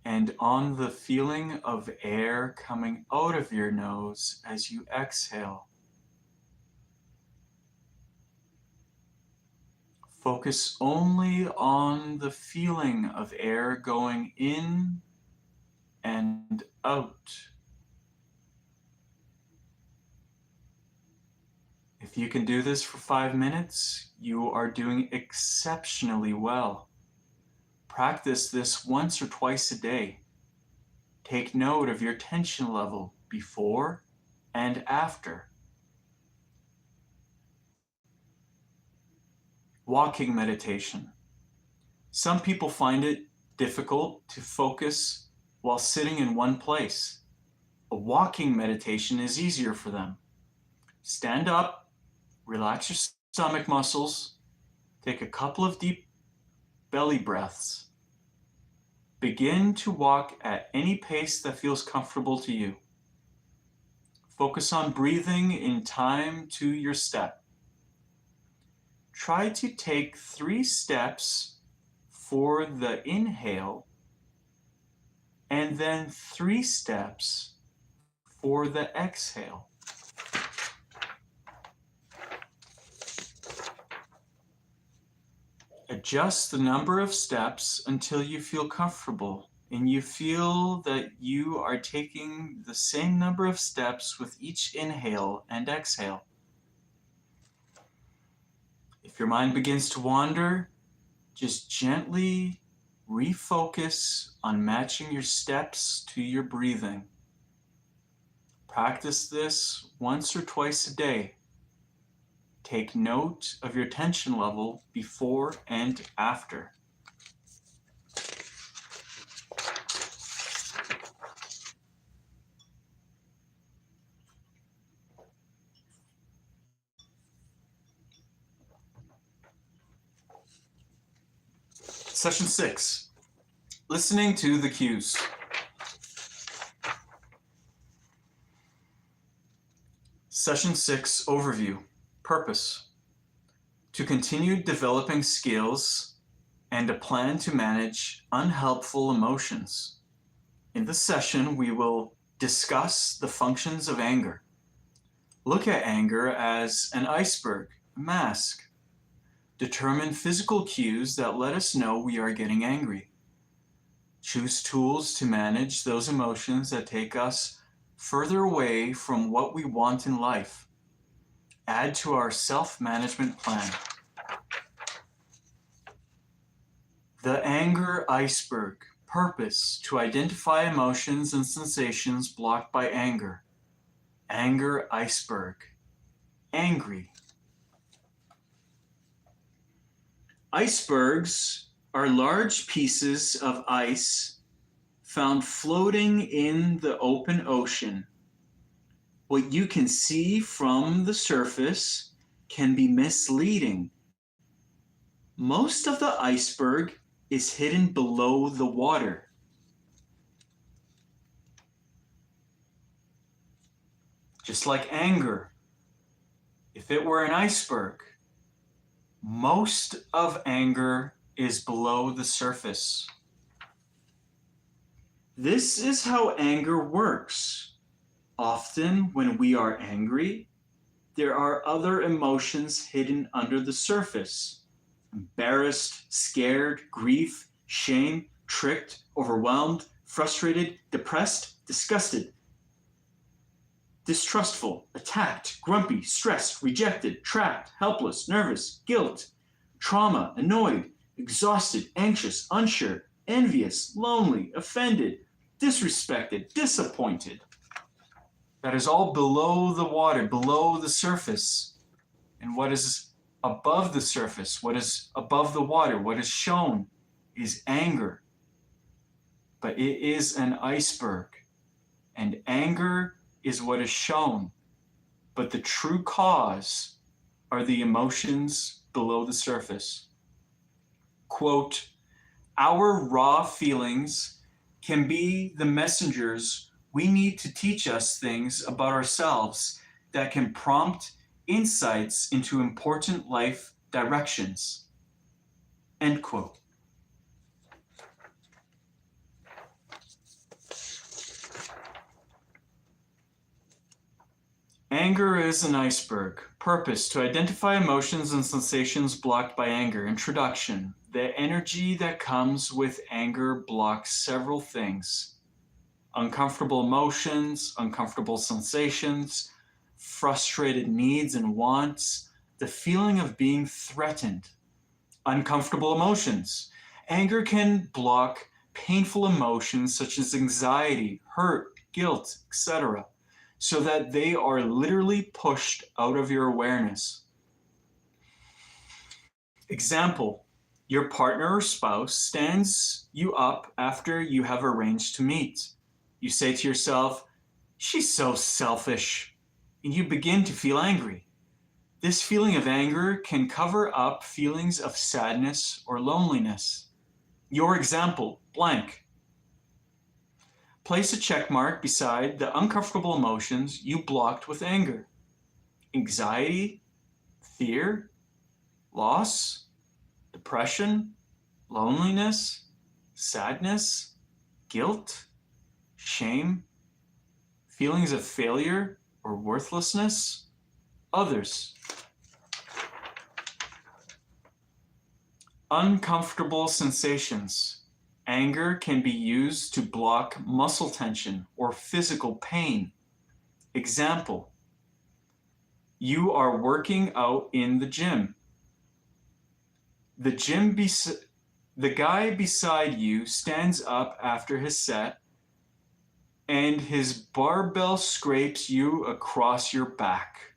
and on the feeling of air coming out of your nose as you exhale. Focus only on the feeling of air going in and out. If you can do this for 5 minutes, you are doing exceptionally well. Practice this once or twice a day. Take note of your tension level before and after. Walking meditation. Some people find it difficult to focus while sitting in one place. A walking meditation is easier for them. Stand up, relax your stomach muscles, take a couple of deep belly breaths. Begin to walk at any pace that feels comfortable to you. Focus on breathing in time to your step. Try to take 3 steps for the inhale and then 3 steps for the exhale. Adjust the number of steps until you feel comfortable and you feel that you are taking the same number of steps with each inhale and exhale. If your mind begins to wander, just gently refocus on matching your steps to your breathing. Practice this once or twice a day. Take note of your tension level before and after. Session 6, listening to the cues. Session 6, overview. Purpose: to continue developing skills and a plan to manage unhelpful emotions. In this session, we will discuss the functions of anger. Look at anger as an iceberg, a mask. Determine physical cues that let us know we are getting angry. Choose tools to manage those emotions that take us further away from what we want in life. Add to our self-management plan. The anger iceberg. Purpose: to identify emotions and sensations blocked by anger. Anger iceberg. Angry. Icebergs are large pieces of ice found floating in the open ocean. What you can see from the surface can be misleading. Most of the iceberg is hidden below the water. Just like anger, if it were an iceberg, most of anger is below the surface. This is how anger works. Often, when we are angry, there are other emotions hidden under the surface. Embarrassed, scared, grief, shame, tricked, overwhelmed, frustrated, depressed, disgusted, distrustful, attacked, grumpy, stressed, rejected, trapped, helpless, nervous, guilt, trauma, annoyed, exhausted, anxious, unsure, envious, lonely, offended, disrespected, disappointed. That is all below the water, below the surface. And what is above the surface, what is above the water, what is shown is anger. but it is an iceberg, and anger is what is shown, but the true cause are the emotions below the surface. Quote, our raw feelings can be the messengers we need to teach us things about ourselves that can prompt insights into important life directions. End quote. Anger is an iceberg. Purpose: to identify emotions and sensations blocked by anger. Introduction: the energy that comes with anger blocks several things: uncomfortable emotions, uncomfortable sensations, frustrated needs and wants, the feeling of being threatened. Uncomfortable emotions. Anger can block painful emotions such as anxiety, hurt, guilt, etc., so that they are literally pushed out of your awareness. Example: your partner or spouse stands you up after you have arranged to meet. You say to yourself, she's so selfish, and you begin to feel angry. This feeling of anger can cover up feelings of sadness or loneliness. Your example, blank. Place a check mark beside the uncomfortable emotions you blocked with anger: anxiety, fear, loss, depression, loneliness, sadness, guilt, shame, feelings of failure or worthlessness, others. Uncomfortable sensations. Anger can be used to block muscle tension or physical pain. Example: you are working out in the gym. The guy beside you stands up after his set, and his barbell scrapes you across your back.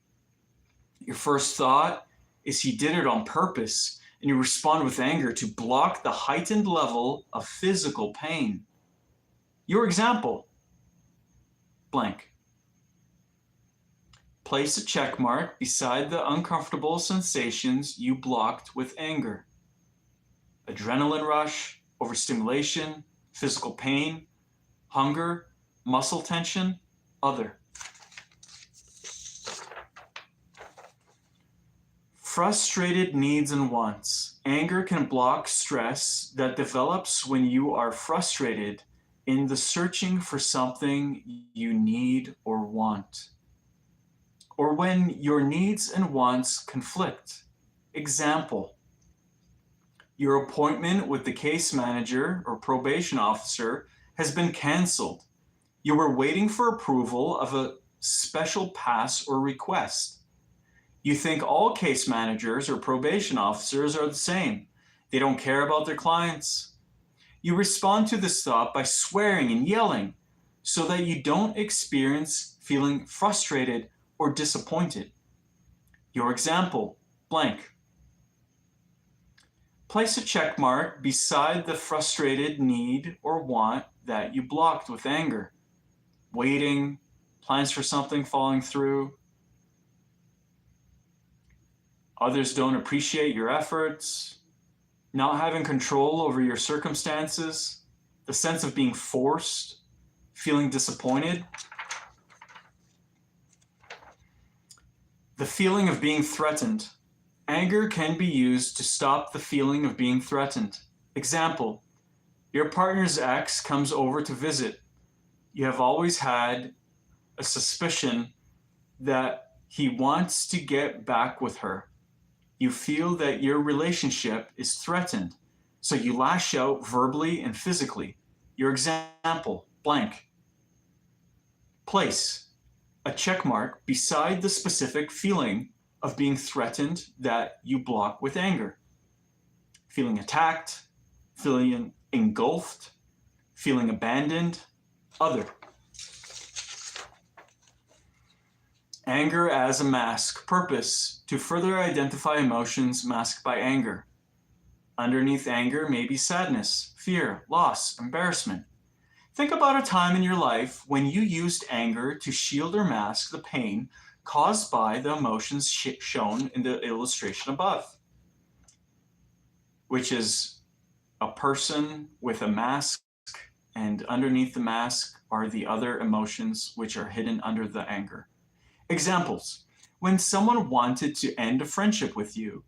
Your first thought is he did it on purpose, and you respond with anger to block the heightened level of physical pain. Your example, blank. Place a check mark beside the uncomfortable sensations you blocked with anger: adrenaline rush, overstimulation, physical pain, hunger, muscle tension, other. Frustrated needs and wants. Anger can block stress that develops when you are frustrated in the searching for something you need or want, or when your needs and wants conflict. Example: your appointment with the case manager or probation officer has been canceled. You were waiting for approval of a special pass or request. You think all case managers or probation officers are the same. They don't care about their clients. You respond to this thought by swearing and yelling so that you don't experience feeling frustrated or disappointed. Your example, blank. Place a check mark beside the frustrated need or want that you blocked with anger: waiting, plans for something falling through. Others don't appreciate your efforts, not having control over your circumstances, the sense of being forced, feeling disappointed. The feeling of being threatened. Anger can be used to stop the feeling of being threatened. Example: your partner's ex comes over to visit. You have always had a suspicion that he wants to get back with her. You feel that your relationship is threatened, so you lash out verbally and physically. Your example, blank. Place a check mark beside the specific feeling of being threatened that you block with anger: feeling attacked, feeling engulfed, feeling abandoned, other. Anger as a mask. Purpose: to further identify emotions masked by anger. Underneath anger may be sadness, fear, loss, embarrassment. Think about a time in your life when you used anger to shield or mask the pain caused by the emotions shown in the illustration above, which is a person with a mask, and underneath the mask are the other emotions which are hidden under the anger. Examples: when someone wanted to end a friendship with you,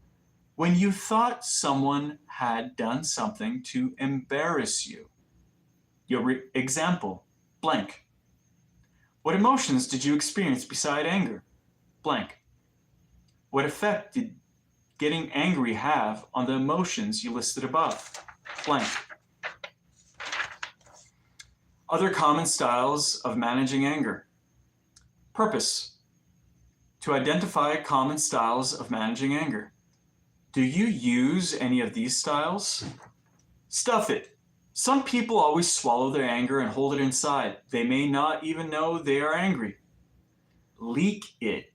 when you thought someone had done something to embarrass you. Your example, blank. What emotions did you experience beside anger? Blank. What effect did getting angry have on the emotions you listed above? Blank. Other common styles of managing anger. Purpose. To identify common styles of managing anger. Do you use any of these styles? Stuff it. Some people always swallow their anger and hold it inside. They may not even know they are angry. Leak it.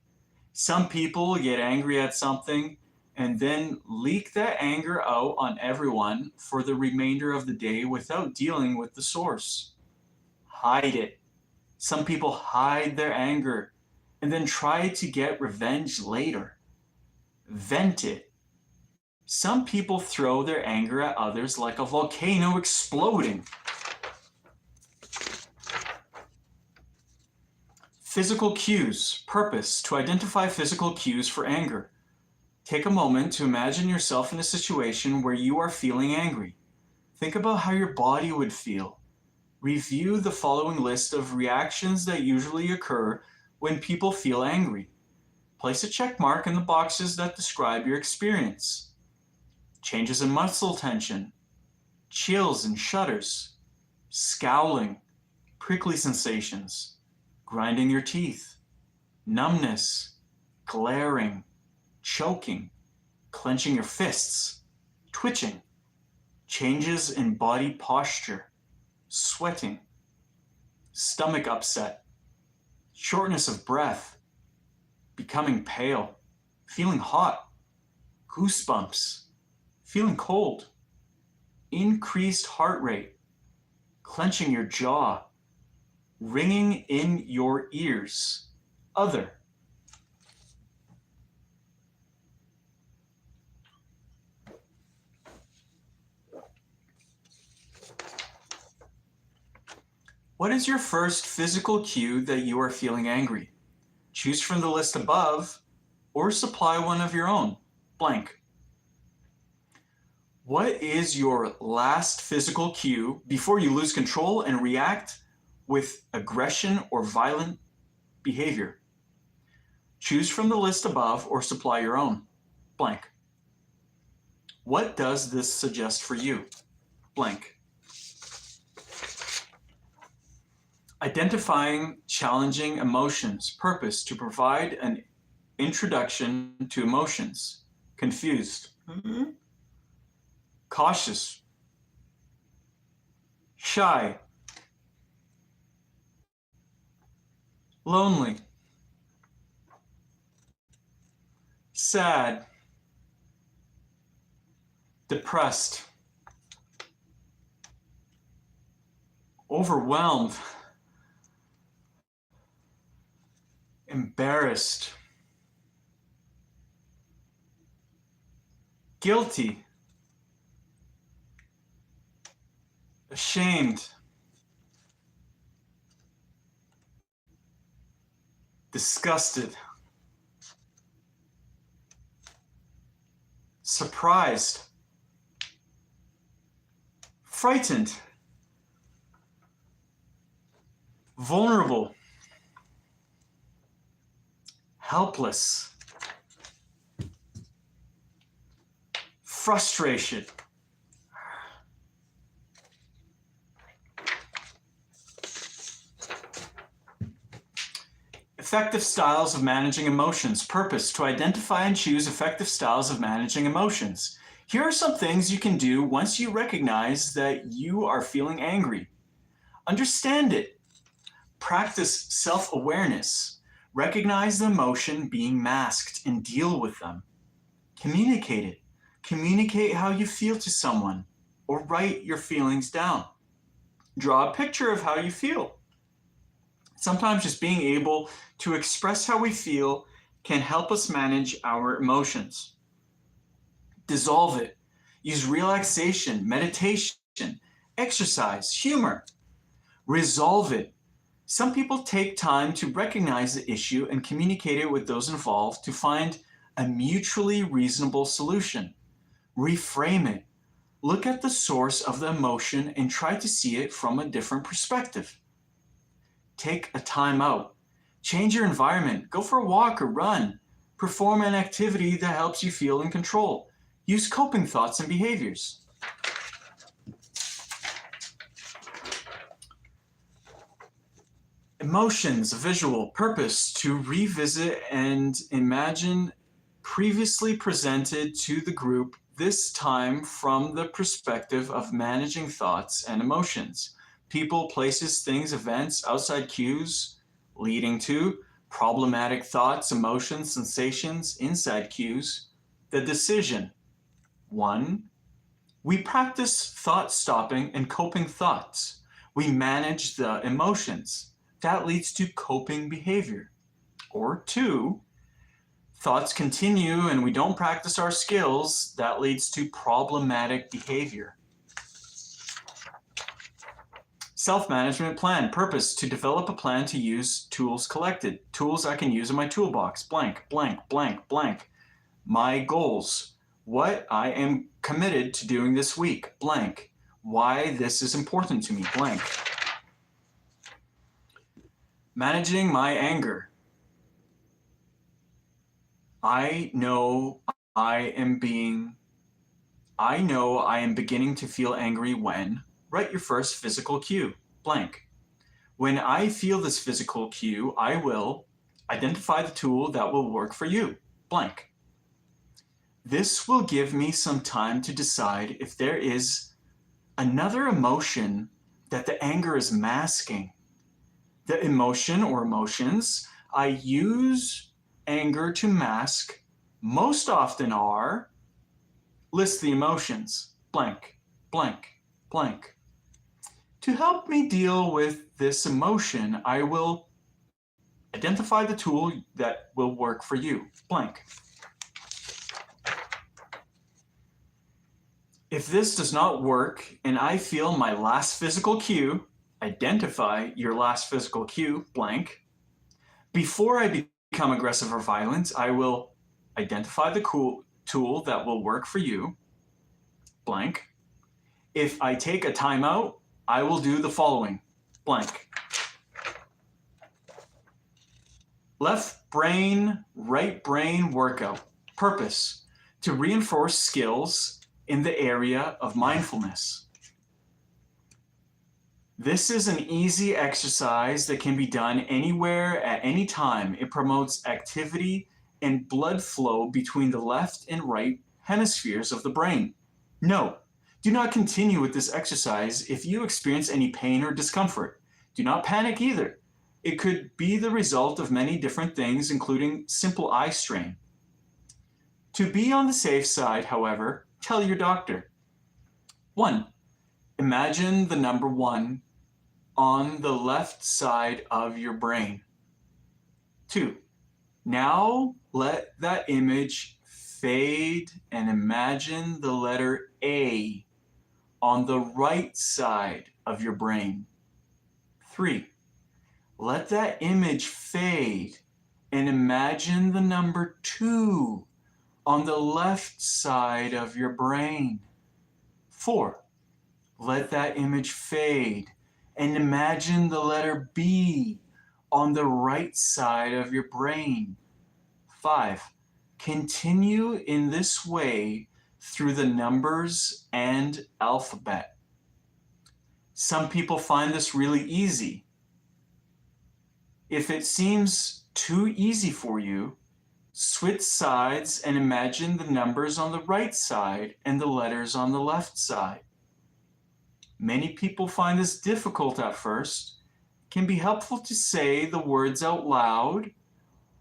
Some people get angry at something and then leak that anger out on everyone for the remainder of the day without dealing with the source. Hide it. Some people hide their anger and then try to get revenge later. Vent it. Some people throw their anger at others like a volcano exploding. Physical cues. Purpose. To identify physical cues for anger. Take a moment to imagine yourself in a situation where you are feeling angry. Think about how your body would feel. Review the following list of reactions that usually occur when people feel angry. Place a check mark in the boxes that describe your experience. Changes in muscle tension, chills and shudders, scowling, prickly sensations, grinding your teeth, numbness, glaring, choking, clenching your fists, twitching, changes in body posture, sweating, stomach upset, shortness of breath, becoming pale, feeling hot, goosebumps, feeling cold, increased heart rate, clenching your jaw, ringing in your ears, other. What is your first physical cue that you are feeling angry? Choose from the list above or supply one of your own, blank. What is your last physical cue before you lose control and react with aggression or violent behavior? Choose from the list above or supply your own, blank. What does this suggest for you, blank. Identifying challenging emotions. Purpose. To provide an introduction to emotions. Confused. Cautious, shy, lonely, sad, depressed, overwhelmed, embarrassed, guilty, ashamed, disgusted, surprised, frightened, vulnerable, helpless, frustration, effective styles of managing emotions. Purpose. To identify and choose effective styles of managing emotions. Here are some things you can do once you recognize that you are feeling angry. Understand it. Practice self-awareness. Recognize the emotion being masked and deal with them. Communicate it. Communicate how you feel to someone or write your feelings down. Draw a picture of how you feel. Sometimes just being able to express how we feel can help us manage our emotions. Dissolve it. Use relaxation, meditation, exercise, humor. Resolve it. Some people take time to recognize the issue and communicate it with those involved to find a mutually reasonable solution. Reframe it. Look at the source of the emotion and try to see it from a different perspective. Take a time out. Change your environment. Go for a walk or run. Perform an activity that helps you feel in control. Use coping thoughts and behaviors. Emotions, visual, purpose, to revisit and imagine previously presented to the group, this time from the perspective of managing thoughts and emotions. People, places, things, events, outside cues, leading to problematic thoughts, emotions, sensations, inside cues. The decision. 1. We practice thought stopping and coping thoughts. We manage the emotions. That leads to coping behavior. Or 2, thoughts continue and we don't practice our skills. That leads to problematic behavior. Self-management plan. Purpose, to develop a plan to use tools collected. Tools I can use in my toolbox. Blank, blank, blank, blank. My goals. What I am committed to doing this week. Blank. Why this is important to me. Blank. Managing my anger. I know I am beginning to feel angry when. Write your first physical cue. Blank. When I feel this physical cue, I will identify the tool that will work for you. Blank. This will give me some time to decide if there is another emotion that the anger is masking. The emotion or emotions I use anger to mask most often are, list the emotions, blank, blank, blank. To help me deal with this emotion, I will identify the tool that will work for you, blank. If this does not work and I feel my last physical cue, identify your last physical cue, blank. Before I become aggressive or violent, I will identify the tool that will work for you, blank. If I take a timeout, I will do the following, blank. Left brain, right brain workout. Purpose, to reinforce skills in the area of mindfulness. This is an easy exercise that can be done anywhere at any time. It promotes activity and blood flow between the left and right hemispheres of the brain. Note, do not continue with this exercise if you experience any pain or discomfort. Do not panic either. It could be the result of many different things, including simple eye strain. To be on the safe side, however, tell your doctor. 1. Imagine the number 1 on the left side of your brain. 2. Now let that image fade and imagine the letter A on the right side of your brain. 3. Let that image fade and imagine the number 2 on the left side of your brain. 4. Let that image fade and imagine the letter B on the right side of your brain. 5. Continue in this way through the numbers and alphabet. Some people find this really easy. If it seems too easy for you, switch sides and imagine the numbers on the right side and the letters on the left side. Many people find this difficult at first. It can be helpful to say the words out loud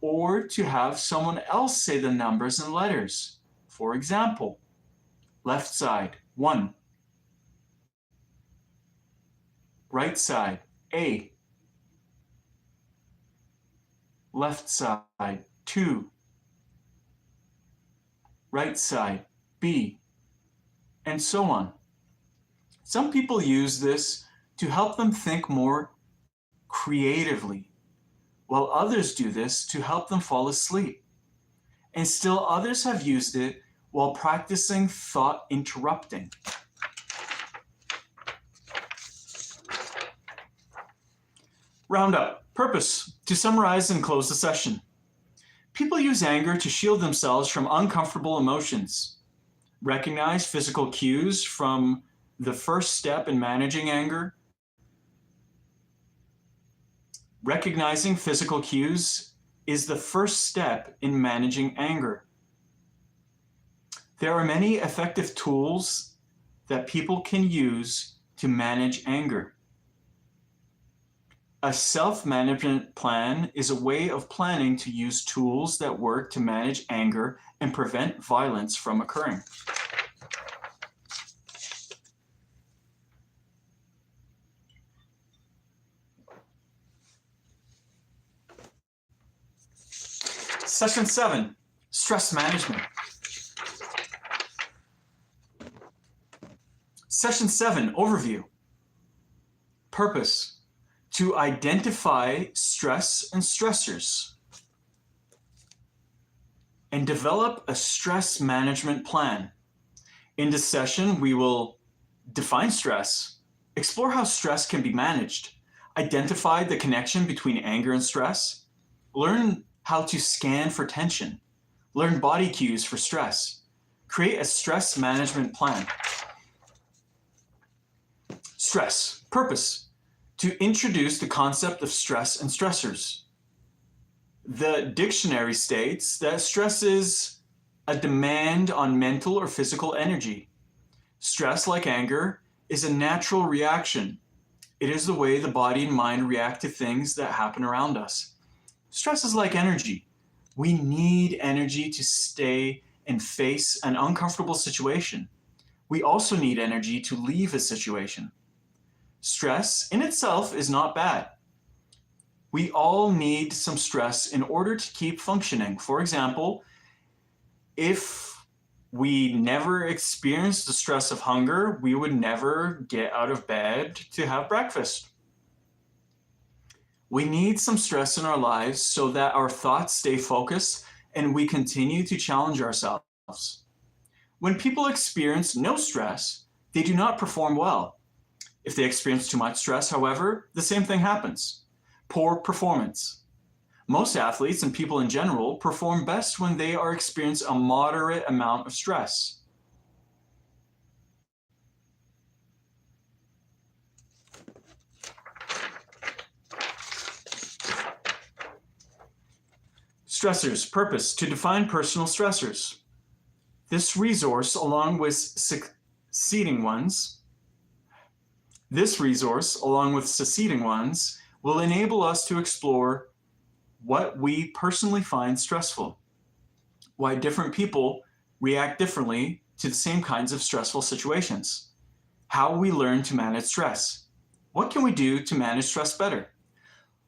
or to have someone else say the numbers and letters. For example, left side, 1. Right side, A. Left side, 2. Right side, B. And so on. Some people use this to help them think more creatively, while others do this to help them fall asleep. And still others have used it while practicing thought interrupting. Roundup. Purpose. To summarize and close the session. People use anger to shield themselves from uncomfortable emotions. Recognize physical cues from the first step in managing anger. Recognizing physical cues is the first step in managing anger. There are many effective tools that people can use to manage anger. A self-management plan is a way of planning to use tools that work to manage anger and prevent violence from occurring. Session 7, stress management. Session 7, overview. Purpose. To identify stress and stressors and develop a stress management plan. In this session, we will define stress, explore how stress can be managed, identify the connection between anger and stress, learn how to scan for tension, learn body cues for stress, create a stress management plan. Stress. Purpose. To introduce the concept of stress and stressors. The dictionary states that stress is a demand on mental or physical energy. Stress, like anger, is a natural reaction. It is the way the body and mind react to things that happen around us. Stress is like energy. We need energy to stay and face an uncomfortable situation. We also need energy to leave a situation. Stress in itself is not bad. We all need some stress in order to keep functioning. For example, if we never experienced the stress of hunger, we would never get out of bed to have breakfast. We need some stress in our lives so that our thoughts stay focused and we continue to challenge ourselves. When people experience no stress, they do not perform well. If they experience too much stress, however, the same thing happens. Poor performance. Most athletes and people in general perform best when they are experiencing a moderate amount of stress. Stressors. Purpose. To define personal stressors. This resource, along with succeeding ones, will enable us to explore what we personally find stressful, why different people react differently to the same kinds of stressful situations, how we learn to manage stress, what can we do to manage stress better.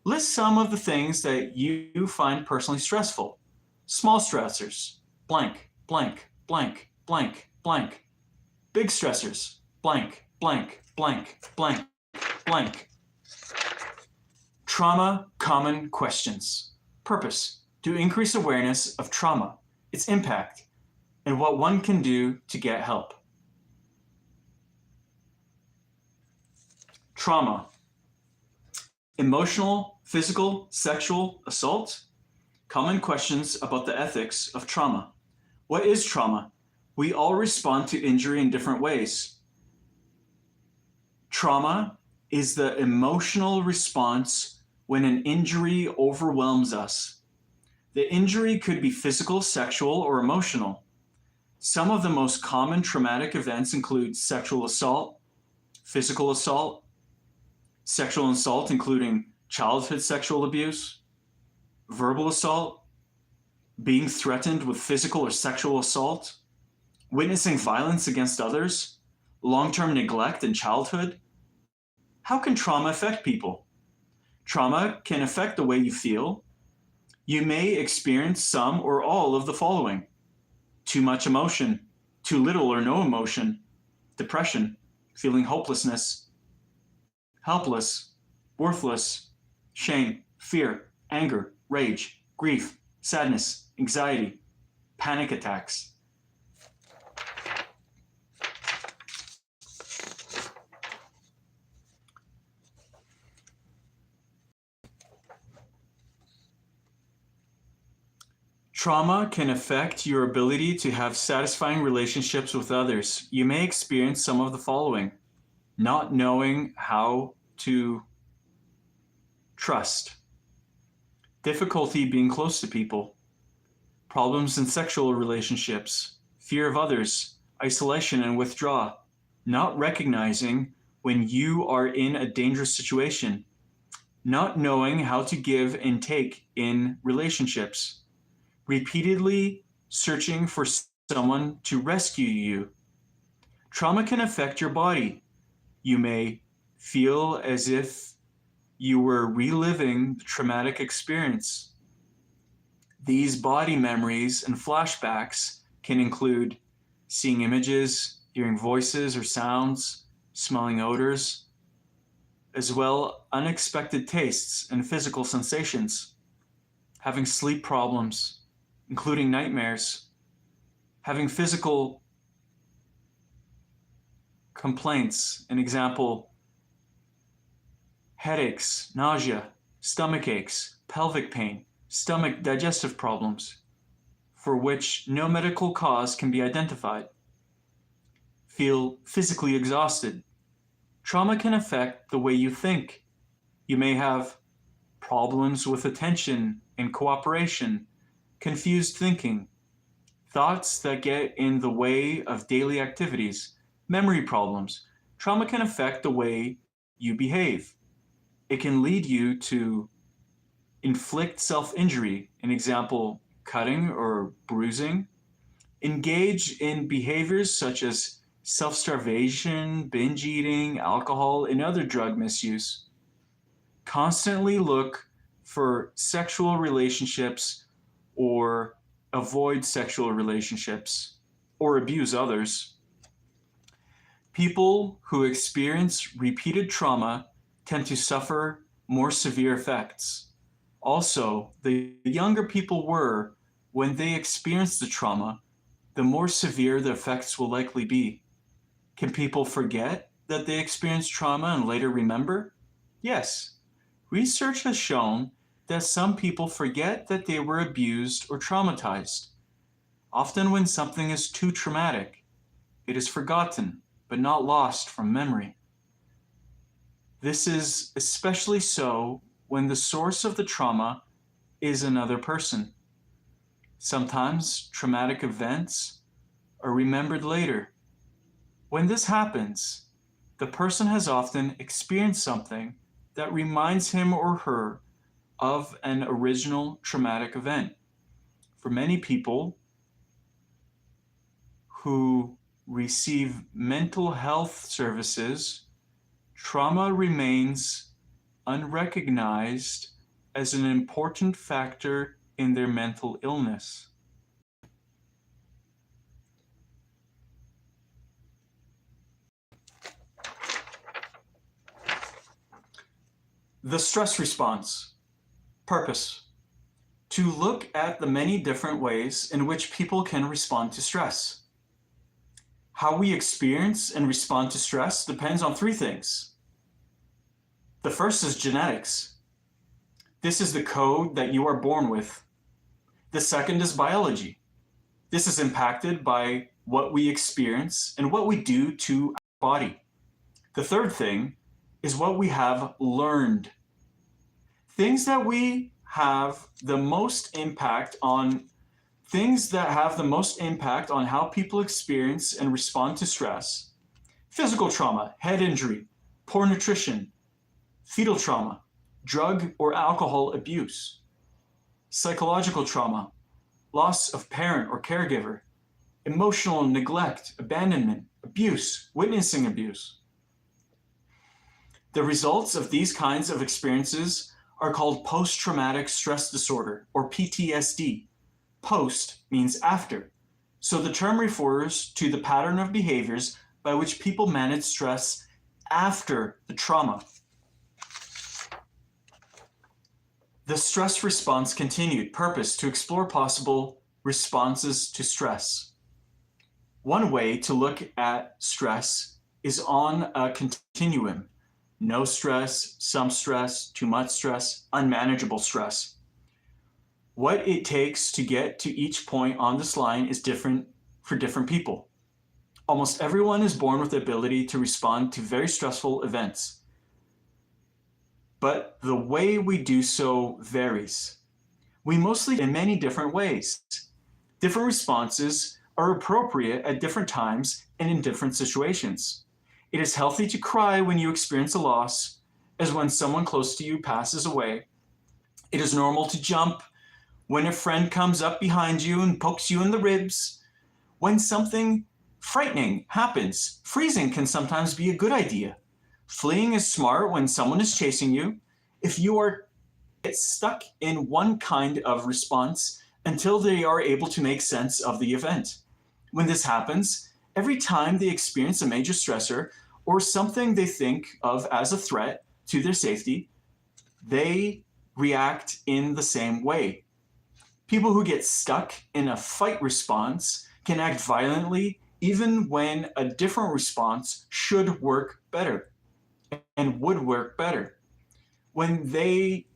List some of the things that you find personally stressful. Small stressors, blank, blank, blank, blank, blank. Big stressors, blank, blank, blank, blank, blank. Trauma common questions. Purpose. To increase awareness of trauma, its impact, and what one can do to get help. Trauma. Emotional, physical, sexual assault. Common questions about the ethics of trauma. What is trauma? We all respond to injury in different ways. Trauma is the emotional response when an injury overwhelms us. The injury could be physical, sexual, or emotional. Some of the most common traumatic events include sexual assault, physical assault, sexual assault including childhood sexual abuse, verbal assault, being threatened with physical or sexual assault, witnessing violence against others, long-term neglect in childhood, How can trauma affect people? Trauma can affect the way you feel. You may experience some or all of the following: too much emotion, too little or no emotion, depression, feeling hopelessness, helpless, worthless, shame, fear, anger, rage, grief, sadness, anxiety, panic attacks. Trauma can affect your ability to have satisfying relationships with others. You may experience some of the following: not knowing how to trust, difficulty being close to people, problems in sexual relationships, fear of others, isolation and withdrawal, not recognizing when you are in a dangerous situation, not knowing how to give and take in relationships, repeatedly searching for someone to rescue you. Trauma can affect your body. You may feel as if you were reliving the traumatic experience. These body memories and flashbacks can include seeing images, hearing voices or sounds, smelling odors, as well unexpected tastes and physical sensations, having sleep problems, including nightmares, having physical complaints, an example, headaches, nausea, stomach aches, pelvic pain, stomach digestive problems, for which no medical cause can be identified. Feel physically exhausted. Trauma can affect the way you think. You may have problems with attention and cooperation, confused thinking, thoughts that get in the way of daily activities, memory problems. Trauma can affect the way you behave. It can lead you to inflict self-injury, an example, cutting or bruising, engage in behaviors such as self-starvation, binge eating, alcohol, and other drug misuse. Constantly look for sexual relationships or avoid sexual relationships or abuse others. People who experience repeated trauma tend to suffer more severe effects. Also, the younger people were when they experienced the trauma, the more severe the effects will likely be. Can people forget that they experienced trauma and later remember? Yes. Research has shown that some people forget that they were abused or traumatized. Often when something is too traumatic, it is forgotten, but not lost from memory. This is especially so when the source of the trauma is another person. Sometimes traumatic events are remembered later. When this happens, the person has often experienced something that reminds him or her of an original traumatic event. For many people who receive mental health services, trauma remains unrecognized as an important factor in their mental illness. The stress response. Purpose. To look at the many different ways in which people can respond to stress. How we experience and respond to stress depends on three things. The first is genetics. This is the code that you are born with. The second is biology. This is impacted by what we experience and what we do to our body. The third thing is what we have learned. Things that have the most impact on how people experience and respond to stress: physical trauma, head injury, poor nutrition, fetal trauma, drug or alcohol abuse, psychological trauma, loss of parent or caregiver, emotional neglect, abandonment, abuse, witnessing abuse. The results of these kinds of experiences are called post-traumatic stress disorder, or PTSD. Post means after. So the term refers to the pattern of behaviors by which people manage stress after the trauma. The stress response continued. Purpose: to explore possible responses to stress. One way to look at stress is on a continuum. No stress, some stress, too much stress, unmanageable stress. What it takes to get to each point on this line is different for different people. Almost everyone is born with the ability to respond to very stressful events, but the way we do so varies. We mostly in many different ways. Different responses are appropriate at different times and in different situations. It is healthy to cry when you experience a loss, as when someone close to you passes away. It is normal to jump when a friend comes up behind you and pokes you in the ribs. When something frightening happens, freezing can sometimes be a good idea. Fleeing is smart when someone is chasing you. If you are stuck in one kind of response until they are able to make sense of the event. When this happens, every time they experience a major stressor or something they think of as a threat to their safety, they react in the same way. People who get stuck in a fight response can act violently even when a different response should work better and would work better. When they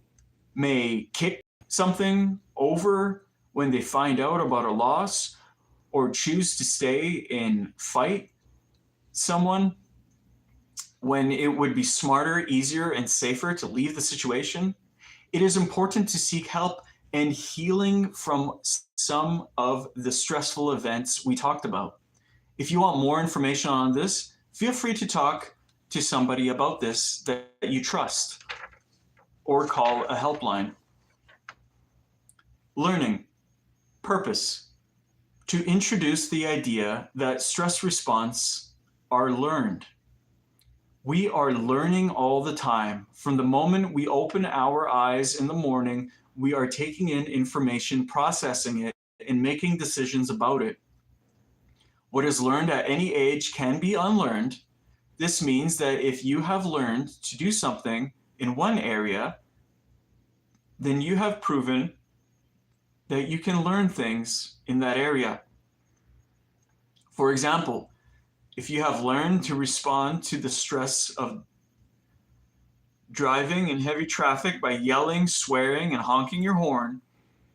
may kick something over when they find out about a loss, or choose to stay and fight someone when it would be smarter, easier, and safer to leave the situation, it is important to seek help and healing from some of the stressful events we talked about. If you want more information on this, feel free to talk to somebody about this that you trust, or call a helpline. Learning. Purpose: to introduce the idea that stress response are learned. We are learning all the time. From the moment we open our eyes in the morning, we are taking in information, processing it, and making decisions about it. What is learned at any age can be unlearned. This means that if you have learned to do something in one area, then you have proven that you can learn things in that area. For example, if you have learned to respond to the stress of driving in heavy traffic by yelling, swearing, and honking your horn,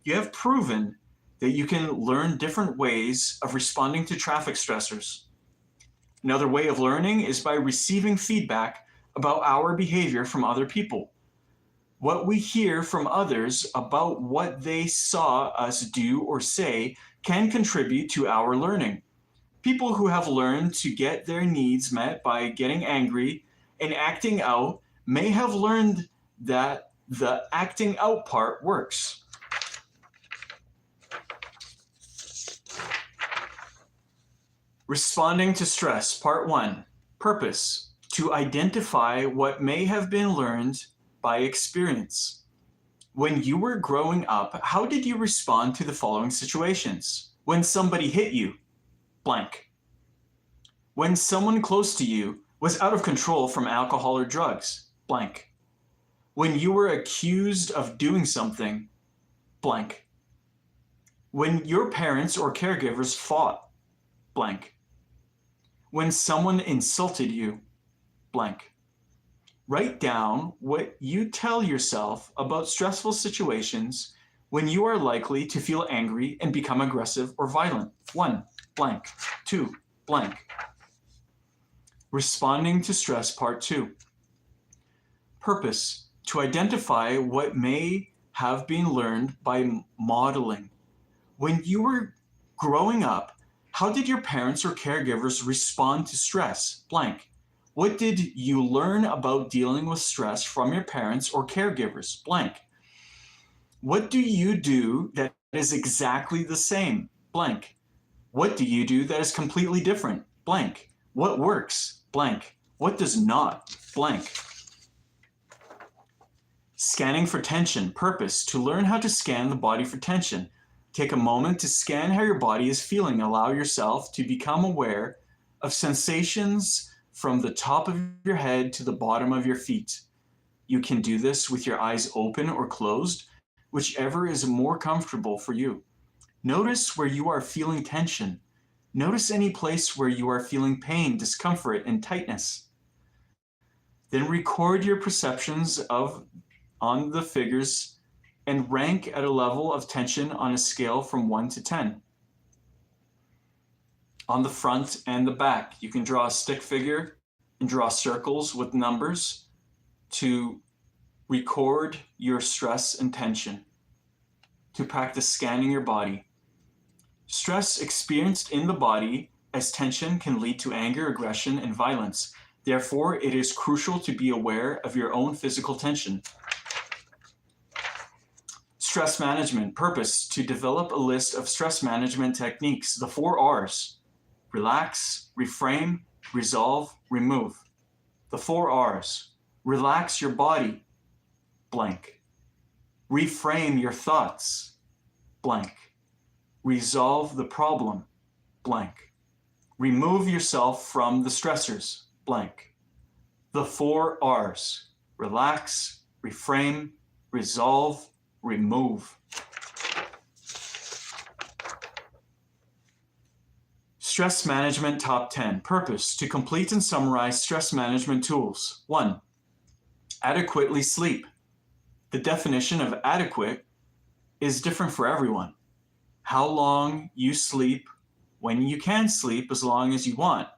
you have proven that you can learn different ways of responding to traffic stressors. Another way of learning is by receiving feedback about our behavior from other people. What we hear from others about what they saw us do or say can contribute to our learning. People who have learned to get their needs met by getting angry and acting out may have learned that the acting out part works. Responding to stress, Part 1. Purpose: to identify what may have been learned by experience. When you were growing up, how did you respond to the following situations? When somebody hit you, blank. When someone close to you was out of control from alcohol or drugs, blank. When you were accused of doing something, blank. When your parents or caregivers fought, blank. When someone insulted you, blank. Write down what you tell yourself about stressful situations when you are likely to feel angry and become aggressive or violent. 1, blank. 2, blank. Responding to stress, Part 2. Purpose: to identify what may have been learned by modeling. When you were growing up, how did your parents or caregivers respond to stress? Blank. What did you learn about dealing with stress from your parents or caregivers? Blank. What do you do that is exactly the same? Blank. What do you do that is completely different? Blank. What works? Blank. What does not? Blank. Scanning for tension. Purpose: to learn how to scan the body for tension. Take a moment to scan how your body is feeling. Allow yourself to become aware of sensations from the top of your head to the bottom of your feet. You can do this with your eyes open or closed, whichever is more comfortable for you. Notice where you are feeling tension. Notice any place where you are feeling pain, discomfort, and tightness. Then record your perceptions on the figures and rank at a level of tension on a scale from 1 to 10. On the front and the back, you can draw a stick figure and draw circles with numbers to record your stress and tension, to practice scanning your body. Stress experienced in the body as tension can lead to anger, aggression, and violence. Therefore, it is crucial to be aware of your own physical tension. Stress management. Purpose: to develop a list of stress management techniques. The 4 R's: relax, reframe, resolve, remove. The 4 R's: relax your body, blank. Reframe your thoughts, blank. Resolve the problem, blank. Remove yourself from the stressors, blank. The 4 R's: relax, reframe, resolve, remove. Stress management top 10. Purpose: to complete and summarize stress management tools. 1. Adequately sleep. The definition of adequate is different for everyone. How long you sleep, when you can sleep as long as you want.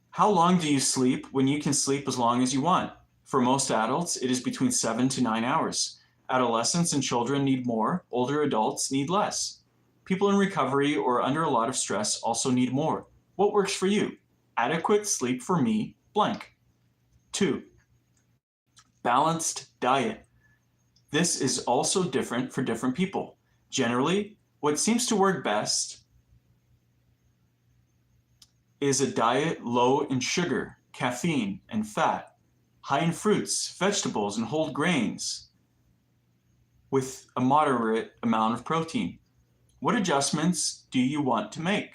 How long do you sleep when you can sleep as long as you want? For most adults, it is between 7 to 9 hours. Adolescents and children need more, older adults need less. People in recovery or under a lot of stress also need more. What works for you? Adequate sleep for me, blank. 2. Balanced diet. This is also different for different people. Generally, what seems to work best is a diet low in sugar, caffeine, and fat, high in fruits, vegetables, and whole grains, with a moderate amount of protein. What adjustments do you want to make?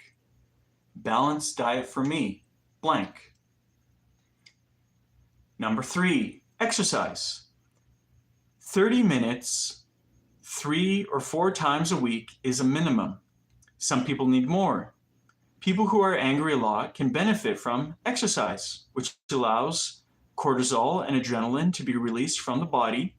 Balanced diet for me, blank. Number 3, exercise. 30 minutes, 3 or 4 times a week is a minimum. Some people need more. People who are angry a lot can benefit from exercise, which allows cortisol and adrenaline to be released from the body.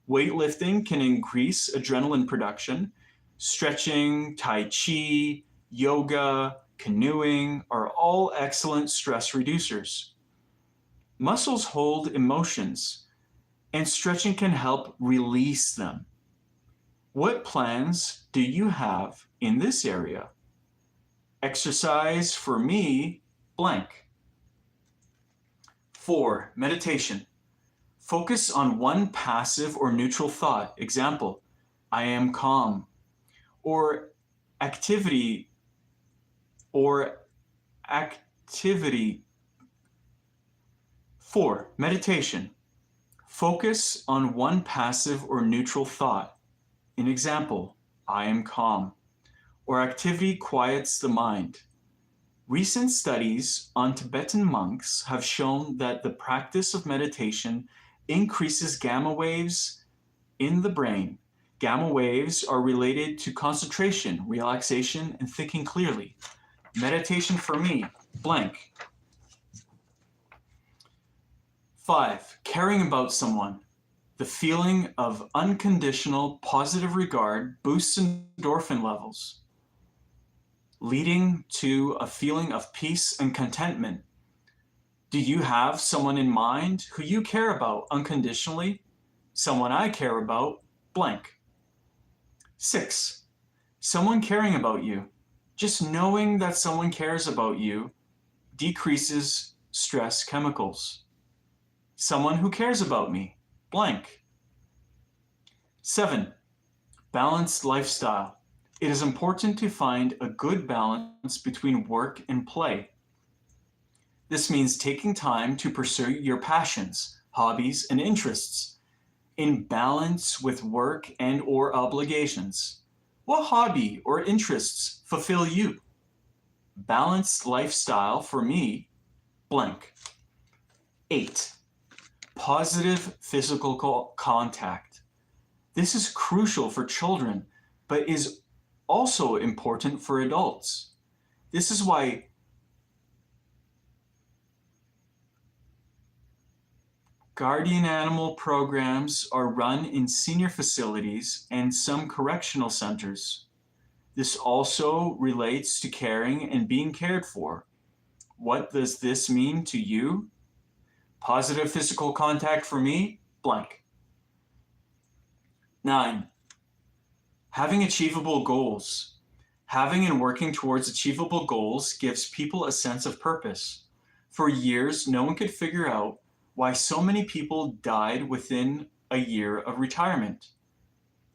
Weightlifting can increase adrenaline production. Stretching, tai chi, yoga, canoeing are all excellent stress reducers. Muscles hold emotions, and stretching can help release them. What plans do you have in this area? Exercise for me, blank. 4, meditation. Focus on one passive or neutral thought. Example, I am calm. Or activity. 4, meditation. Focus on one passive or neutral thought. An example, I am calm. Or activity quiets the mind. Recent studies on Tibetan monks have shown that the practice of meditation increases gamma waves in the brain. Gamma waves are related to concentration, relaxation, and thinking clearly. Meditation for me, blank. 5, caring about someone. The feeling of unconditional positive regard boosts endorphin levels, leading to a feeling of peace and contentment. Do you have someone in mind who you care about unconditionally? Someone I care about, blank. 6, someone caring about you. Just knowing that someone cares about you decreases stress chemicals. Someone who cares about me, blank. 7, balanced lifestyle. It is important to find a good balance between work and play. This means taking time to pursue your passions, hobbies, and interests. in balance with work and or obligations. What hobby or interests fulfill you? Balanced lifestyle for me, blank. 8. Positive physical contact. This is crucial for children, but is also important for adults. This is why guardian animal programs are run in senior facilities and some correctional centers. This also relates to caring and being cared for. What does this mean to you? Positive physical contact for me, blank. 9. Having achievable goals. Having and working towards achievable goals gives people a sense of purpose. For years, no one could figure out why so many people died within a year of retirement.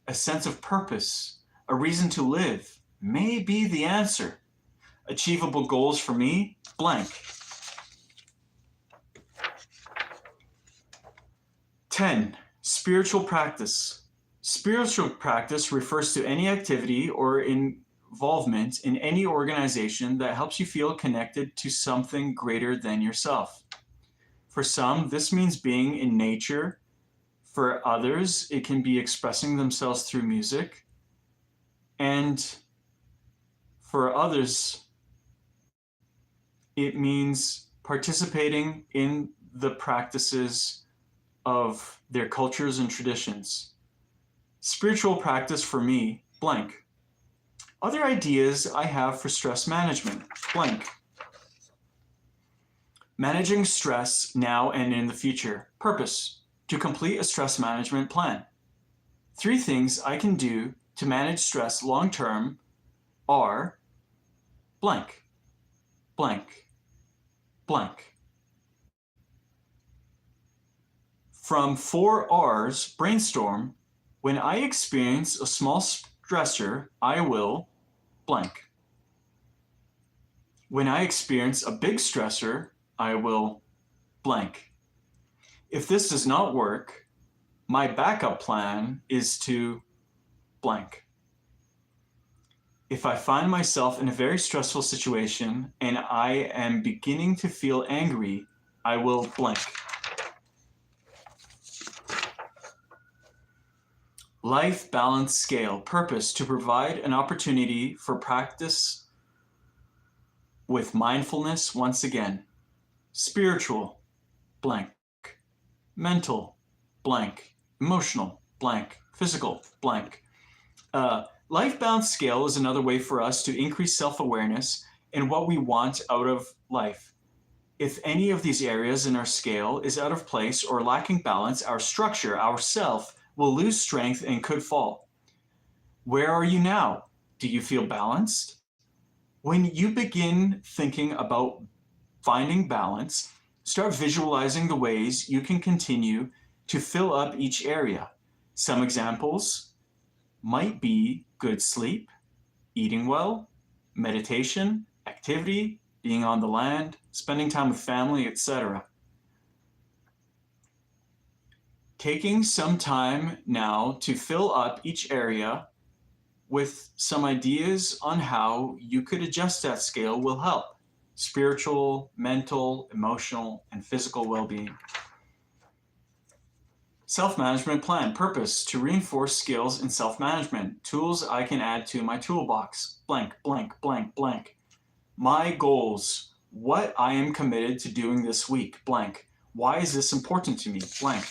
A sense of purpose, a reason to live, may be the answer. Achievable goals for me, blank. 10. Spiritual practice. Spiritual practice refers to any activity or involvement in any organization that helps you feel connected to something greater than yourself. For some, this means being in nature. For others, it can be expressing themselves through music. And for others, it means participating in the practices of their cultures and traditions. Spiritual practice for me, blank. Other ideas I have for stress management, blank. Managing stress now and in the future. Purpose, to complete a stress management plan. 3 things I can do to manage stress long term are blank, blank, blank. From 4 R's, brainstorm. When I experience a small stressor, I will blank. When I experience a big stressor, I will blank. If this does not work, my backup plan is to blank. If I find myself in a very stressful situation and I am beginning to feel angry, I will blank. Life balance scale. Purpose, to provide an opportunity for practice with mindfulness once again. Spiritual, blank. Mental, blank. Emotional, blank. Physical, blank. Life balance scale is another way for us to increase self-awareness and what we want out of life. If any of these areas in our scale is out of place or lacking balance, our structure, our self, will lose strength and could fall. Where are you now? Do you feel balanced? When you begin thinking about finding balance, start visualizing the ways you can continue to fill up each area. Some examples might be good sleep, eating well, meditation, activity, being on the land, spending time with family, etc. Taking some time now to fill up each area with some ideas on how you could adjust that scale will help. Spiritual, mental, emotional, and physical well-being. Self-management plan. Purpose, to reinforce skills in self-management. Tools I can add to my toolbox. Blank, blank, blank, blank. My goals. What I am committed to doing this week. Blank. Why is this important to me? Blank.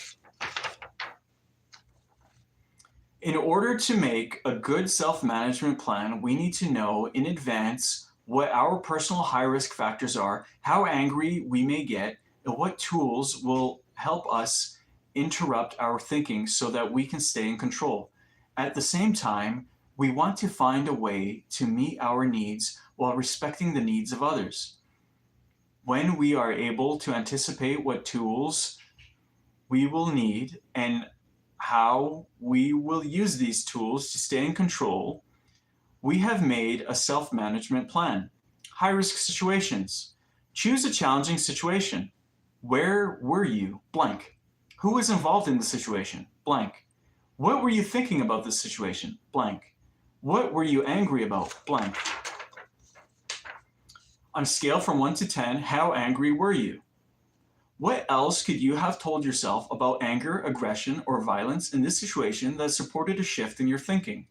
In order to make a good self-management plan, we need to know in advance what our personal high-risk factors are, how angry we may get, and what tools will help us interrupt our thinking so that we can stay in control. At the same time, we want to find a way to meet our needs while respecting the needs of others. When we are able to anticipate what tools we will need and how we will use these tools to stay in control, we have made a self-management plan. High-risk situations. Choose a challenging situation. Where were you? Blank. Who was involved in the situation? Blank. What were you thinking about this situation? Blank. What were you angry about? Blank. On a scale from 1 to 10, how angry were you? What else could you have told yourself about anger, aggression, or violence in this situation that supported a shift in your thinking?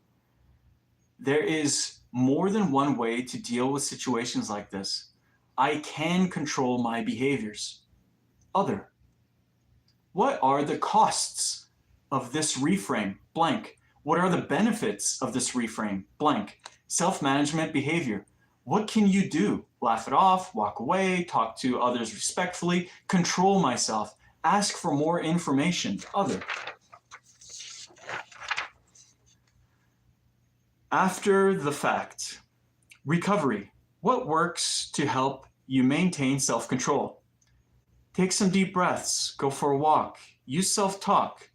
There is more than one way to deal with situations like this. I can control my behaviors. Other. What are the costs of this reframe? Blank. What are the benefits of this reframe? Blank. Self-management behavior. What can you do? Laugh it off, walk away, talk to others respectfully, control myself, ask for more information. Other. After the fact, recovery. What works to help you maintain self-control? Take some deep breaths, go for a walk, use self-talk.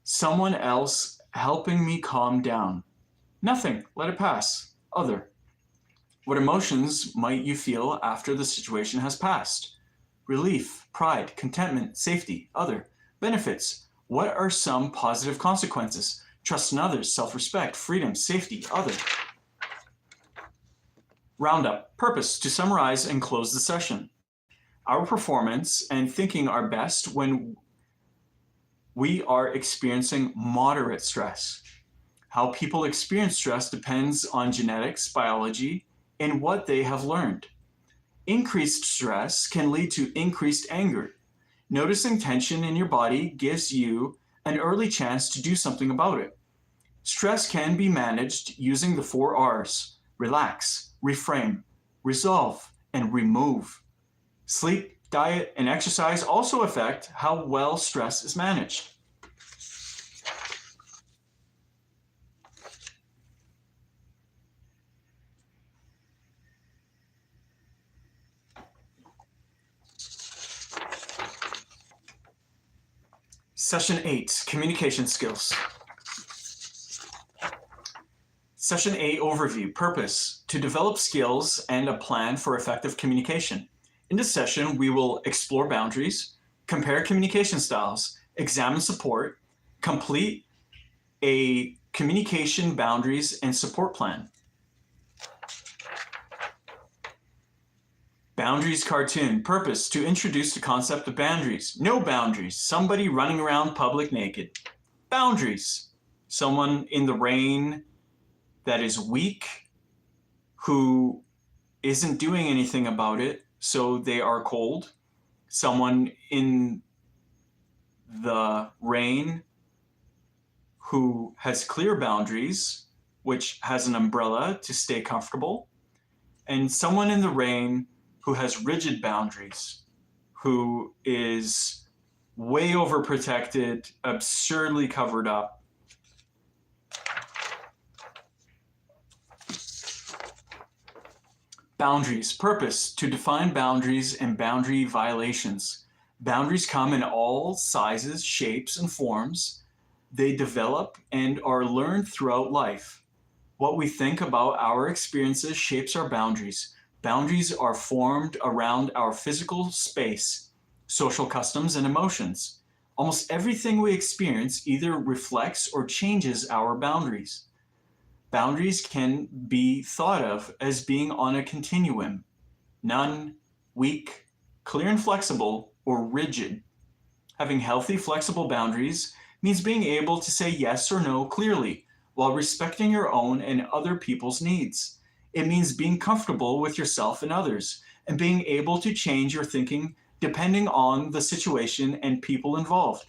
Someone else helping me calm down. Nothing, let it pass. Other. What emotions might you feel after the situation has passed? Relief, pride, contentment, safety. Other. Benefits. What are some positive consequences? Trust in others, self-respect, freedom, safety. Other. Roundup. Purpose. To summarize and close the session. Our performance and thinking are best when we are experiencing moderate stress. How people experience stress depends on genetics, biology, and what they have learned. Increased stress can lead to increased anger. Noticing tension in your body gives you an early chance to do something about it. Stress can be managed using the 4 R's: relax, reframe, resolve, and remove. Sleep, diet, and exercise also affect how well stress is managed. Session 8, communication skills. Session 8, overview. Purpose: to develop skills and a plan for effective communication. In this session, we will explore boundaries, compare communication styles, examine support, complete a communication boundaries and support plan. Boundaries cartoon. Purpose: to introduce the concept of boundaries. No boundaries. Somebody running around public naked. Boundaries: someone in the rain that is weak, who isn't doing anything about it, so they are cold. Someone in the rain who has clear boundaries, which has an umbrella to stay comfortable. And someone in the rain who has rigid boundaries, who is way overprotected, absurdly covered up. Boundaries. Purpose: to define boundaries and boundary violations. Boundaries come in all sizes, shapes, and forms. They develop and are learned throughout life. What we think about our experiences shapes our boundaries. Boundaries are formed around our physical space, social customs, and emotions. Almost everything we experience either reflects or changes our boundaries. Boundaries can be thought of as being on a continuum: none, weak, clear and flexible, or rigid. Having healthy, flexible boundaries means being able to say yes or no clearly while respecting your own and other people's needs. It means being comfortable with yourself and others and being able to change your thinking depending on the situation and people involved.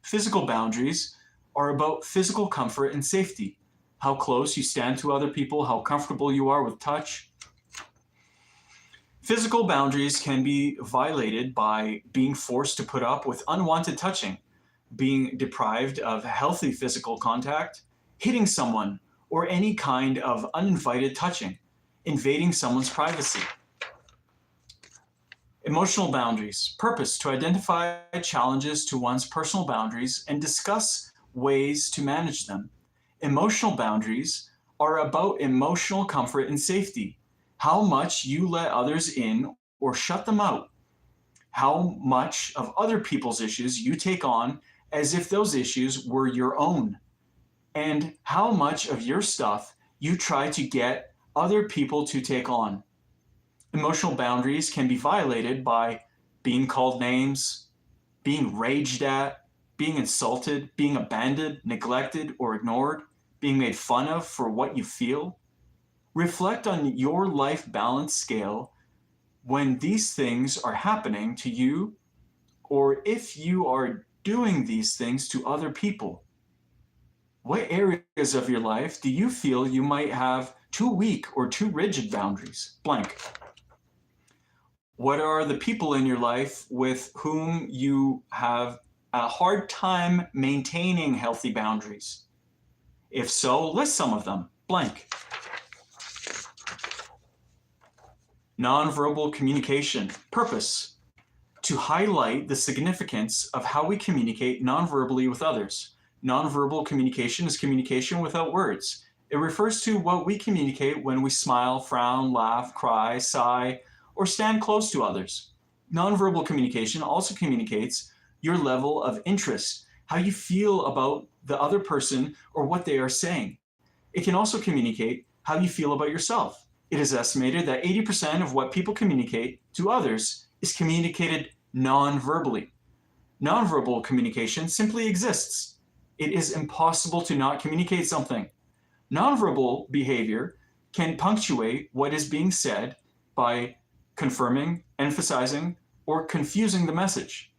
Physical boundaries are about physical comfort and safety. How close you stand to other people, how comfortable you are with touch. Physical boundaries can be violated by being forced to put up with unwanted touching, being deprived of healthy physical contact, hitting someone, or any kind of uninvited touching, invading someone's privacy. Emotional boundaries. Purpose: to identify challenges to one's personal boundaries and discuss ways to manage them. Emotional boundaries are about emotional comfort and safety, how much you let others in or shut them out. how much of other people's issues you take on as if those issues were your own, and how much of your stuff you try to get other people to take on. Emotional boundaries can be violated by being called names, being raged at, being insulted, being abandoned, neglected, or ignored, being made fun of for what you feel. Reflect on your life balance scale when these things are happening to you, or if you are doing these things to other people. What areas of your life do you feel you might have too weak or too rigid boundaries? Blank. What are the people in your life with whom you have a hard time maintaining healthy boundaries? If so, list some of them. Blank. Nonverbal communication. Purpose: to highlight the significance of how we communicate nonverbally with others. Nonverbal communication is communication without words. It refers to what we communicate when we smile, frown, laugh, cry, sigh, or stand close to others. Nonverbal communication also communicates your level of interest, how you feel about the other person or what they are saying. It can also communicate how you feel about yourself. It is estimated that 80% of what people communicate to others is communicated non-verbally. Nonverbal communication simply exists. It is impossible to not communicate something. Nonverbal behavior can punctuate what is being said by confirming, emphasizing, or confusing the message.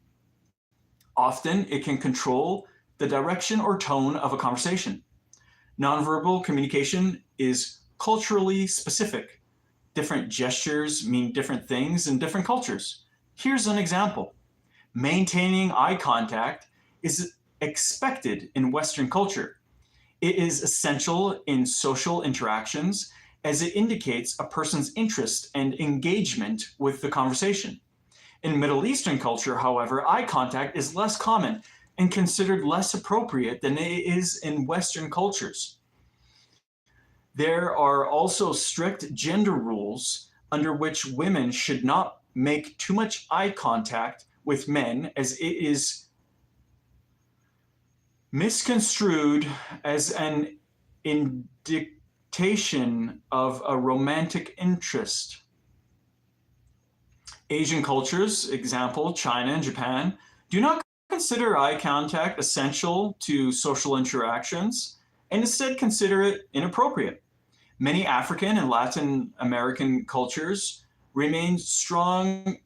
Often, it can control the direction or tone of a conversation. Nonverbal communication is culturally specific. Different gestures mean different things in different cultures. Here's an example. Maintaining eye contact is expected in Western culture. It is essential in social interactions as it indicates a person's interest and engagement with the conversation. In Middle Eastern culture, however, eye contact is less common and considered less appropriate than it is in Western cultures. There are also strict gender rules under which women should not make too much eye contact with men, as it is misconstrued as an indication of a romantic interest. Asian cultures, example, China and Japan, do not consider eye contact essential to social interactions and instead consider it inappropriate. Many African and Latin American cultures remain strong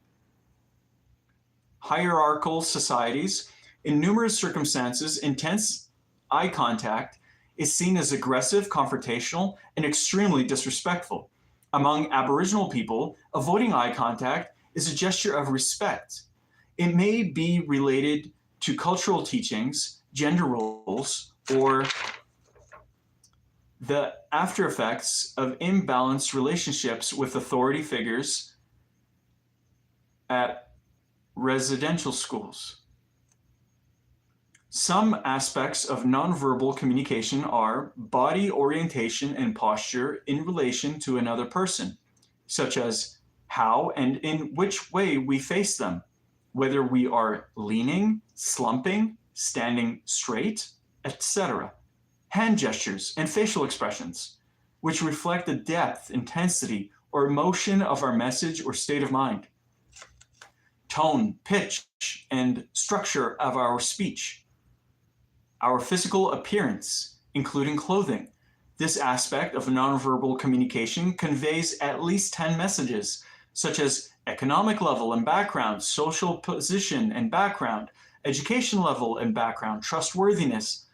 hierarchical societies. In numerous circumstances, intense eye contact is seen as aggressive, confrontational, and extremely disrespectful. Among Aboriginal people, avoiding eye contact is a gesture of respect. It may be related to cultural teachings, gender roles, or the after effects of imbalanced relationships with authority figures at residential schools. Some aspects of nonverbal communication are body orientation and posture in relation to another person, such as how and in which way we face them, whether we are leaning, slumping, standing straight, etc. Hand gestures and facial expressions, which reflect the depth, intensity, or emotion of our message or state of mind. Tone, pitch, and structure of our speech. Our physical appearance, including clothing. This aspect of nonverbal communication conveys at least 10 messages, such as economic level and background, social position and background, education level and background, trustworthiness,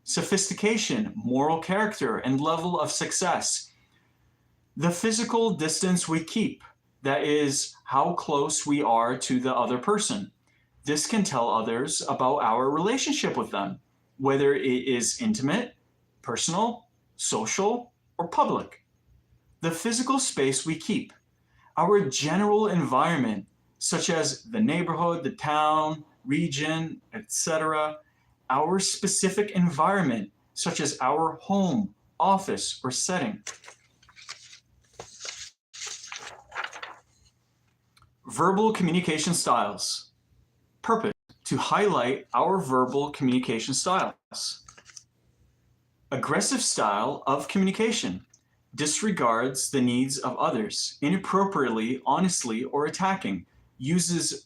sophistication, moral character, and level of success. The physical distance we keep, that is, how close we are to the other person. This can tell others about our relationship with them, whether it is intimate, personal, social, or public. The physical space we keep, our general environment, such as the neighborhood, the town, region, etc., our specific environment, such as our home, office, or setting. Verbal communication styles. Purpose: to highlight our verbal communication styles. Aggressive style of communication disregards the needs of others, inappropriately, honestly, or attacking, uses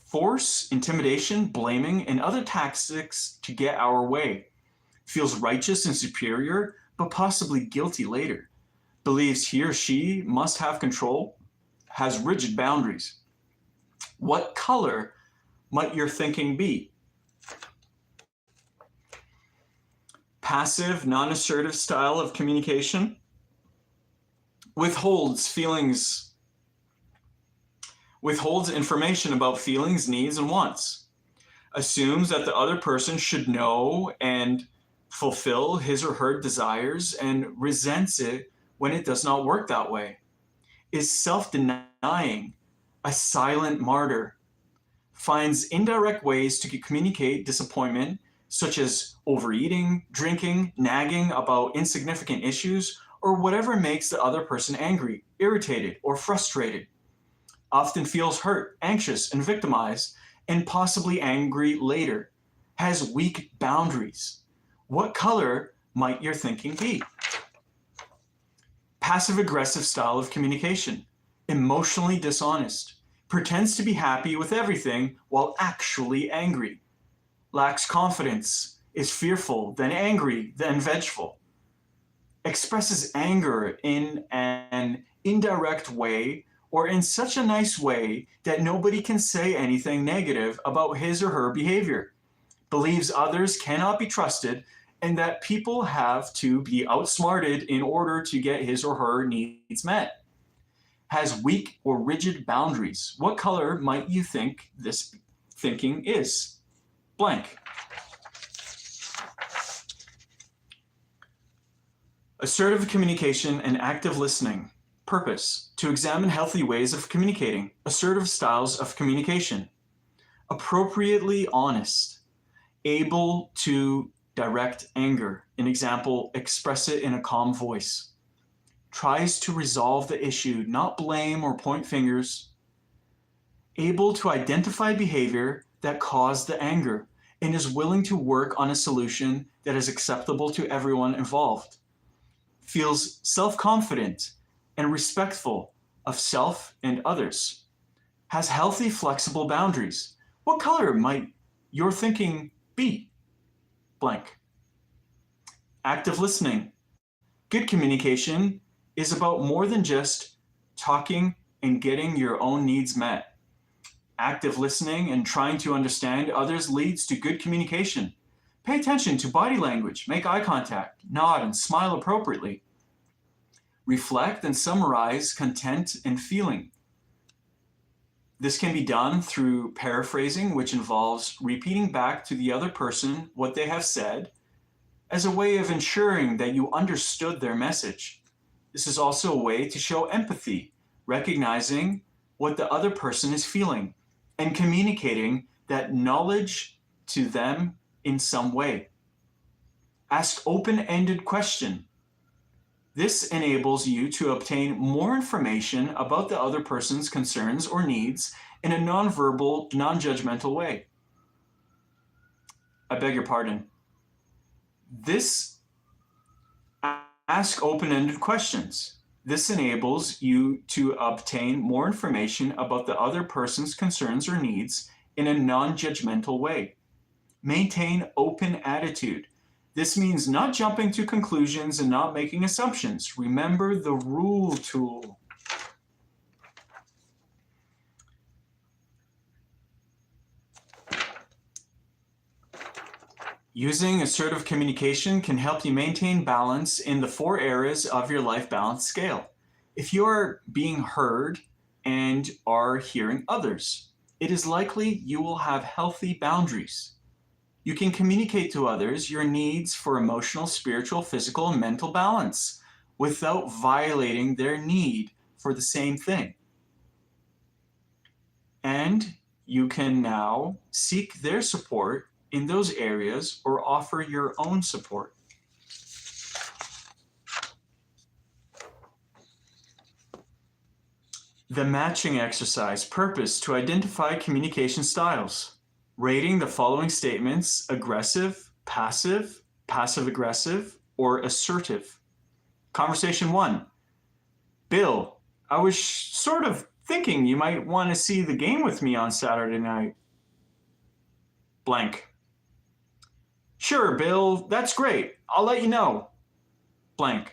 force, intimidation, blaming, and other tactics to get our way, feels righteous and superior, but possibly guilty later, believes he or she must have control, has rigid boundaries. What color might your thinking be? Passive, non-assertive style of communication withholds information about feelings, needs, and wants, assumes that the other person should know and fulfill his or her desires, and resents it when it does not work that way, is self-denying, a silent martyr, finds indirect ways to communicate disappointment, such as overeating, drinking, nagging about insignificant issues, or whatever makes the other person angry, irritated, or frustrated, often feels hurt, anxious, and victimized, and possibly angry later, has weak boundaries. What color might your thinking be? Passive-aggressive style of communication, emotionally dishonest, pretends to be happy with everything while actually angry, lacks confidence, is fearful, then angry, then vengeful, expresses anger in an indirect way or in such a nice way that nobody can say anything negative about his or her behavior, believes others cannot be trusted, and that people have to be outsmarted in order to get his or her needs met, has weak or rigid boundaries. What color might you think this thinking is? Blank. Assertive communication and active listening. Purpose: to examine healthy ways of communicating, assertive styles of communication. Appropriately honest, able to direct anger. An example, express it in a calm voice. Tries to resolve the issue, not blame or point fingers. Able to identify behavior that caused the anger and is willing to work on a solution that is acceptable to everyone involved. Feels self-confident and respectful of self and others. Has healthy, flexible boundaries. What color might your thinking be? Blank. Active listening. Good communication is about more than just talking and getting your own needs met. Active listening and trying to understand others leads to good communication. Pay attention to body language, make eye contact, nod, and smile appropriately. Reflect and summarize content and feeling. This can be done through paraphrasing, which involves repeating back to the other person what they have said as a way of ensuring that you understood their message. This is also a way to show empathy, recognizing what the other person is feeling and communicating that knowledge to them in some way. Ask open-ended questions. This enables you to obtain more information about the other person's concerns or needs in a non-verbal, non-judgmental way. I beg your pardon. Ask open-ended questions. This enables you to obtain more information about the other person's concerns or needs in a non-judgmental way. Maintain open attitude. This means not jumping to conclusions and not making assumptions. Remember the rule tool. Using assertive communication can help you maintain balance in the 4 areas of your life balance scale. If you are being heard and are hearing others, it is likely you will have healthy boundaries. You can communicate to others your needs for emotional, spiritual, physical, and mental balance without violating their need for the same thing. And you can now seek their support in those areas or offer your own support. The matching exercise. Purpose: to identify communication styles. Rating the following statements: aggressive, passive, passive-aggressive, or assertive. Conversation 1. Bill, I was sort of thinking you might want to see the game with me on Saturday night. Blank. Sure, Bill, that's great. I'll let you know. Blank.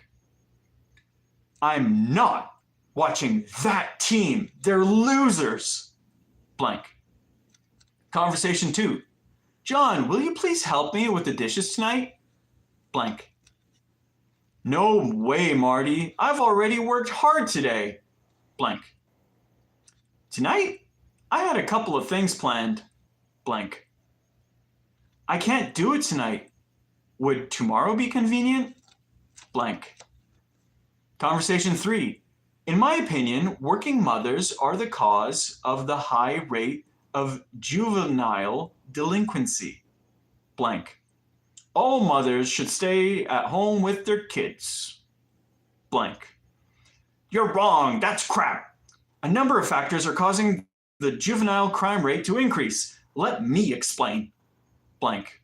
I'm not watching that team. They're losers. Blank. Conversation 2. John, will you please help me with the dishes tonight? Blank. No way, Marty. I've already worked hard today. Blank. Tonight, I had a couple of things planned. Blank. I can't do it tonight. Would tomorrow be convenient? Blank. Conversation 3. In my opinion, working mothers are the cause of the high rate of juvenile delinquency. Blank. All mothers should stay at home with their kids. Blank. You're wrong. That's crap. A number of factors are causing the juvenile crime rate to increase. Let me explain. Blank.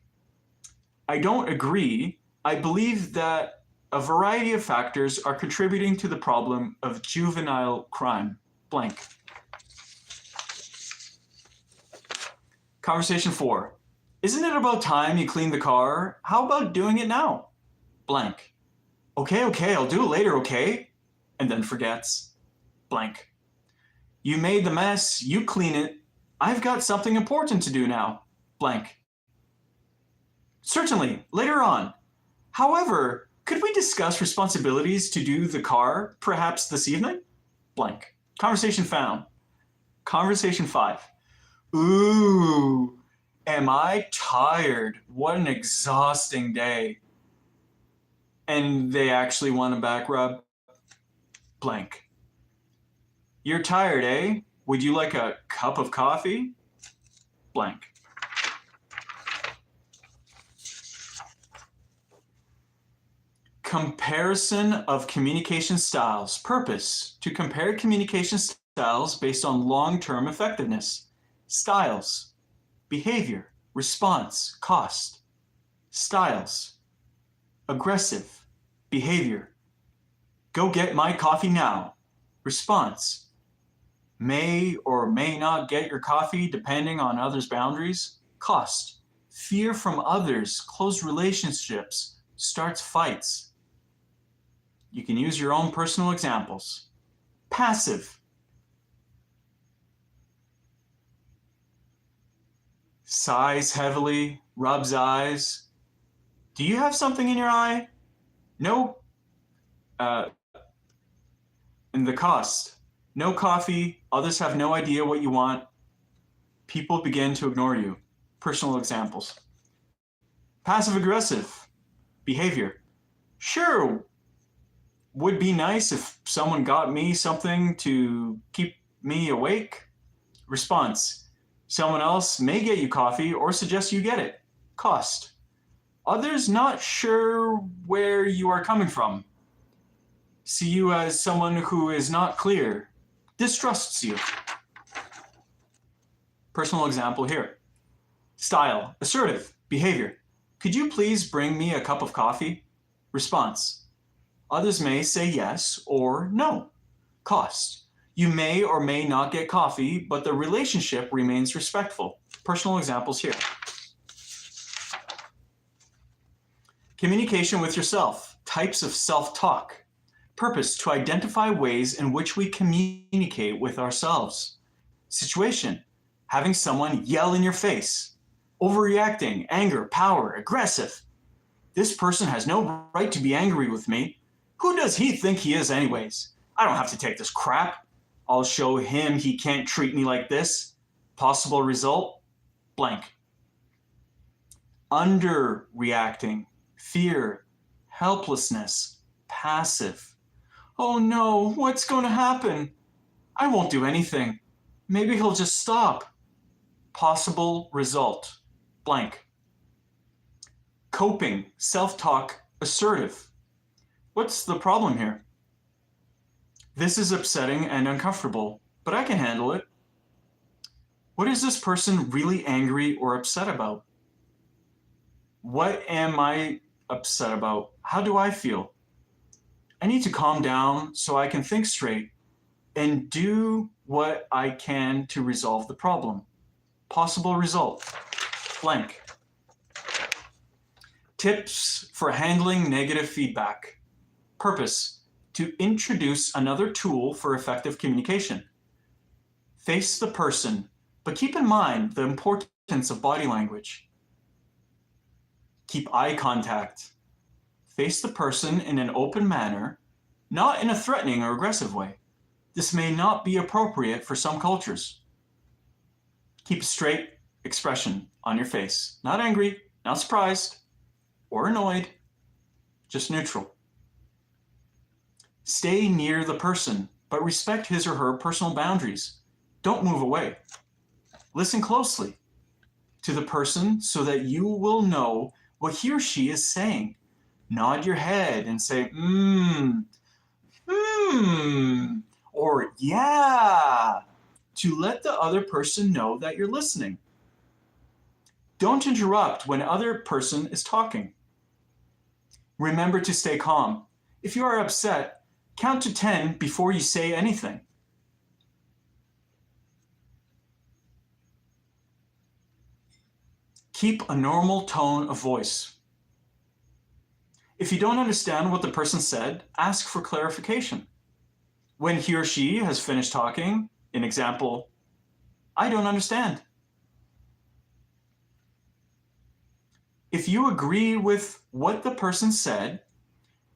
I don't agree. I believe that a variety of factors are contributing to the problem of juvenile crime. Blank. Conversation 4. Isn't it about time you cleaned the car? How about doing it now? Blank. Okay, I'll do it later, okay? And then forgets. Blank. You made the mess, you clean it. I've got something important to do now. Blank. Certainly, later on. However, could we discuss responsibilities to do the car, perhaps this evening? Blank. Conversation found. Conversation 5. Ooh, am I tired? What an exhausting day. And they actually want a back rub? Blank. You're tired, eh? Would you like a cup of coffee? Blank. Comparison of communication styles. Purpose: to compare communication styles based on long-term effectiveness. Styles: behavior, response, cost. Styles: aggressive, behavior, go get my coffee now. Response: may or may not get your coffee depending on others' boundaries. Cost: fear from others, close relationships, starts fights. You can use your own personal examples. Passive: sighs heavily, rubs eyes. Do you have something in your eye? No. And the cost: no coffee, others have no idea what you want. People begin to ignore you. Personal examples. Passive aggressive behavior: sure, would be nice if someone got me something to keep me awake. Response: someone else may get you coffee or suggest you get it. Cost: others not sure where you are coming from. See you as someone who is not clear, distrusts you. Personal example here. Style: assertive, behavior. Could you please bring me a cup of coffee? Response: others may say yes or no. Cost: you may or may not get coffee, but the relationship remains respectful. Personal examples here. Communication with yourself. Types of self-talk. Purpose: to identify ways in which we communicate with ourselves. Situation: having someone yell in your face. Overreacting, anger, power, aggressive. This person has no right to be angry with me. Who does he think he is anyways? I don't have to take this crap. I'll show him he can't treat me like this. Possible result: blank. Underreacting, fear, helplessness, passive. Oh no, what's going to happen? I won't do anything. Maybe he'll just stop. Possible result: blank. Coping, self-talk, assertive. What's the problem here? This is upsetting and uncomfortable, but I can handle it. What is this person really angry or upset about? What am I upset about? How do I feel? I need to calm down so I can think straight and do what I can to resolve the problem. Possible result, blank. Tips for handling negative feedback. Purpose, to introduce another tool for effective communication. Face the person, but keep in mind the importance of body language. Keep eye contact. Face the person in an open manner, not in a threatening or aggressive way. This may not be appropriate for some cultures. Keep a straight expression on your face. Not angry, not surprised, or annoyed, just neutral. Stay near the person, but respect his or her personal boundaries. Don't move away. Listen closely to the person so that you will know what he or she is saying. Nod your head and say, or yeah, to let the other person know that you're listening. Don't interrupt when other person is talking. Remember to stay calm. If you are upset, count to 10 before you say anything. Keep a normal tone of voice. If you don't understand what the person said, ask for clarification. When he or she has finished talking, an example, I don't understand. If you agree with what the person said,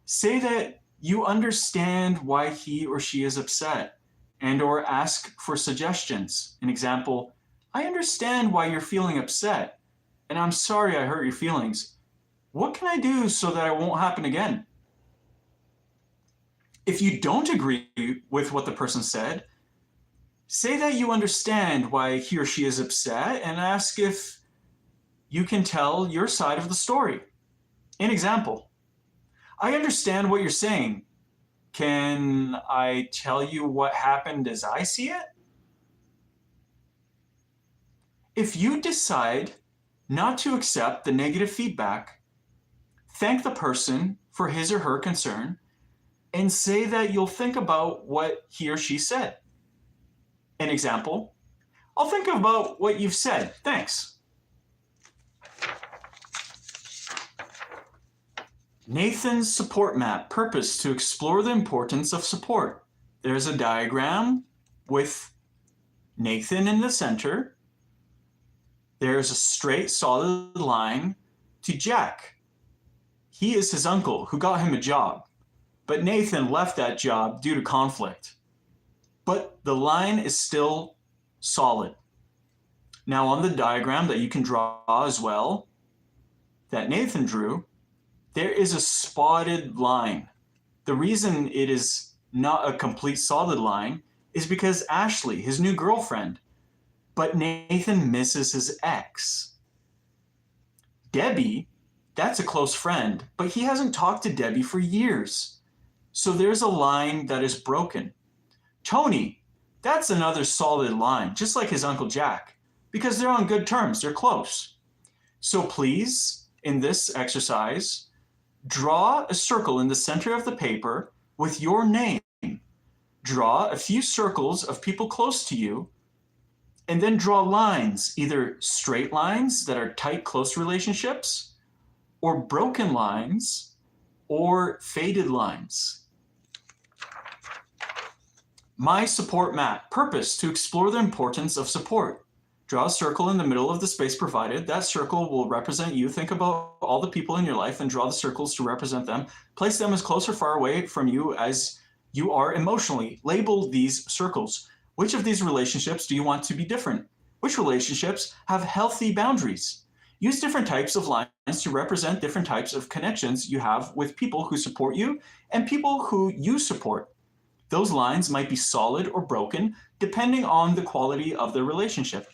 say that you understand why he or she is upset and or ask for suggestions. An example, I understand why you're feeling upset and I'm sorry I hurt your feelings. What can I do so that it won't happen again? If you don't agree with what the person said, say that you understand why he or she is upset and ask if you can tell your side of the story. An example, I understand what you're saying. Can I tell you what happened as I see it? If you decide not to accept the negative feedback, thank the person for his or her concern and say that you'll think about what he or she said. An example, I'll think about what you've said. Thanks. Nathan's support map. Purpose, to explore the importance of support. There's a diagram with Nathan in the center. There's a straight, solid line to Jack. He is his uncle who got him a job, but Nathan left that job due to conflict. But the line is still solid. Now on the diagram that you can draw as well, that Nathan drew, there is a spotted line. The reason it is not a complete solid line is because Ashley, his new girlfriend, but Nathan misses his ex. Debbie, that's a close friend, but he hasn't talked to Debbie for years. So there's a line that is broken. Tony, that's another solid line, just like his Uncle Jack, because they're on good terms, they're close. So please, in this exercise, draw a circle in the center of the paper with your name. Draw a few circles of people close to you, and then draw lines, either straight lines that are tight, close relationships, or broken lines, or faded lines. My support map. Purpose, to explore the importance of support. Draw a circle in the middle of the space provided. That circle will represent you. Think about all the people in your life and draw the circles to represent them. Place them as close or far away from you as you are emotionally. Label these circles. Which of these relationships do you want to be different? Which relationships have healthy boundaries? Use different types of lines to represent different types of connections you have with people who support you and people who you support. Those lines might be solid or broken, depending on the quality of the relationship.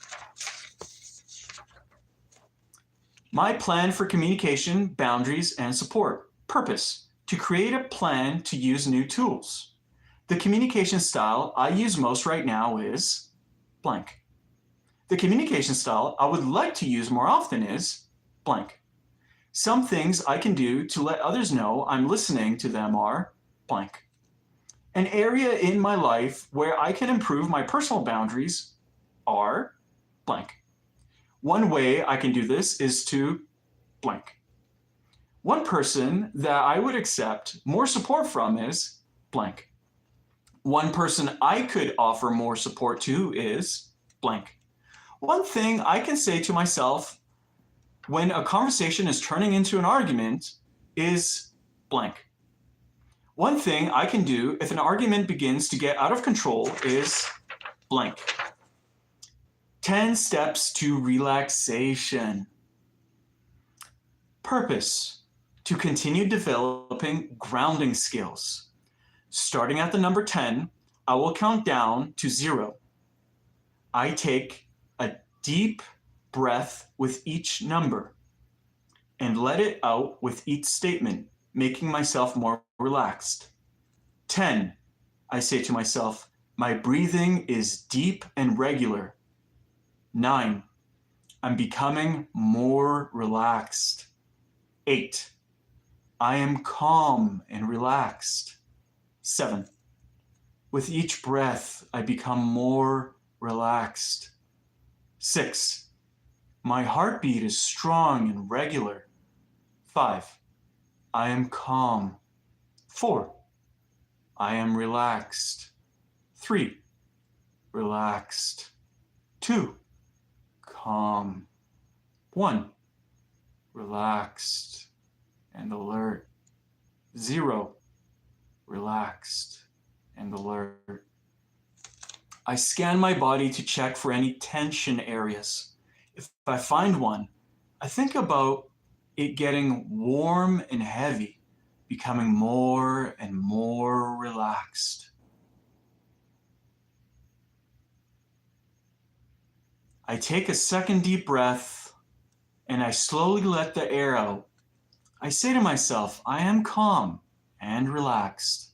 My plan for communication, boundaries, and support. Purpose, to create a plan to use new tools. The communication style I use most right now is blank. The communication style I would like to use more often is blank. Some things I can do to let others know I'm listening to them are blank. An area in my life where I can improve my personal boundaries are blank. One way I can do this is to blank. One person that I would accept more support from is blank. One person I could offer more support to is blank. One thing I can say to myself when a conversation is turning into an argument is blank. One thing I can do if an argument begins to get out of control is blank. 10 steps to relaxation. Purpose: to continue developing grounding skills. Starting at the number 10, I will count down to 0. I take a deep breath with each number and let it out with each statement, making myself more relaxed. 10, I say to myself, my breathing is deep and regular. 9, I'm becoming more relaxed. 8, I am calm and relaxed. 7, with each breath, I become more relaxed. 6, my heartbeat is strong and regular. 5, I am calm. 4, I am relaxed. 3, relaxed. 2, calm. 1, relaxed and alert. 0, relaxed and alert. I scan my body to check for any tension areas. If I find one, I think about it getting warm and heavy, becoming more and more relaxed. I take a second deep breath and I slowly let the air out. I say to myself, I am calm and relaxed.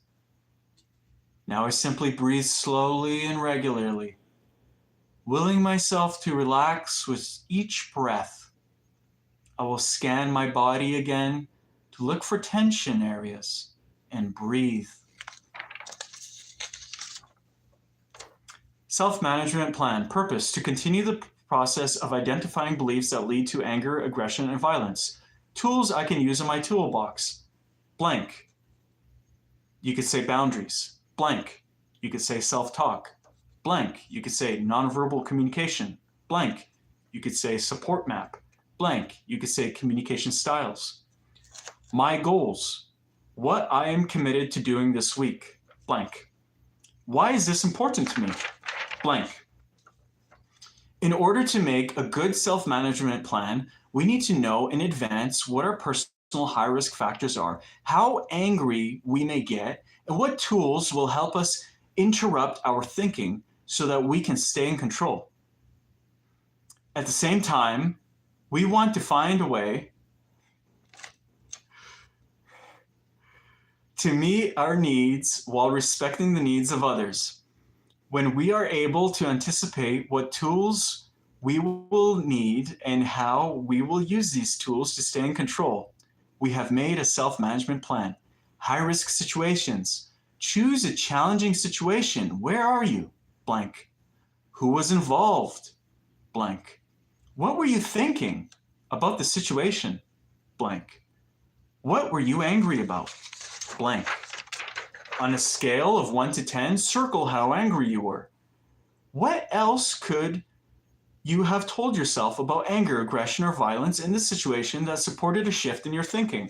Now I simply breathe slowly and regularly, willing myself to relax with each breath. I will scan my body again to look for tension areas and breathe. Self-management plan. Purpose: to continue the process of identifying beliefs that lead to anger, aggression, and violence. Tools I can use in my toolbox. Blank. You could say boundaries. Blank. You could say self-talk. Blank. You could say nonverbal communication. Blank. You could say support map. Blank. You could say communication styles. My goals. What I am committed to doing this week. Blank. Why is this important to me? Blank. In order to make a good self-management plan, we need to know in advance what our personal high-risk factors are, how angry we may get, and what tools will help us interrupt our thinking so that we can stay in control. At the same time, we want to find a way to meet our needs while respecting the needs of others. When we are able to anticipate what tools we will need and how we will use these tools to stay in control, we have made a self-management plan. High-risk situations. Choose a challenging situation. Where are you? Blank. Who was involved? Blank. What were you thinking about the situation? Blank. What were you angry about? Blank. On a scale of 1 to 10, circle how angry you were. What else could you have told yourself about anger, aggression, or violence in the situation that supported a shift in your thinking?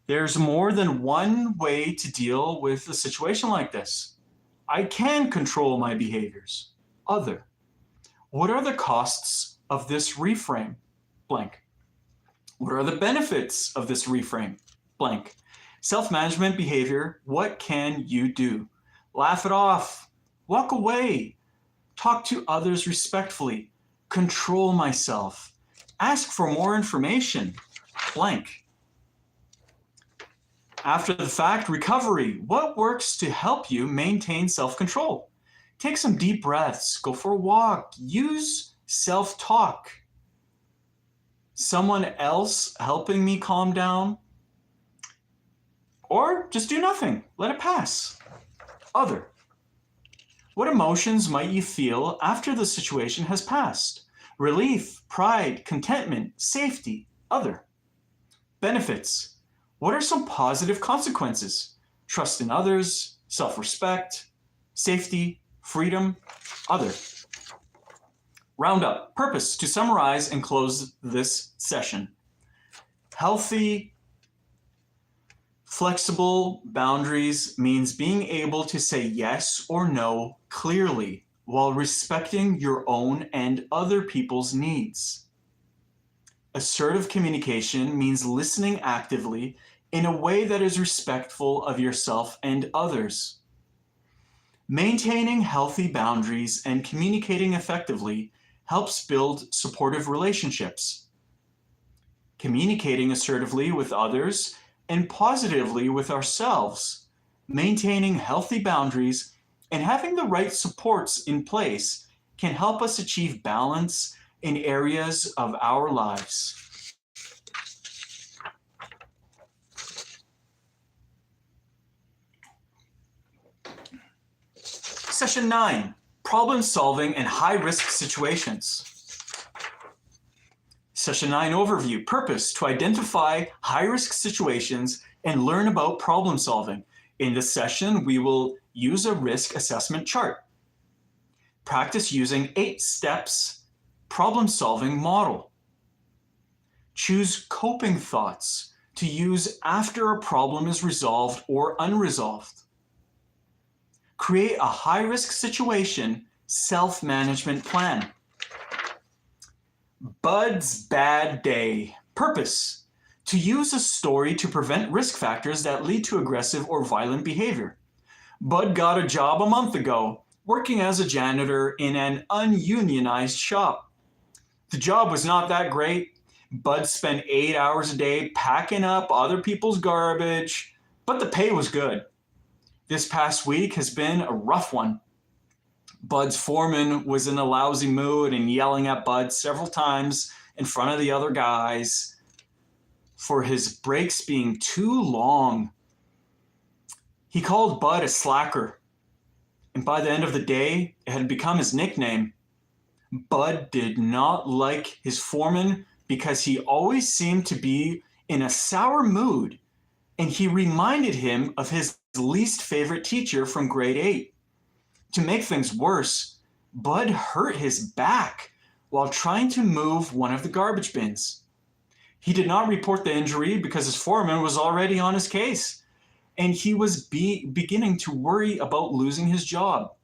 There's more than one way to deal with a situation like this. I can control my behaviors. Other. What are the costs of this reframe? Blank. What are the benefits of this reframe? Blank. Self-management behavior, what can you do? Laugh it off. Walk away. Talk to others respectfully. Control myself. Ask for more information. Blank. After the fact, recovery. What works to help you maintain self-control? Take some deep breaths, go for a walk, use self-talk. Someone else helping me calm down, or just do nothing, let it pass. Other. What emotions might you feel after the situation has passed? Relief, pride, contentment, safety. Other. Benefits. What are some positive consequences? Trust in others, self-respect, safety, freedom. Other. Roundup. Purpose. To summarize and close this session. Healthy, flexible boundaries means being able to say yes or no clearly while respecting your own and other people's needs. Assertive communication means listening actively in a way that is respectful of yourself and others. Maintaining healthy boundaries and communicating effectively helps build supportive relationships. Communicating assertively with others and positively with ourselves, maintaining healthy boundaries and having the right supports in place can help us achieve balance in areas of our lives. Session 9, problem solving in high-risk situations. Session 9 overview, purpose, to identify high-risk situations and learn about problem solving. In this session, we will use a risk assessment chart. Practice using 8 steps problem-solving model. Choose coping thoughts to use after a problem is resolved or unresolved. Create a high-risk situation self-management plan. Bud's bad day. Purpose, to use a story to prevent risk factors that lead to aggressive or violent behavior. Bud got a job a month ago, working as a janitor in an ununionized shop. The job was not that great. Bud spent 8 hours a day packing up other people's garbage, but the pay was good. This past week has been a rough one. Bud's foreman was in a lousy mood and yelling at Bud several times in front of the other guys for his breaks being too long. He called Bud a slacker, and by the end of the day, it had become his nickname. Bud did not like his foreman because he always seemed to be in a sour mood, and he reminded him of his least favorite teacher from grade 8. To make things worse, Bud hurt his back while trying to move one of the garbage bins. He did not report the injury because his foreman was already on his case, and he was beginning to worry about losing his job.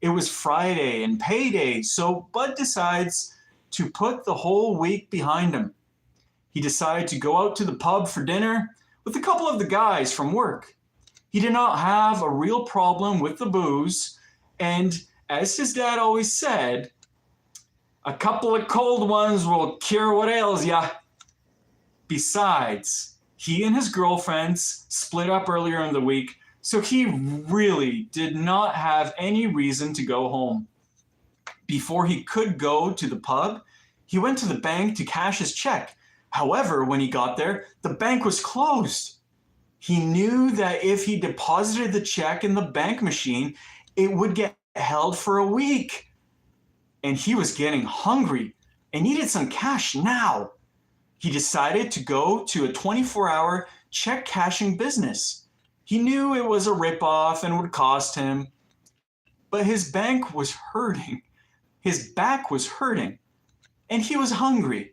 It was Friday and payday, so Bud decides to put the whole week behind him. He decided to go out to the pub for dinner with a couple of the guys from work. He did not have a real problem with the booze, and as his dad always said, a couple of cold ones will cure what ails ya. Besides, he and his girlfriends split up earlier in the week, so he really did not have any reason to go home. Before he could go to the pub, he went to the bank to cash his check. However, when he got there, the bank was closed. He knew that if he deposited the check in the bank machine, it would get held for a week. And he was getting hungry and needed some cash now. He decided to go to a 24-hour check cashing business. He knew it was a ripoff and would cost him, but his bank was hurting. His back was hurting, and he was hungry.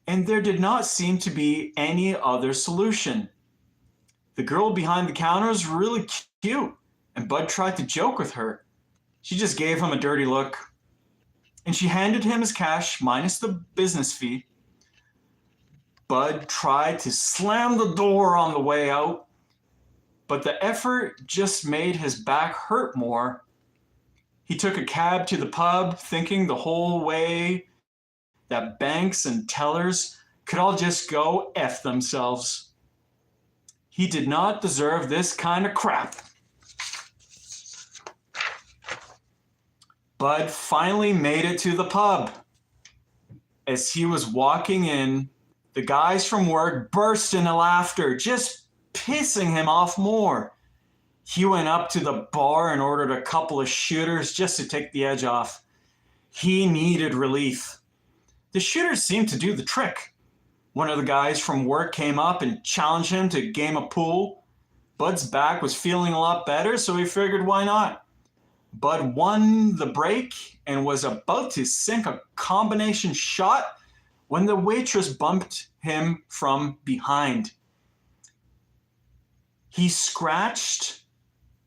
And there did not seem to be any other solution. The girl behind the counter was really cute, and Bud tried to joke with her. She just gave him a dirty look, and she handed him his cash minus the business fee. Bud tried to slam the door on the way out, but the effort just made his back hurt more. He took a cab to the pub, thinking the whole way that banks and tellers could all just go F themselves. He did not deserve this kind of crap. Bud finally made it to the pub. As he was walking in, the guys from work burst into laughter, just pissing him off more. He went up to the bar and ordered a couple of shooters just to take the edge off. He needed relief. The shooters seemed to do the trick. One of the guys from work came up and challenged him to a game of pool. Bud's back was feeling a lot better, so he figured why not. Bud won the break and was about to sink a combination shot when the waitress bumped him from behind. He scratched,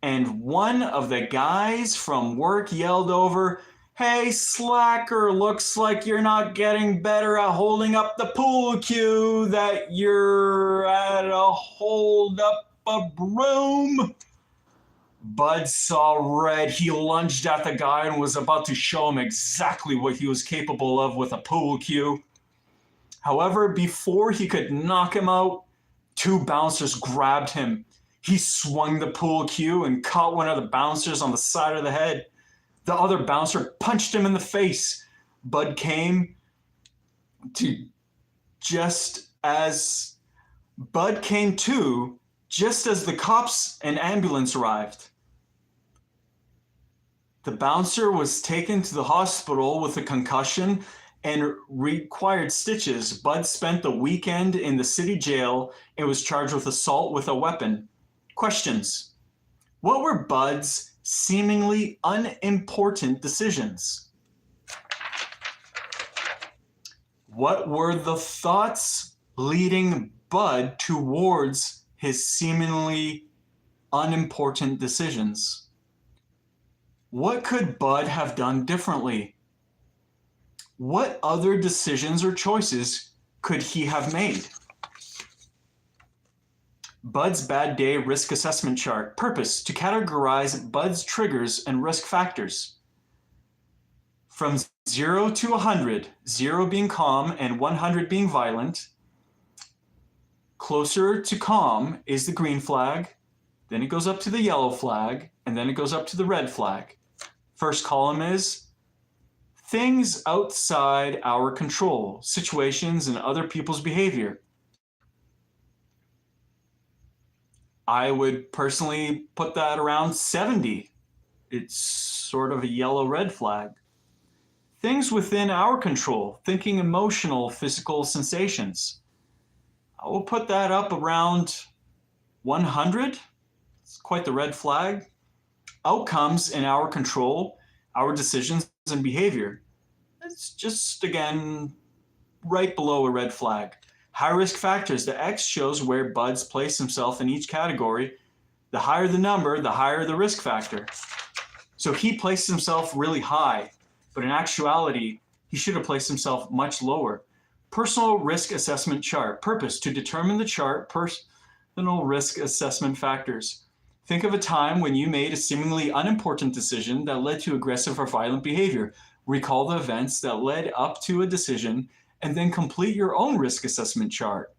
and one of the guys from work yelled over, "Hey, slacker, looks like you're not getting better at holding up the pool cue, that you're at a hold up a broom." Bud saw red. He lunged at the guy and was about to show him exactly what he was capable of with a pool cue. However, before he could knock him out, two bouncers grabbed him. He swung the pool cue and caught one of the bouncers on the side of the head. The other bouncer punched him in the face. Bud came to just as the cops and ambulance arrived. The bouncer was taken to the hospital with a concussion and required stitches. Bud spent the weekend in the city jail and was charged with assault with a weapon. Questions. What were Bud's seemingly unimportant decisions? What were the thoughts leading Bud towards his seemingly unimportant decisions? What could Bud have done differently? What other decisions or choices could he have made? Bud's bad day risk assessment chart. Purpose: to categorize Bud's triggers and risk factors. From 0 to 100, 0 being calm and 100 being violent. Closer to calm is the green flag, then it goes up to the yellow flag, and then it goes up to the red flag. First column is things outside our control, situations and other people's behavior. I would personally put that around 70. It's sort of a yellow-red flag. Things within our control, thinking, emotional, physical sensations. I will put that up around 100. It's quite the red flag. Outcomes in our control, our decisions and behavior. It's just, again, right below a red flag. High risk factors. The X shows where Bud's placed himself in each category. The higher the number, the higher the risk factor. So he placed himself really high, but in actuality, he should have placed himself much lower. Personal risk assessment chart. Purpose: to determine the chart personal risk assessment factors. Think of a time when you made a seemingly unimportant decision that led to aggressive or violent behavior. Recall the events that led up to a decision and then complete your own risk assessment chart.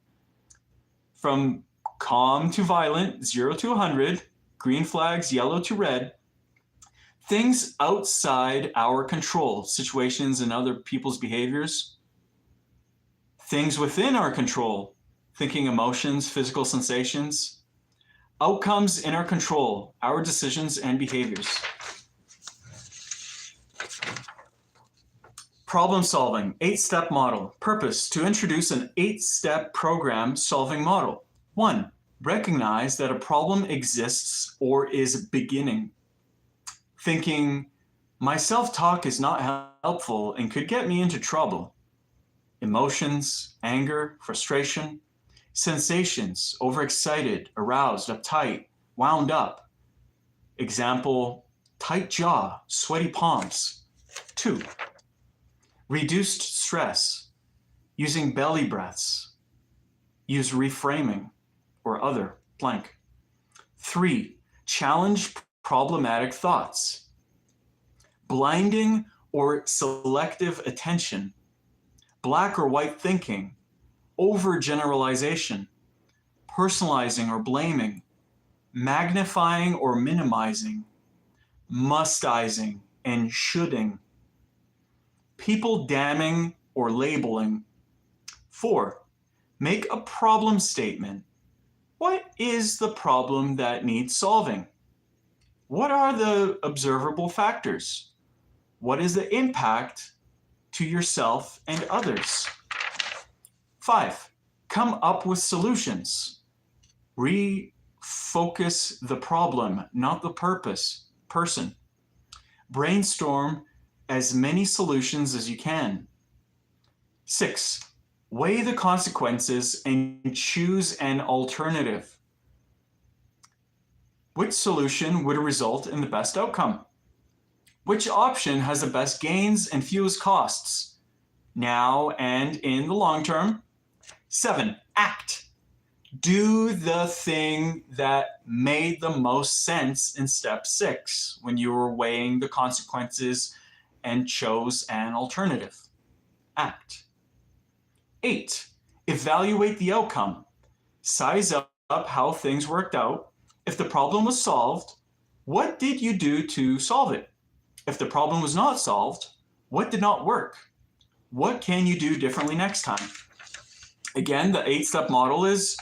From calm to violent, 0 to 100, green flags, yellow to red. Things outside our control, situations and other people's behaviors. Things within our control, thinking, emotions, physical sensations. Outcomes in our control, our decisions and behaviors. Problem solving, 8-step model. Purpose: to introduce an 8-step program solving model. 1. Recognize that a problem exists or is beginning. Thinking, my self-talk is not helpful and could get me into trouble. Emotions, anger, frustration. Sensations: overexcited, aroused, uptight, wound up. Example, tight jaw, sweaty palms. 2. Reduced stress, using belly breaths. Use reframing or other blank. 3. Challenge problematic thoughts. Blinding or selective attention. Black or white thinking. Overgeneralization. personalizing or blaming, magnifying or minimizing, mustizing and shoulding, people damning or labeling. 4, make a problem statement. What is the problem that needs solving? What are the observable factors? What is the impact to yourself and others? 5, come up with solutions. Refocus the problem, not the person. Brainstorm as many solutions as you can. 6, weigh the consequences and choose an alternative. Which solution would result in the best outcome? Which option has the best gains and fewest costs, now and in the long term? 7, act. Do the thing that made the most sense in step 6 when you were weighing the consequences and chose an alternative. Act. 8, evaluate the outcome. Size up how things worked out. If the problem was solved, what did you do to solve it? If the problem was not solved, what did not work? What can you do differently next time? Again, the 8-step model is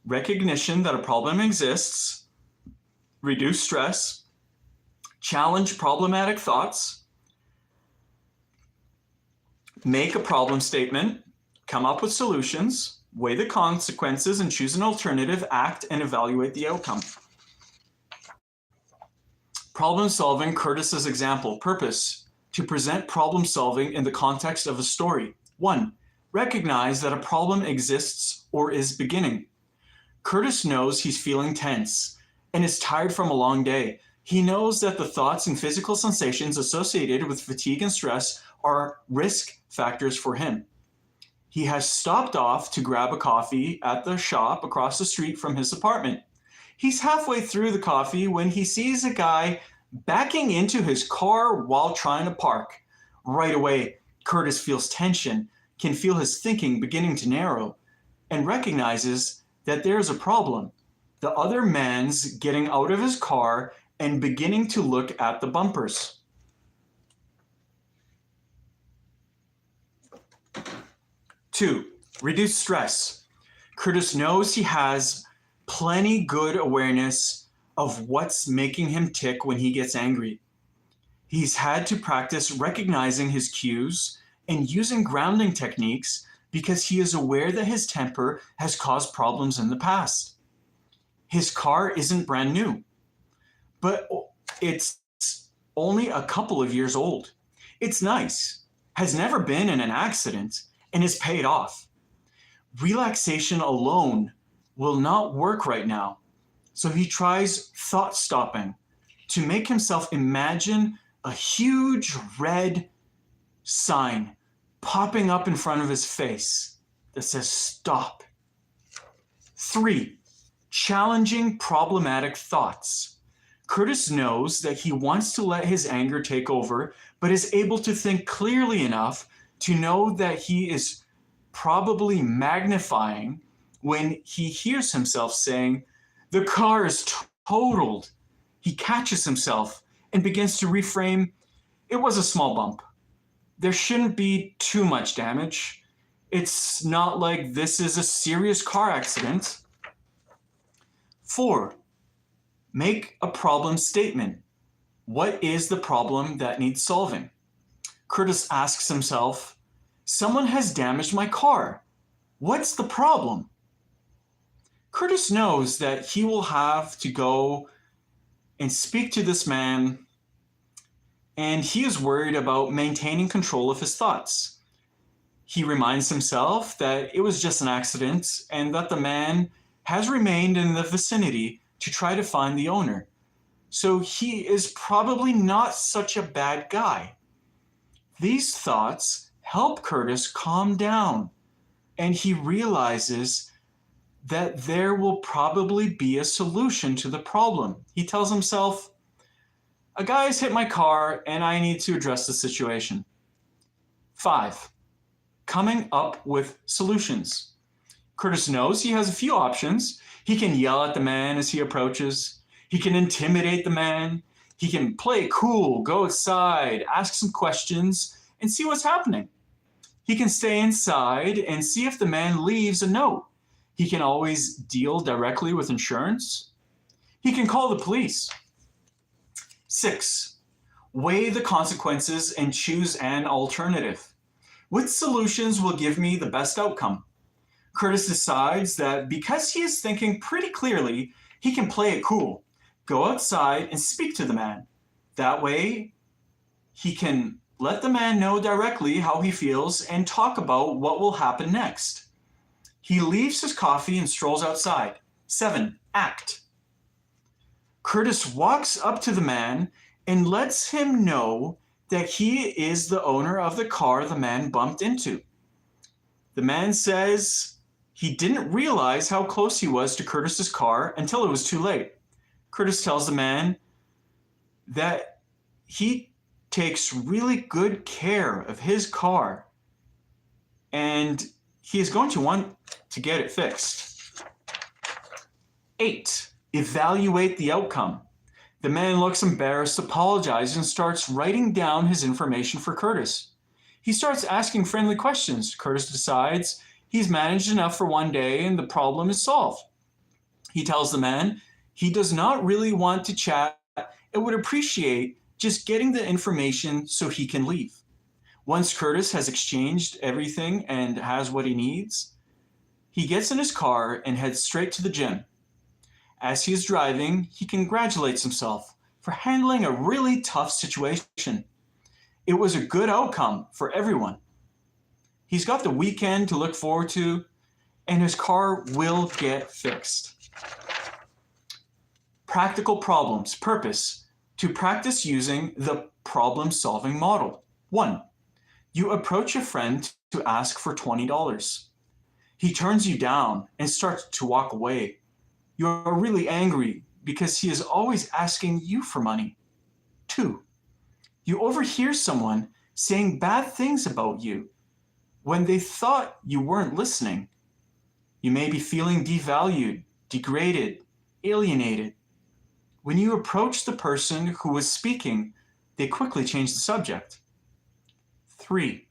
recognition that a problem exists, reduce stress, challenge problematic thoughts, make a problem statement, come up with solutions, weigh the consequences and choose an alternative, act and evaluate the outcome. Problem solving, Curtis's example. Purpose: to present problem solving in the context of a story. 1, recognize that a problem exists or is beginning. Curtis knows he's feeling tense and is tired from a long day. He knows that the thoughts and physical sensations associated with fatigue and stress are risk factors for him. He has stopped off to grab a coffee at the shop across the street from his apartment. He's halfway through the coffee when he sees a guy backing into his car while trying to park. Right away, Curtis feels tension, can feel his thinking beginning to narrow, and recognizes that there's a problem. The other man's getting out of his car and beginning to look at the bumpers. 2, reduce stress. Curtis knows he has plenty good awareness of what's making him tick when he gets angry. He's had to practice recognizing his cues and using grounding techniques because he is aware that his temper has caused problems in the past. His car isn't brand new, but it's only a couple of years old. It's nice, has never been in an accident, and is paid off. Relaxation alone will not work right now, so he tries thought stopping to make himself imagine a huge red sign popping up in front of his face that says stop. 3, challenging problematic thoughts. Curtis knows that he wants to let his anger take over, but is able to think clearly enough to know that he is probably magnifying when he hears himself saying, "The car is totaled." He catches himself and begins to reframe, "It was a small bump. There shouldn't be too much damage. It's not like this is a serious car accident." 4, make a problem statement. What is the problem that needs solving? Curtis asks himself, someone has damaged my car. What's the problem? Curtis knows that he will have to go and speak to this man, and he is worried about maintaining control of his thoughts. He reminds himself that it was just an accident and that the man has remained in the vicinity to try to find the owner. So he is probably not such a bad guy. These thoughts help Curtis calm down, and he realizes that there will probably be a solution to the problem. He tells himself, a guy has hit my car and I need to address the situation. 5, coming up with solutions. Curtis knows he has a few options. He can yell at the man as he approaches. He can intimidate the man. He can play it cool, go outside, ask some questions, and see what's happening. He can stay inside and see if the man leaves a note. He can always deal directly with insurance. He can call the police. 6. Weigh the consequences and choose an alternative. Which solutions will give me the best outcome? Curtis decides that because he is thinking pretty clearly, he can play it cool, go outside and speak to the man. That way, he can let the man know directly how he feels and talk about what will happen next. He leaves his coffee and strolls outside. 7. Act. Curtis walks up to the man and lets him know that he is the owner of the car the man bumped into. The man says he didn't realize how close he was to Curtis's car until it was too late. Curtis tells the man that he takes really good care of his car and he is going to want to get it fixed. 8. Evaluate the outcome. The man looks embarrassed, apologizes, and starts writing down his information for Curtis. He starts asking friendly questions. Curtis decides he's managed enough for one day and the problem is solved. He tells the man he does not really want to chat and would appreciate just getting the information so he can leave. Once Curtis has exchanged everything and has what he needs, he gets in his car and heads straight to the gym. As he is driving, he congratulates himself for handling a really tough situation. It was a good outcome for everyone. He's got the weekend to look forward to, and his car will get fixed. Practical problems. Purpose. To practice using the problem-solving model. 1. You approach a friend to ask for $20. He turns you down and starts to walk away. You're really angry because he is always asking you for money. 2. You overhear someone saying bad things about you when they thought you weren't listening. You may be feeling devalued, degraded, alienated. When you approach the person who was speaking, they quickly change the subject. 3.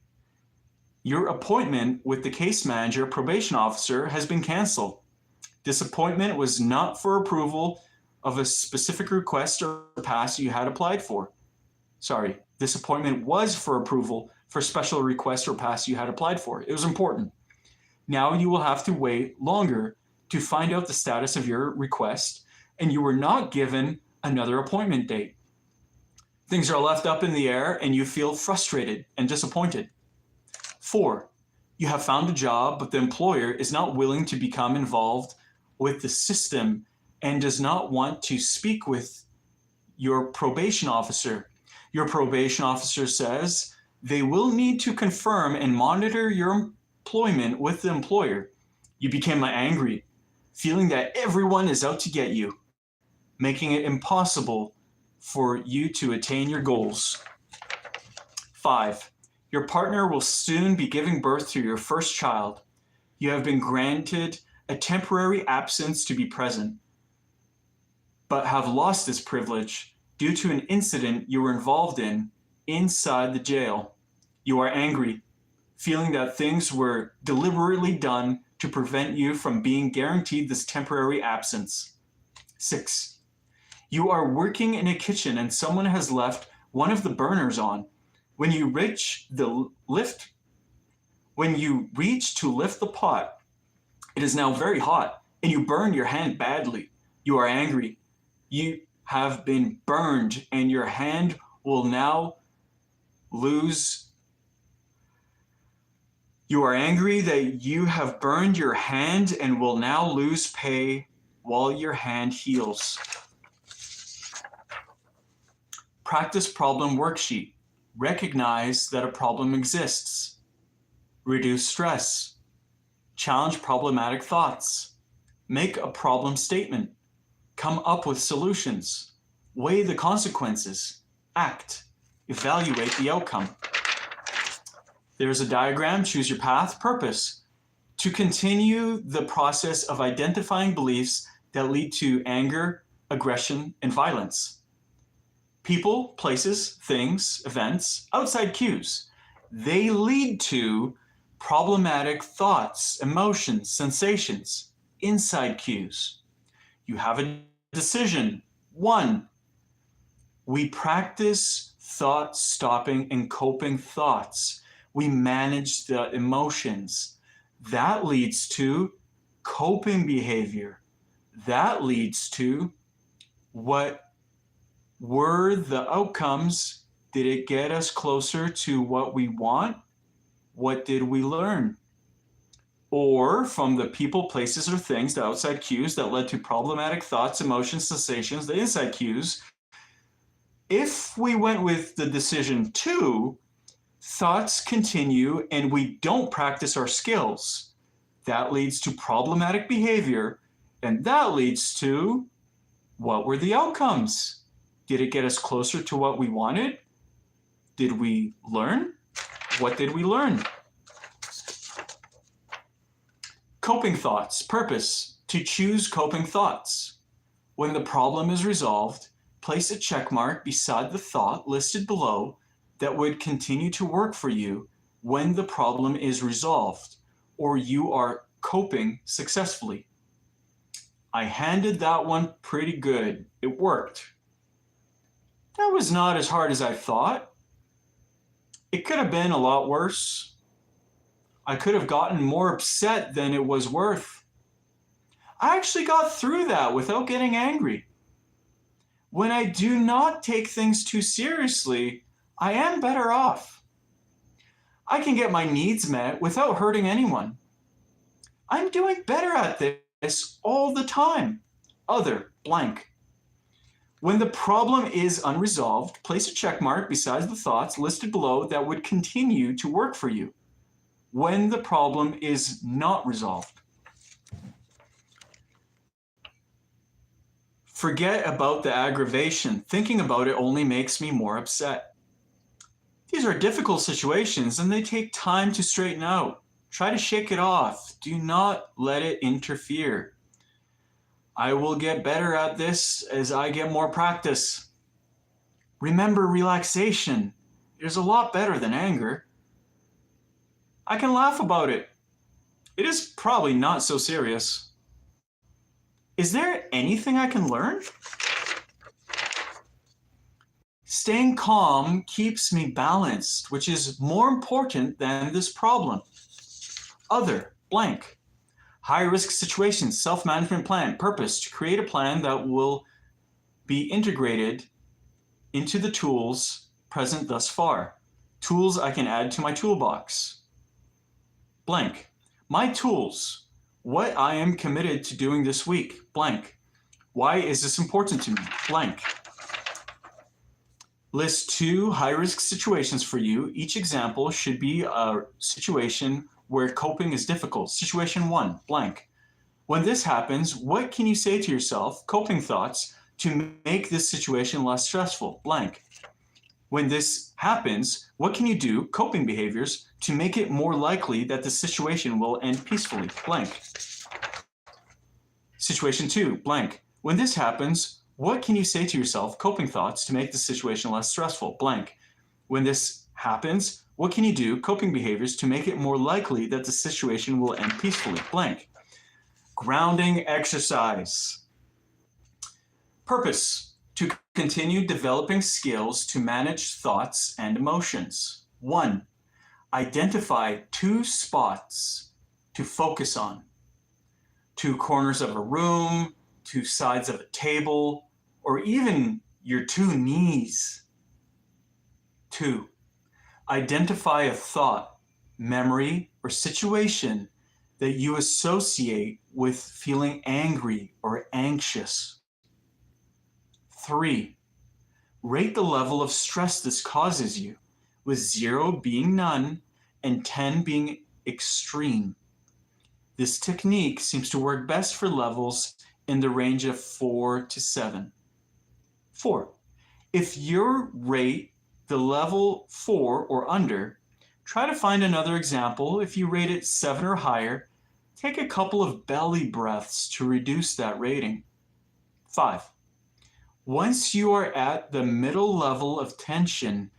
Your appointment with the case manager probation officer has been canceled. This appointment was not for approval of a specific request or pass you had applied for. This appointment was for approval for special request or pass you had applied for. It was important. Now you will have to wait longer to find out the status of your request, and you were not given another appointment date. Things are left up in the air and you feel frustrated and disappointed. 4. You have found a job, but the employer is not willing to become involved with the system and does not want to speak with your probation officer. Your probation officer says they will need to confirm and monitor your employment with the employer. You become angry, feeling that everyone is out to get you, making it impossible for you to attain your goals. 5. Your partner will soon be giving birth to your first child. You have been granted a temporary absence to be present, but have lost this privilege due to an incident you were involved in inside the jail. You are angry, feeling that things were deliberately done to prevent you from being guaranteed this temporary absence. 6. You are working in a kitchen and someone has left one of the burners on. When you reach to lift the pot, it is now very hot and you burn your hand badly. You are angry. You have been burned and your hand will now lose. You are angry that you have burned your hand and will now lose pay while your hand heals. Practice problem worksheet. Recognize that a problem exists. Reduce stress. Challenge problematic thoughts. Make a problem statement. Come up with solutions. Weigh the consequences. Act. Evaluate the outcome. There's a diagram. Choose your path. Purpose. To continue the process of identifying beliefs that lead to anger, aggression, and violence. People, places, things, events, outside cues. They lead to problematic thoughts, emotions, sensations, inside cues. You have a decision. 1. We practice thought stopping and coping thoughts. We manage the emotions. That leads to coping behavior. That leads to what were the outcomes? Did it get us closer to what we want? What did we learn? Or from the people, places, or things, the outside cues that led to problematic thoughts, emotions, sensations, the inside cues. If we went with the decision 2, thoughts continue and we don't practice our skills. That leads to problematic behavior, and that leads to what were the outcomes? Did it get us closer to what we wanted? Did we learn? What did we learn? Coping thoughts. Purpose: to choose coping thoughts. When the problem is resolved, place a check mark beside the thought listed below that would continue to work for you when the problem is resolved, or you are coping successfully. I handed that one pretty good. It worked. That was not as hard as I thought. It could have been a lot worse. I could have gotten more upset than it was worth. I actually got through that without getting angry. When I do not take things too seriously, I am better off. I can get my needs met without hurting anyone. I'm doing better at this all the time. Other blank. When the problem is unresolved, place a check mark beside the thoughts listed below that would continue to work for you when the problem is not resolved. Forget about the aggravation. Thinking about it only makes me more upset. These are difficult situations and they take time to straighten out. Try to shake it off. Do not let it interfere. I will get better at this as I get more practice. Remember, relaxation is a lot better than anger. I can laugh about it. It is probably not so serious. Is there anything I can learn? Staying calm keeps me balanced, which is more important than this problem. Other blank. High-risk situations, self-management plan, purpose: to create a plan that will be integrated into the tools present thus far. Tools I can add to my toolbox. Blank. My tools. What I am committed to doing this week. Blank. Why is this important to me? Blank. List 2 high-risk situations for you. Each example should be a situation where coping is difficult. Situation 1, blank. When this happens, what can you say to yourself, coping thoughts, to make this situation less stressful? Blank. When this happens, what can you do, coping behaviors, to make it more likely that the situation will end peacefully? Blank. Situation 2, blank. When this happens, what can you say to yourself, coping thoughts, to make the situation less stressful? Blank. When this happens, what can you do, coping behaviors, to make it more likely that the situation will end peacefully? Blank. Grounding exercise. Purpose: to continue developing skills to manage thoughts and emotions. 1. Identify 2 spots to focus on. 2 corners of a room, 2 sides of a table, or even your 2 knees. 2. Identify a thought, memory, or situation that you associate with feeling angry or anxious. 3. Rate the level of stress this causes you, with 0 being none and 10 being extreme. This technique seems to work best for levels in the range of 4 to 7. 4. If your rate the level 4 or under, try to find another example if you rate it 7 or higher take a couple of belly breaths to reduce that rating. 5. Once you are at the middle level of tension,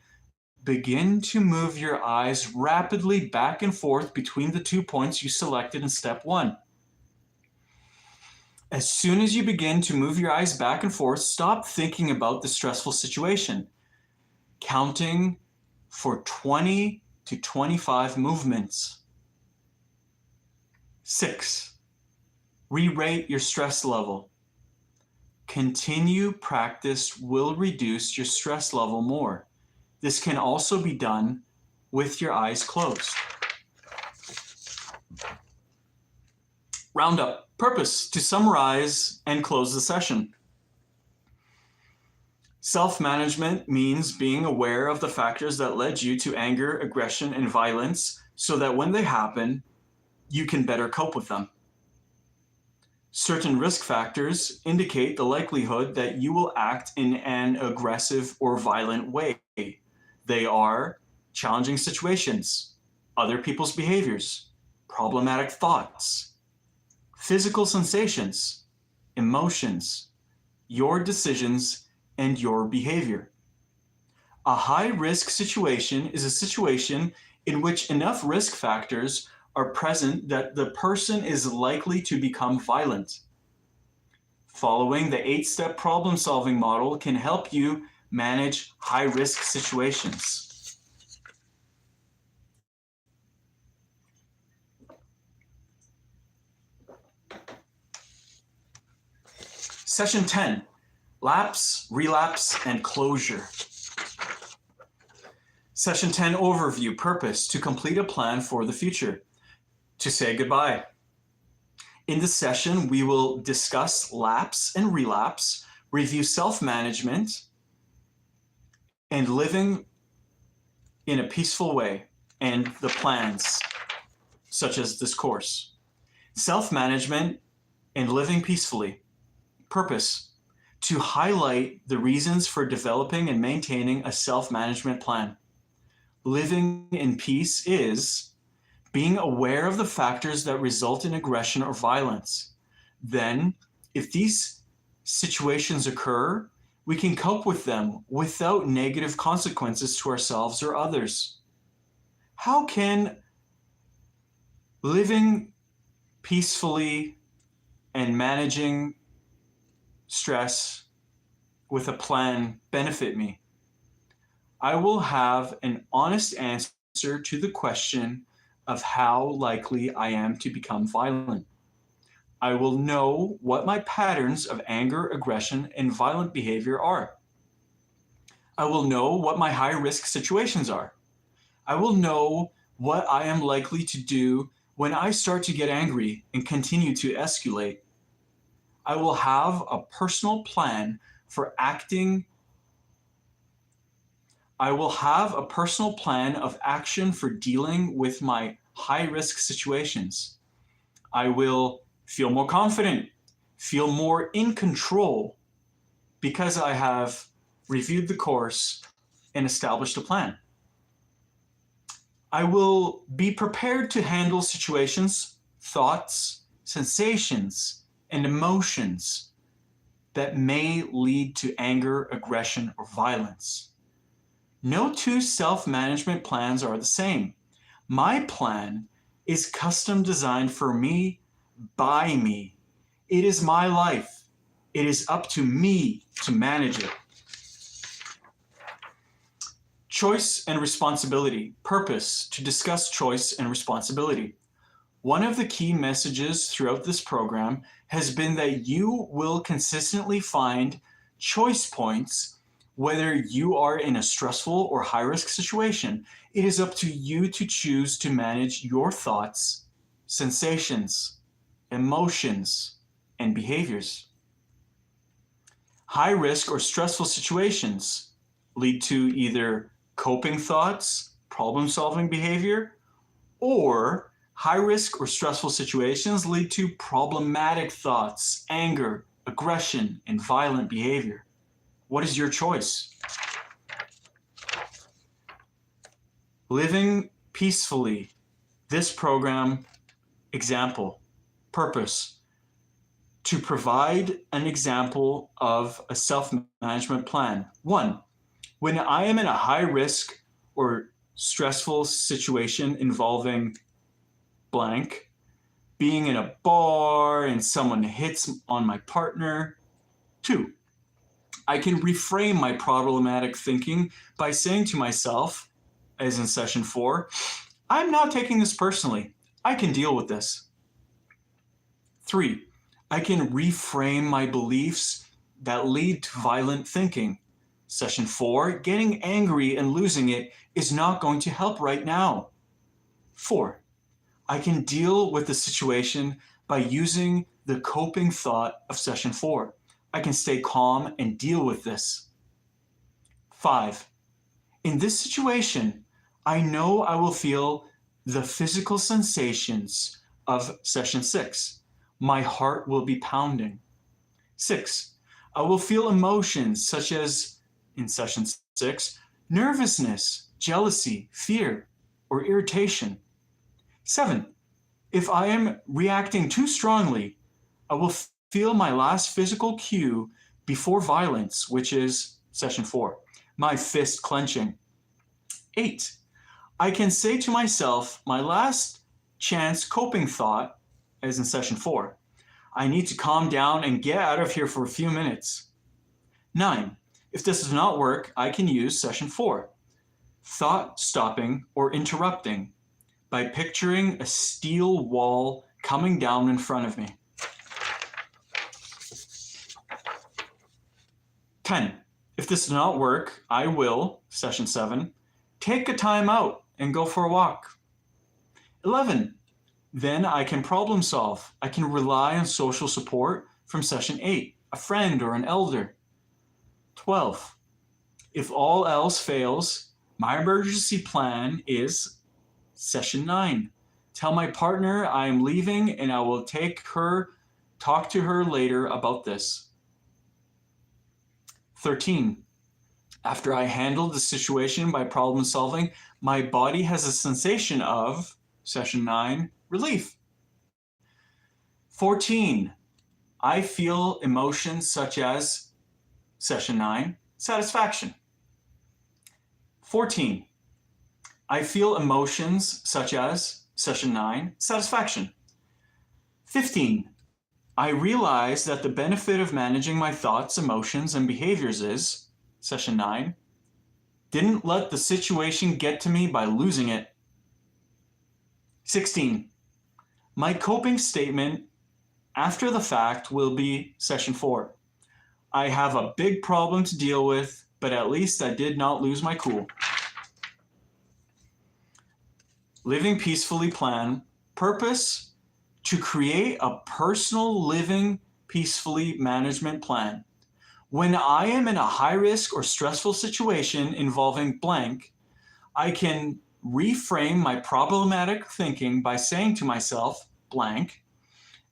begin to move your eyes rapidly back and forth between the 2 points you selected in step 1. As soon as you begin to move your eyes back and forth, stop thinking about the stressful situation, counting for 20 to 25 movements. 6. Re-rate your stress level. Continue practice will reduce your stress level more. This can also be done with your eyes closed. Roundup. Purpose: to summarize and close the session. Self-management means being aware of the factors that led you to anger, aggression, and violence so that when they happen, you can better cope with them. Certain risk factors indicate the likelihood that you will act in an aggressive or violent way. They are challenging situations, other people's behaviors, problematic thoughts, physical sensations, emotions, your decisions, and your behavior. A high-risk situation is a situation in which enough risk factors are present that the person is likely to become violent. Following the 8-step problem-solving model can help you manage high-risk situations. Session 10, lapse, relapse, and closure. Session 10 overview, purpose: to complete a plan for the future, to say goodbye. In this session, we will discuss lapse and relapse, review self-management, and living in a peaceful way, and the plans, such as this course. Self-management and living peacefully. Purpose: to highlight the reasons for developing and maintaining a self-management plan. Living in peace is being aware of the factors that result in aggression or violence. Then, if these situations occur, we can cope with them without negative consequences to ourselves or others. How can living peacefully and managing stress with a plan benefit me? I will have an honest answer to the question of how likely I am to become violent. I will know what my patterns of anger, aggression, and violent behavior are. I will know what my high-risk situations are. I will know what I am likely to do when I start to get angry and continue to escalate. I will have a personal plan for acting. I will have a personal plan of action for dealing with my high-risk situations. I will feel more confident, feel more in control, because I have reviewed the course and established a plan. I will be prepared to handle situations, thoughts, sensations, and emotions that may lead to anger, aggression, or violence. No two self-management plans are the same. My plan is custom designed for me, by me. It is my life. It is up to me to manage it. Choice and responsibility. Purpose: to discuss choice and responsibility. One of the key messages throughout this program has been that you will consistently find choice points whether you are in a stressful or high-risk situation. It is up to you to choose to manage your thoughts, sensations, emotions, and behaviors. High-risk or stressful situations lead to either coping thoughts, problem-solving behavior, or high-risk or stressful situations lead to problematic thoughts, anger, aggression, and violent behavior. What is your choice? Living peacefully. This program example. Purpose: to provide an example of a self-management plan. 1. When I am in a high-risk or stressful situation involving blank, being in a bar and someone hits on my partner. 2. I can reframe my problematic thinking by saying to myself, as in session 4, I'm not taking this personally. I can deal with this. 3. I can reframe my beliefs that lead to violent thinking. Session 4, getting angry and losing it is not going to help right now. 4. I can deal with the situation by using the coping thought of session 4. I can stay calm and deal with this. 5. In this situation, I know I will feel the physical sensations of session 6. My heart will be pounding. 6. I will feel emotions such as, in session 6, nervousness, jealousy, fear, or irritation. 7. If I am reacting too strongly, I will feel my last physical cue before violence, which is session 4, my fist clenching. 8. I can say to myself, my last chance coping thought, as in session 4, I need to calm down and get out of here for a few minutes. 9. If this does not work, I can use session 4, thought stopping or interrupting, by picturing a steel wall coming down in front of me. 10. If this does not work, I will, session 7, take a time out and go for a walk. 11. Then I can problem solve. I can rely on social support from session 8, a friend or an elder. 12. If all else fails, my emergency plan is session 9. Tell my partner I am leaving and I will talk to her later about this. 13. After I handle the situation by problem solving, my body has a sensation of, session 9, relief. 14. I feel emotions such as, session 9, satisfaction. 14. I feel emotions such as, session 9, satisfaction. 15. I realize that the benefit of managing my thoughts, emotions, and behaviors is, session 9, didn't let the situation get to me by losing it. 16. My coping statement after the fact will be session 4. I have a big problem to deal with, but at least I did not lose my cool. Living peacefully plan. Purpose: to create a personal living peacefully management plan. When I am in a high risk or stressful situation involving blank, I can reframe my problematic thinking by saying to myself, blank.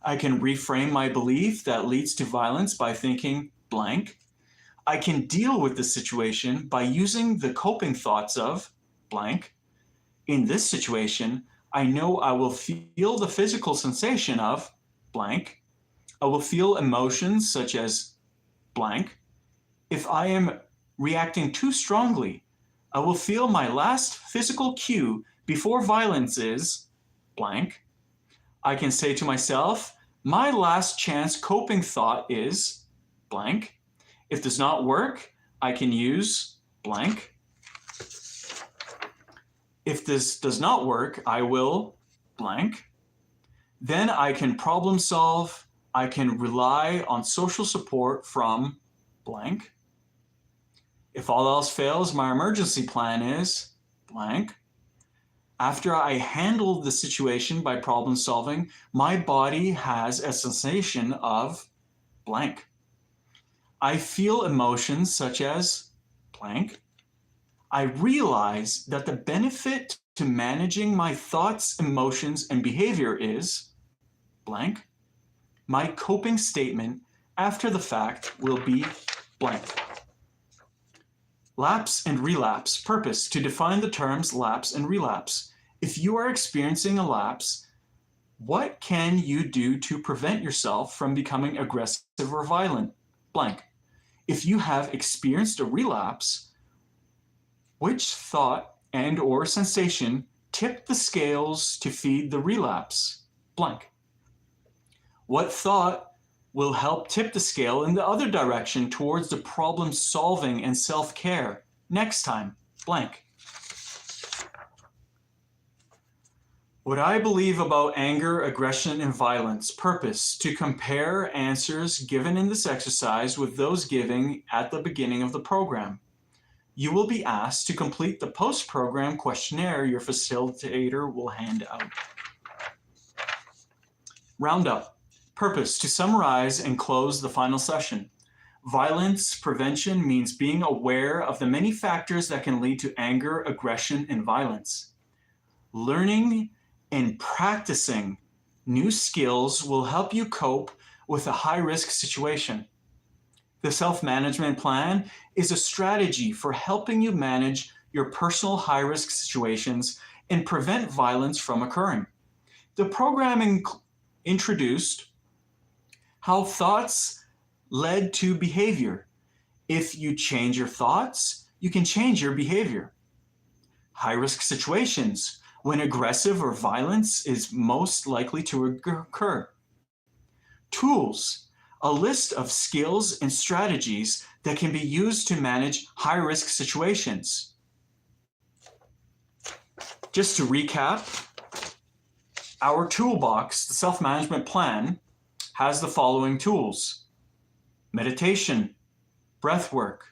I can reframe my belief that leads to violence by thinking, blank. I can deal with the situation by using the coping thoughts of, blank. In this situation, I know I will feel the physical sensation of, blank. I will feel emotions such as, blank. If I am reacting too strongly, I will feel my last physical cue before violence is, blank. I can say to myself, my last chance coping thought is, blank. If this does not work, I can use, blank. If this does not work, I will, blank. Then I can problem solve. I can rely on social support from, blank. If all else fails, my emergency plan is, blank. After I handle the situation by problem solving, my body has a sensation of, blank. I feel emotions such as, blank. I realize that the benefit to managing my thoughts, emotions, and behavior is, blank. My coping statement after the fact will be, blank. Lapse and relapse. Purpose: to define the terms lapse and relapse. If you are experiencing a lapse, What can you do to prevent yourself from becoming aggressive or violent? Blank. If you have experienced a relapse, which thought and or sensation tipped the scales to feed the relapse? Blank. What thought will help tip the scale in the other direction towards the problem solving and self-care next time? Blank. What I believe about anger, aggression, and violence. Purpose: to compare answers given in this exercise with those given at the beginning of the program. You will be asked to complete the post-program questionnaire your facilitator will hand out. Roundup. Purpose: to summarize and close the final session. Violence prevention means being aware of the many factors that can lead to anger, aggression, and violence. Learning and practicing new skills will help you cope with a high-risk situation. The self-management plan is a strategy for helping you manage your personal high-risk situations and prevent violence from occurring. The program introduced how thoughts led to behavior. If you change your thoughts, you can change your behavior. High-risk situations, when aggressive or violence is most likely to occur. Tools, a list of skills and strategies that can be used to manage high-risk situations. Just to recap, our toolbox, the self-management plan, has the following tools: meditation, breath work,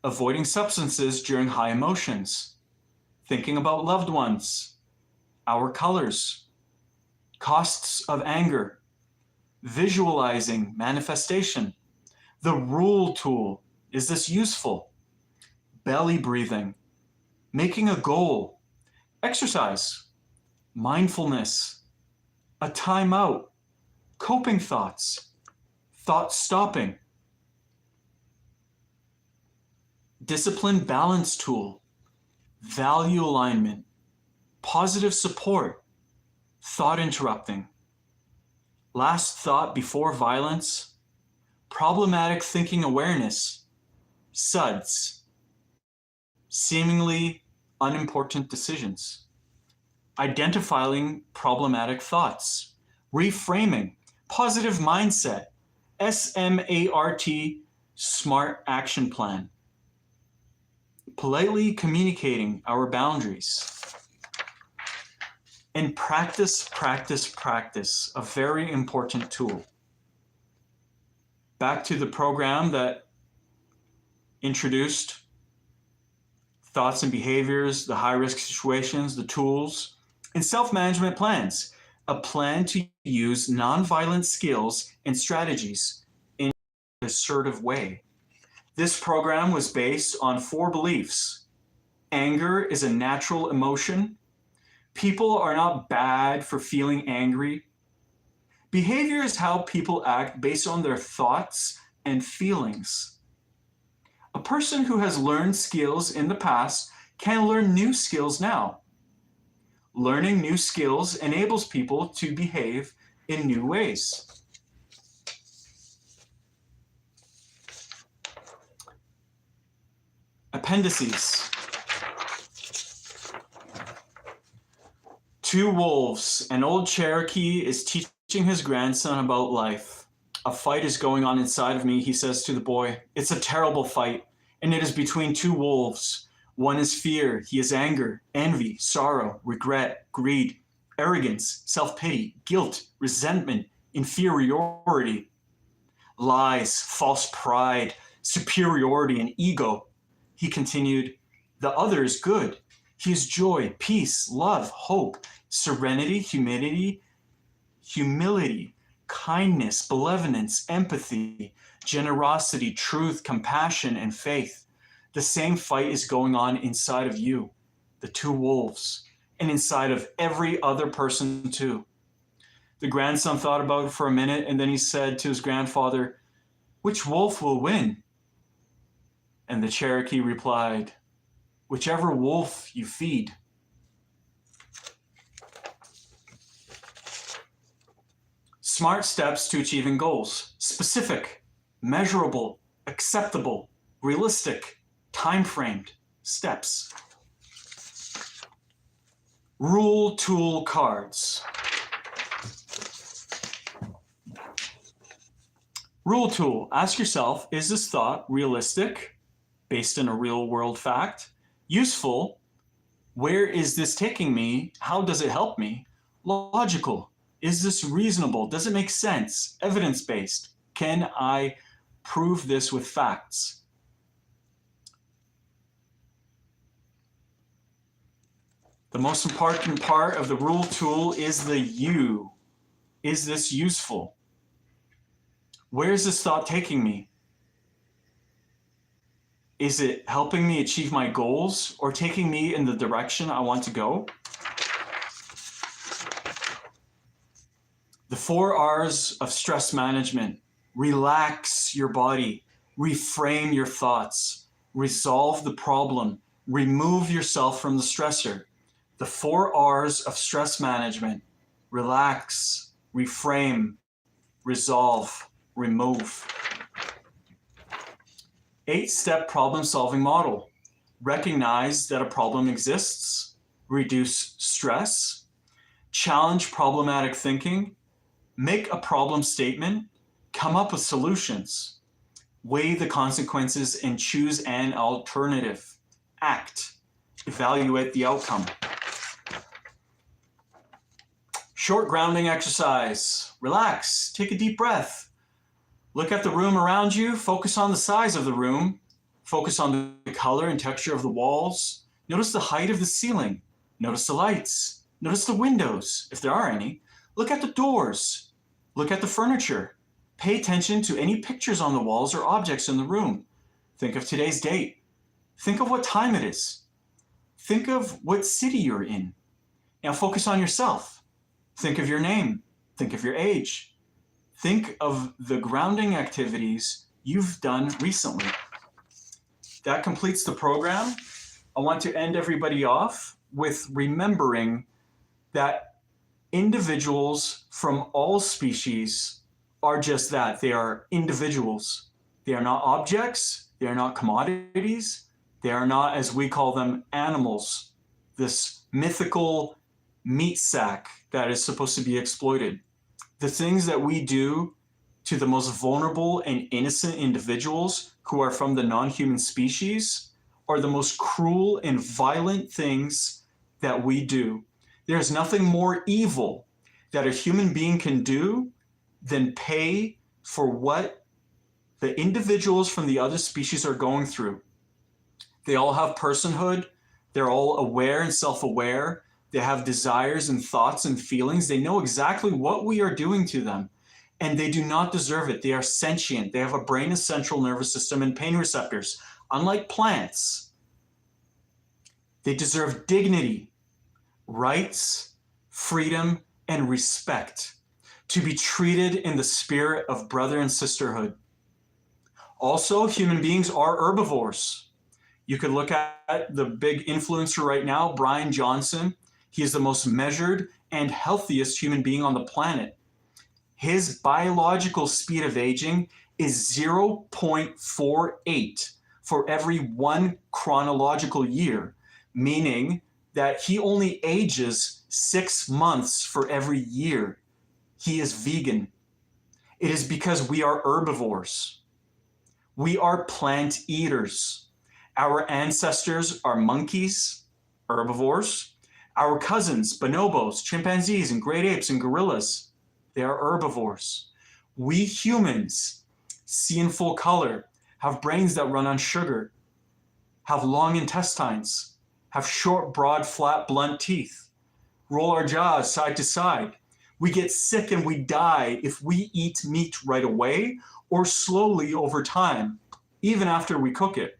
avoiding substances during high emotions, thinking about loved ones, our colors, costs of anger, visualizing manifestation, the rule tool, is this useful, belly breathing, making a goal, exercise, mindfulness, a timeout, coping thoughts, thought stopping, discipline balance tool, value alignment, positive support, thought interrupting, last thought before violence, problematic thinking awareness, SUDS, seemingly unimportant decisions, identifying problematic thoughts, reframing, positive mindset, SMART, SMART action plan, politely communicating our boundaries, and practice, practice, practice, a very important tool. Back to the program that introduced thoughts and behaviors, the high-risk situations, the tools, and self-management plans, a plan to use nonviolent skills and strategies in an assertive way. This program was based on 4 beliefs. Anger is a natural emotion. People are not bad for feeling angry. Behavior is how people act based on their thoughts and feelings. A person who has learned skills in the past can learn new skills now. Learning new skills enables people to behave in new ways. Appendices. 2 wolves. An old Cherokee is teaching his grandson about life. A fight is going on inside of me, he says to the boy. It's a terrible fight, and it is between 2 wolves. One is fear, he is anger, envy, sorrow, regret, greed, arrogance, self-pity, guilt, resentment, inferiority, lies, false pride, superiority, and ego. He continued, the other is good. He is joy, peace, love, hope, serenity, humility, kindness, benevolence, empathy, generosity, truth, compassion, and faith. The same fight is going on inside of you, the 2 wolves, and inside of every other person too. The grandson thought about it for a minute, and then he said to his grandfather, which wolf will win? And the Cherokee replied, whichever wolf you feed. Smart steps to achieving goals. Specific, measurable, acceptable, realistic, time-framed steps. Rule tool cards. Rule tool. Ask yourself, is this thought realistic, based in a real world fact? Useful? Where is this taking me? How does it help me? Logical. Is this reasonable? Does it make sense? Evidence-based. Can I prove this with facts? The most important part of the rule tool is the you. Is this useful? Where is this thought taking me? Is it helping me achieve my goals or taking me in the direction I want to go? The 4 R's of stress management. Relax your body, reframe your thoughts, resolve the problem, remove yourself from the stressor. The 4 R's of stress management. Relax, reframe, resolve, remove. 8-step problem-solving model. Recognize that a problem exists, reduce stress, challenge problematic thinking, make a problem statement, come up with solutions, weigh the consequences and choose an alternative, act, evaluate the outcome. Short grounding exercise. Relax, take a deep breath. Look at the room around you, focus on the size of the room, focus on the color and texture of the walls, notice the height of the ceiling, notice the lights, notice the windows, if there are any, look at the doors, look at the furniture, pay attention to any pictures on the walls or objects in the room. Think of today's date, think of what time it is, think of what city you're in. Now focus on yourself, think of your name, think of your age. Think of the grounding activities you've done recently. That completes the program. I want to end everybody off with remembering that individuals from all species are just that. They are individuals. They are not objects. They are not commodities. They are not, as we call them, animals. This mythical meat sack that is supposed to be exploited. The things that we do to the most vulnerable and innocent individuals who are from the non-human species are the most cruel and violent things that we do. There's nothing more evil that a human being can do than pay for what the individuals from the other species are going through. They all have personhood. They're all aware and self-aware. They have desires and thoughts and feelings. They know exactly what we are doing to them, and they do not deserve it. They are sentient. They have a brain, a central nervous system, and pain receptors. Unlike plants, they deserve dignity, rights, freedom, and respect, to be treated in the spirit of brother and sisterhood. Also, human beings are herbivores. You could look at the big influencer right now, Brian Johnson. He is the most measured and healthiest human being on the planet. His biological speed of aging is 0.48 for every 1 chronological year, meaning that he only ages 6 months for every year. He is vegan. It is because we are herbivores. We are plant eaters. Our ancestors are monkeys, herbivores. Our cousins, bonobos, chimpanzees, and great apes and gorillas, they are herbivores. We humans see in full color, have brains that run on sugar, have long intestines, have short, broad, flat, blunt teeth, roll our jaws side to side. We get sick and we die if we eat meat right away or slowly over time, even after we cook it.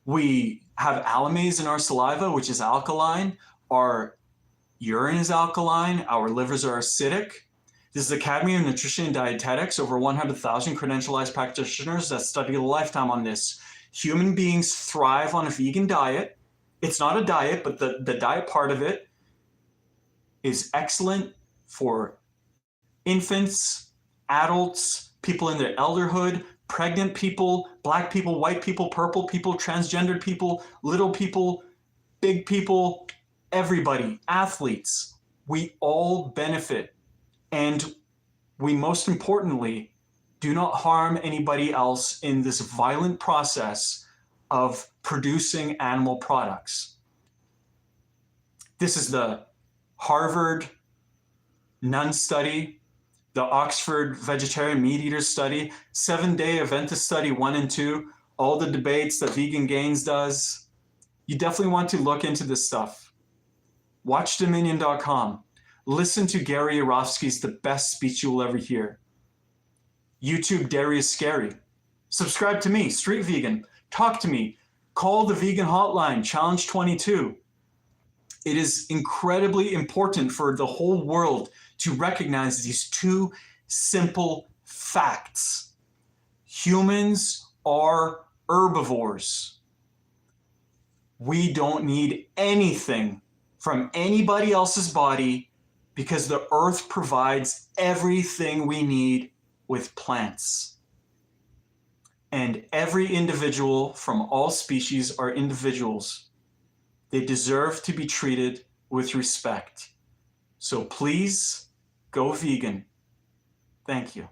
We have alumase in our saliva, which is alkaline. Our urine is alkaline. Our livers are acidic. This is the Academy of Nutrition and Dietetics, over 100,000 credentialized practitioners that studied a lifetime on this. Human beings thrive on a vegan diet. It's not a diet, but the diet part of it is excellent for infants, adults, people in their elderhood, pregnant people, black people, white people, purple people, transgendered people, little people, big people, everybody, athletes. We all benefit. And we most importantly do not harm anybody else in this violent process of producing animal products. This is the Harvard Nun study, the Oxford Vegetarian Meat Eaters study, 7-Day Adventist study 1 and 2, all the debates that Vegan Gains does. You definitely want to look into this stuff. Watch Dominion.com. Listen to Gary Yourofsky's The Best Speech You Will Ever Hear. YouTube Dairy is Scary. Subscribe to me, Street Vegan. Talk to me. Call the vegan hotline, Challenge 22. It is incredibly important for the whole world to recognize these two simple facts. Humans are herbivores. We don't need anything from anybody else's body because the earth provides everything we need with plants. And every individual from all species are individuals. They deserve to be treated with respect. So please go vegan. Thank you.